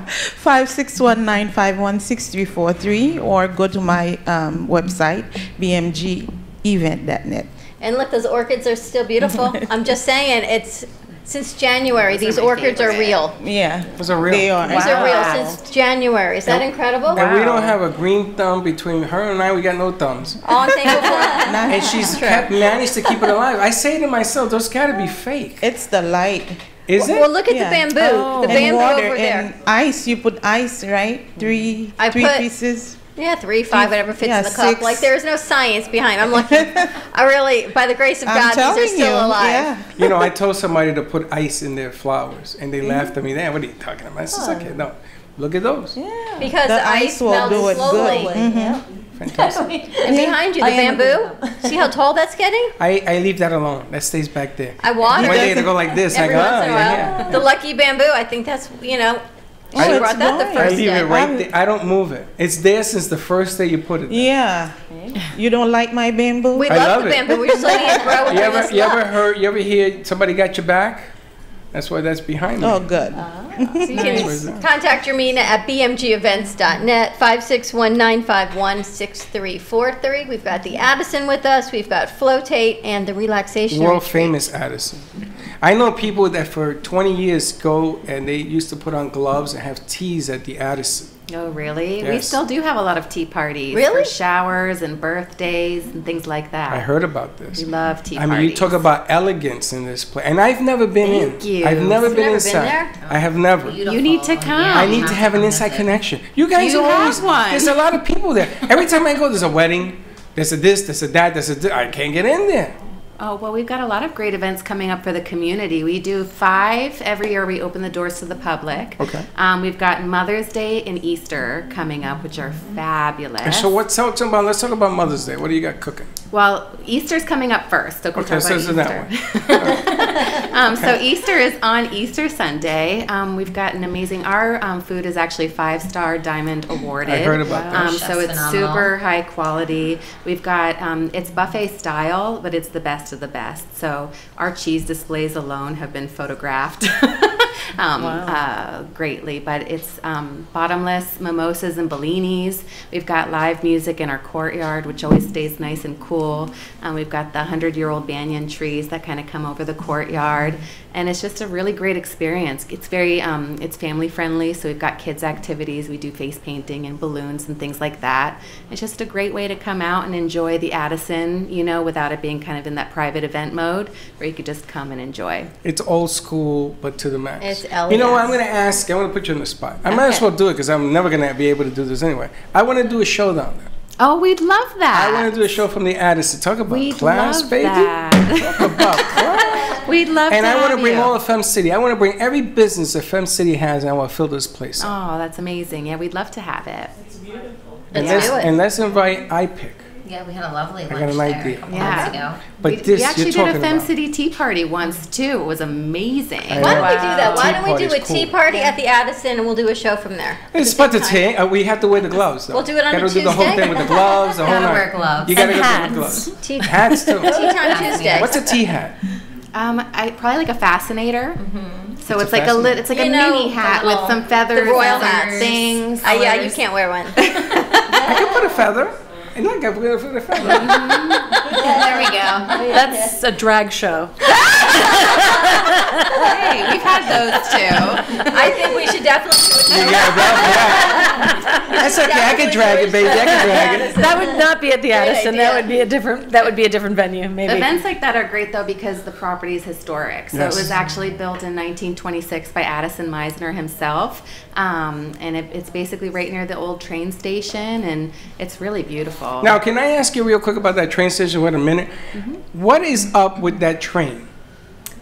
5619516343 or go to my website, bmgevent.net. And look, those orchids are still beautiful. I'm just saying, it's since January, these orchids are real. Yeah. Those are real. They are. These are real since January. Is that incredible? And we don't have a green thumb between her and I. We got no thumbs. All I'm thankful for. And she's managed to keep it alive. I say to myself, those gotta be fake. It's the light. Is it? Well, look at the bamboo. The And bamboo water over there. and ice. You put ice, right? Three pieces. Yeah, 3, 5, whatever fits Yeah, in the cup. 6. Like, there is no science behind. I'm lucky. I really, by the grace of I'm God, these are telling still you, alive. yeah. You know, I told somebody to put ice in their flowers, and they laughed at me. What are you talking about? I said, okay, no. Look at those. Yeah. Because The the ice ice will melts do it slowly. good. Mhm. Fantastic. And behind you, the bamboo. See how tall that's getting? I leave that alone. That stays back there. I water One it. day to go like this. Every I go, once in a while. yeah. The lucky bamboo, I think that's, you know, she Oh, brought it's that the nice. I first leave day. it right there. I don't move it. It's there since the first day you put it there. Yeah. You don't like my bamboo? We I love love the it. bamboo. We're just letting it grow. You ever hear somebody got your back? That's why that's behind me. Oh, good. So you can contact Jermina at bmgevents.net, 561-951-6343. We've got the Addison with us. We've got Flotate and the Relaxation World Retreat. famous Addison. I know people that for 20 years go and they used to put on gloves and have teas at the Addison. Oh, really? We Yes. still do have a lot of tea parties. Really? For showers and birthdays and things like that. I heard about this. We love tea I mean, parties. you talk about elegance in this place, and I've never been Thank in. you. I've never You've been never inside. been there? I have never. You need to come. I need to have an inside connection. You guys You are always have one. There's a lot of people there. Every time I go, there's a wedding. There's a this. There's a that. There's a. I can't get in there. Oh, well, we've got a lot of great events coming up for the community. We do 5 every year. We open the doors to the public. Okay. We've got Mother's Day and Easter coming up, which are fabulous. And so let's talk about Mother's Day. What do you got cooking? Well, Easter's coming up first. So we'll Okay, talk so about it's that one. So Easter is on Easter Sunday. We've got an amazing. Our food is actually 5-star Diamond awarded. I heard about that. So it's super high quality. We've got it's buffet style, but it's the best of the best. So our cheese displays alone have been photographed greatly. But it's bottomless mimosas and bellinis. We've got live music in our courtyard, which always stays nice and cool. We've got the 100-year-old banyan trees that kind of come over the courtyard, and it's just a really great experience. It's very it's family friendly, so we've got kids activities. We do face painting and balloons and things like that. It's just a great way to come out and enjoy the Addison, you know, without it being kind of in that private event mode, where you could just come and enjoy. It's old school, but to the max. It's You know what? I'm elegance. going to ask. I want to put you on the spot. I might as well do it because I'm never going to be able to do this anyway. I want to do a show down there. Oh, we'd love that. I want to do a show from the Addison. Talk about We'd class, love baby. that. Talk about class. We'd love and to I want to have bring you. all of Fem City. I want to bring every business that Fem City has, and I want to fill this place up. Oh, that's amazing. Yeah, we'd love to have it. And let's invite iPick. Yeah, we had a lovely lunch I got an there idea. a couple months ago. But We actually you're did a talking Fem about. City tea party once too. It was amazing. Why don't we do that? Why Tea don't we do a party's tea cool. party at the Addison and we'll do a show from there? It's about the tea. We have to wear the gloves, though. We'll do it on a Gotta do the whole Tuesday. thing with the gloves. The whole Gotta night. wear gloves. You gotta And go hats. with gloves. Tea- Hats too. Tea time Tuesday. What's a tea hat? Probably like a fascinator. So What's it's a like it's like You a know, mini hat the with little- some feathers, the royal and some hats. things. Yeah, you colors. can't wear one. I can put a feather. And I can put a feather. There we go. That's a drag show. Hey, we've had those too. I think we should definitely do it. That's okay. I can drag it, baby. I can drag it. That would not be at the Addison. That would be a different. That would be a different venue, maybe. Events like that are great though because the property is historic. So Yes. it was actually built in 1926 by Addison Meisner himself, and it's basically right near the old train station, and it's really beautiful. Now, can I ask you real quick about that train station? Wait a minute. What is up with that train?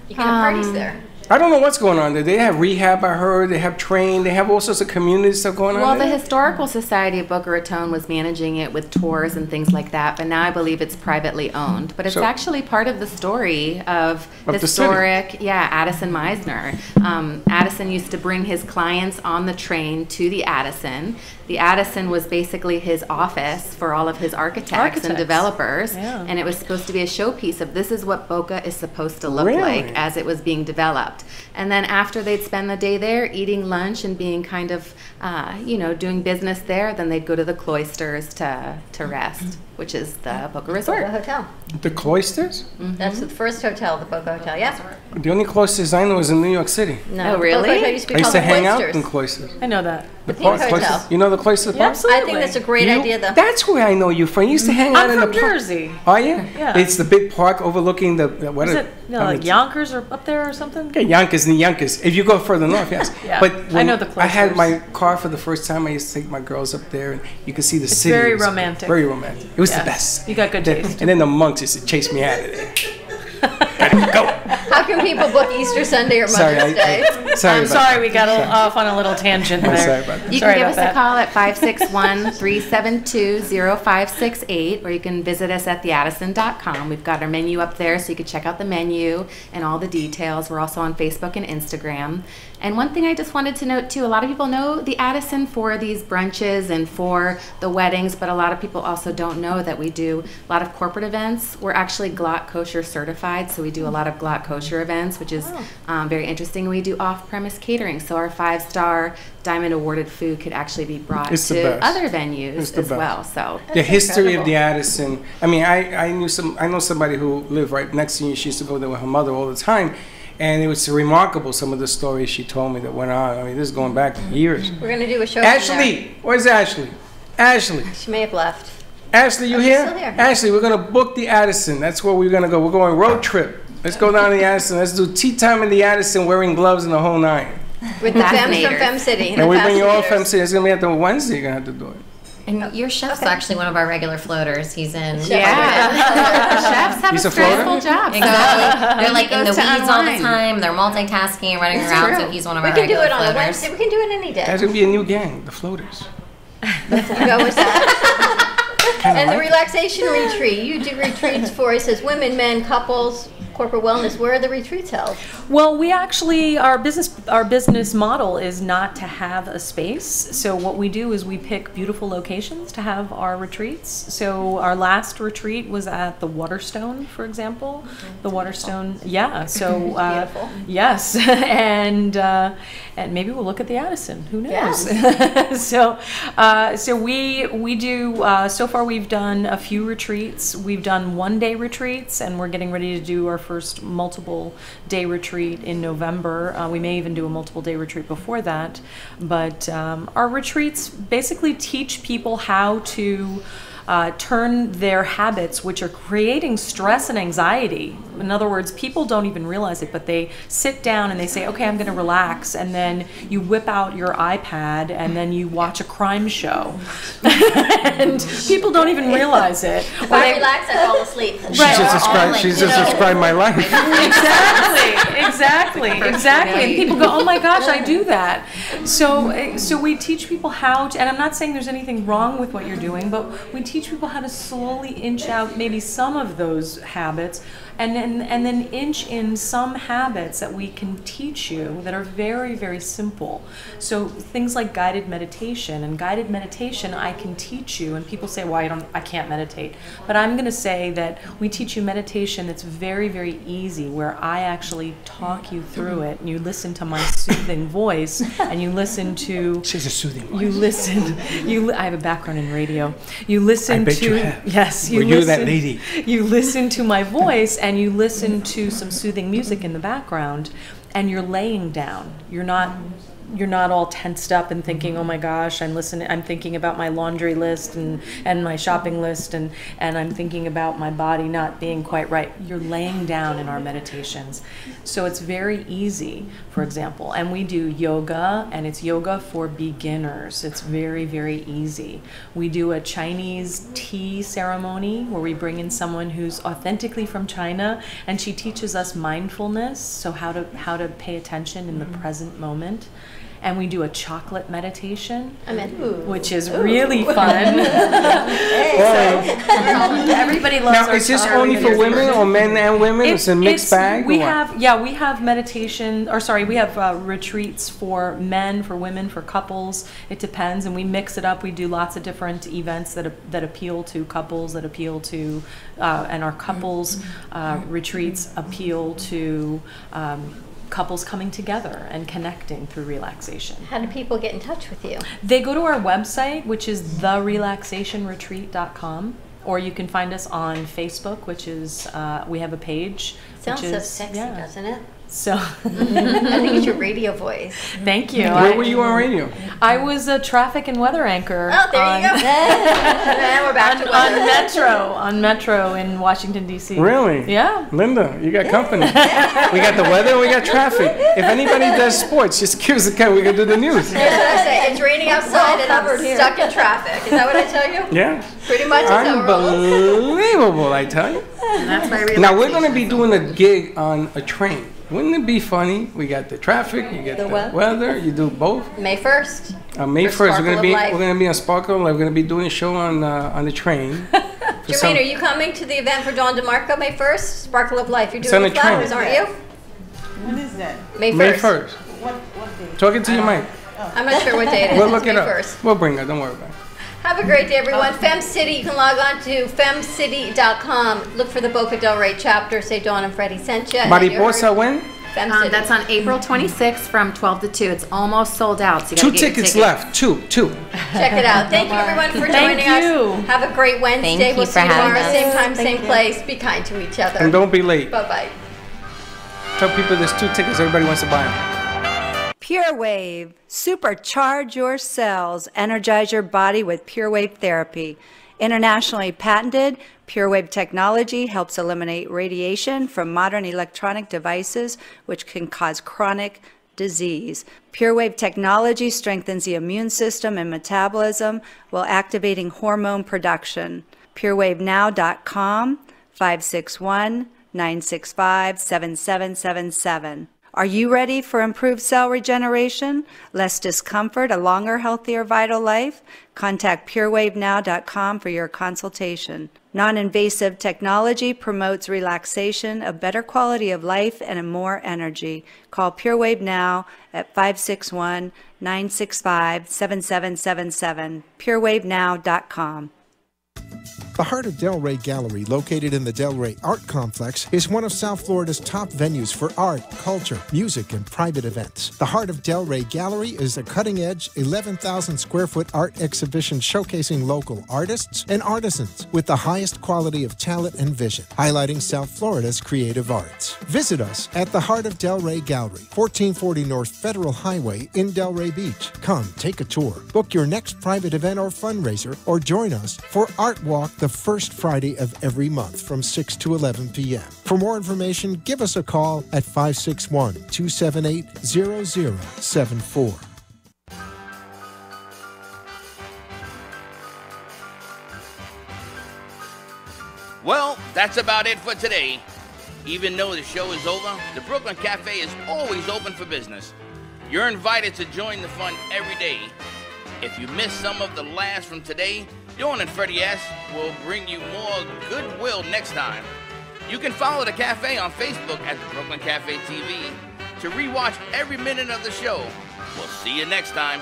You can have parties there. I don't know what's going on there. They have rehab, I heard. They have train. They have all sorts of community stuff going on Well, the there. Historical Society of Boca Raton was managing it with tours and things like that, but now I believe it's privately owned. But it's So- actually part of the story of the historic, Addison Meisner. Addison used to bring his clients on the train to the Addison. The Addison was basically his office for all of his architects and developers, Yeah. and it was supposed to be a showpiece of this is what Boca is supposed to look Really? like as it was being developed. And then after they'd spend the day there eating lunch and being kind of, doing business there, then they'd go to the cloisters to rest, which is the Boca Resort. Boca Hotel. The cloisters? That's the first hotel, the Boca Hotel. Yeah. The only cloisters I know is in New York City. No, Oh, really? Boca Hotel used to I be used called to the hang out Cloisters. in cloisters. I know that. The Pink Hotel. cloisters. You know the cloisters? Yeah, Park? I think that's a great You- idea, though. That's where I know you from. You used to hang out I'm in the from park. Jersey. Are you? Yeah. It's the big park overlooking the what Is is it like Yonkers or up there or something? Okay, Yonkers and Yonkers. If you go further north, yes. Yeah, But I when know the I had cloisters. my car for the first time, I used to take my girls up there, and you could see the It's city. very It was romantic. Very romantic. It was the Yes. best. You got good Then- taste. And then the monks used to chase me out of there. How can people book Easter Sunday or Sorry, Mother's Day? Sorry I'm about sorry, that. we got Sorry. off on a little tangent I'm there. sorry about that. You Sorry can give about us a call at 561-372-0568, or you can visit us at theaddison.com. We've got our menu up there, so you can check out the menu and all the details. We're also on Facebook and Instagram. And one thing I just wanted to note too, a lot of people know the Addison for these brunches and for the weddings, but a lot of people also don't know that we do a lot of corporate events. We're actually GLOT kosher certified, so we do a lot of GLOT kosher events, which is very interesting. We do off-premise catering, so our 5-star Diamond awarded food could actually be brought It's the to best. other venues It's the as best. well. So The history of the Addison. I mean, I know somebody who lived right next to you. She used to go there with her mother all the time, and it was remarkable. Some of the stories she told me that went on. I mean, this is going back years. We're going to do a show from there. Ashley, where's Ashley? Ashley, She may have left. Ashley, you Oh, she's here? still here. Ashley, we're gonna book the Addison. That's where we're gonna go. We're going road trip. Let's go down to the Addison. Let's do tea time in the Addison, wearing gloves and the whole nine. With the Fems from Fem City. And we bring you all Fascinators. Fem City. It's gonna be at the Wednesday. You're gonna have to do it. And your chef's actually one of our regular floaters. He's in. Chefs have He's a a floater? stressful job. Exactly. They're like He in the goes to weeds all the unwind. time. They're multitasking and running It's around. true. So he's one of We our can do regular it on a floaters. Wednesday. We can do it any day. There's gonna be a new gang, the floaters. You go with that. Kinda And the like it. relaxation retreat. You do retreats for, it says women, men, couples, corporate wellness. Where are the retreats held? Well, we actually our business model is not to have a space. So what we do is we pick beautiful locations to have our retreats. So our last retreat was at the Waterstone, for example. The Waterstone, yeah. So Beautiful. yes, and maybe we'll look at the Addison. Who knows? So we do. So far, we've done a few retreats. We've done one-day retreats, and we're getting ready to do our first multiple-day retreat in November. We may even do a multiple-day retreat before that. But our retreats basically teach people how to turn their habits, which are creating stress and anxiety. In other words, people don't even realize it, but they sit down and they say, okay, I'm going to relax. And then you whip out your iPad and then you watch a crime show. And people don't even realize it. If I relax, I fall asleep. She's just described my life. Exactly. And people go, oh my gosh, I do that. So we teach people how to, and I'm not saying there's anything wrong with what you're doing, but we teach people how to slowly inch out maybe some of those habits and then inch in some habits that we can teach you that are very, very simple. So things like guided meditation, and guided meditation I can teach you, and people say, well, I can't meditate. But I'm going to say that we teach you meditation that's very, very easy, where I actually talk you through it, and you listen to my soothing voice, and you listen to... She's a soothing voice. You listen. I have a background in radio. You listen I bet to... you have. Yes. Were you that lady? You listen to my voice, and you listen to some soothing music in the background, and you're laying down. You're not all tensed up and thinking, oh my gosh, I'm thinking about my laundry list and my shopping list, and I'm thinking about my body not being quite right. You're laying down in our meditations. So it's very easy, for example. And we do yoga, and it's yoga for beginners. It's very, very easy. We do a Chinese tea ceremony where we bring in someone who's authentically from China, and she teaches us mindfulness, so how to pay attention in the present moment. And we do a chocolate meditation, which is really fun. Everybody loves now, our is this chocolate only for women or men and women? It's a mixed bag? We have meditation, we have retreats for men, for women, for couples. It depends, and we mix it up. We do lots of different events that appeal to couples, that appeal to, and our couples retreats appeal to couples coming together and connecting through relaxation. How do people get in touch with you? They go to our website, which is therelaxationretreat.com, or you can find us on Facebook, which is, we have a page. Sounds so sexy, doesn't it? So I think it's your radio voice. Thank you. Where were you on radio? I was a traffic and weather anchor. Oh, there you go. And we're back to weather. On Metro in Washington, D.C. Really? Yeah. Linda, you got company. We got the weather, we got traffic. If anybody does sports, just give us a call. We can do the news. That's what I say. It's raining outside and I'm stuck in traffic. Is that what I tell you? Yeah. Pretty much. Unbelievable, I tell you. And that's my relaxation. Now, we're going to be doing a gig on a train. Wouldn't it be funny? We got the traffic, you get the weather, you do both. May 1st. May 1st, we're gonna be on Sparkle. We're gonna be doing a show on the train. Jermaine, are you coming to the event for Dawn DeMarco May 1st? Sparkle of Life. You're doing the flowers, aren't you? When is that? May 1st. May 1st. What day? Talking to your mic. I'm not sure what day it is. We'll look it May up. 1st. We'll bring her. Don't worry about it. Have a great day, everyone. FemCity, you can log on to femcity.com. Look for the Boca Del Rey chapter. Say Dawn and Freddie sent you. Mariposa when? That's on April 26th from 12 to 2. It's almost sold out. So you 2 tickets left. Two. Check it out. Thank you, everyone, for joining us. Have a great Wednesday. Thank you we'll for see you tomorrow, having us. same time, same place. Be kind to each other. And don't be late. Bye-bye. Tell people there's 2 tickets. Everybody wants to buy them. Pure Wave. Supercharge your cells. Energize your body with Pure Wave therapy. Internationally patented, Pure Wave technology helps eliminate radiation from modern electronic devices which can cause chronic disease. Pure Wave technology strengthens the immune system and metabolism while activating hormone production. PureWaveNow.com, 561-965-7777. Are you ready for improved cell regeneration, less discomfort, a longer, healthier, vital life? Contact PureWaveNow.com for your consultation. Non-invasive technology promotes relaxation, a better quality of life, and more energy. Call PureWave Now at 561-965-7777. PureWaveNow.com. The Heart of Delray Gallery, located in the Delray Art Complex, is one of South Florida's top venues for art, culture, music, and private events. The Heart of Delray Gallery is a cutting-edge, 11,000 square foot art exhibition showcasing local artists and artisans with the highest quality of talent and vision, highlighting South Florida's creative arts. Visit us at the Heart of Delray Gallery, 1440 North Federal Highway in Delray Beach. Come, take a tour, book your next private event or fundraiser, or join us for Art Walk the first Friday of every month from 6 to 11 p.m. For more information, give us a call at 561-278-0074. Well, that's about it for today. Even though the show is over, the Brooklyn Cafe is always open for business. You're invited to join the fun every day. If you missed some of the laughs from today, Dawn and Freddie S. will bring you more goodwill next time. You can follow the cafe on Facebook at the Brooklyn Cafe TV to rewatch every minute of the show. We'll see you next time.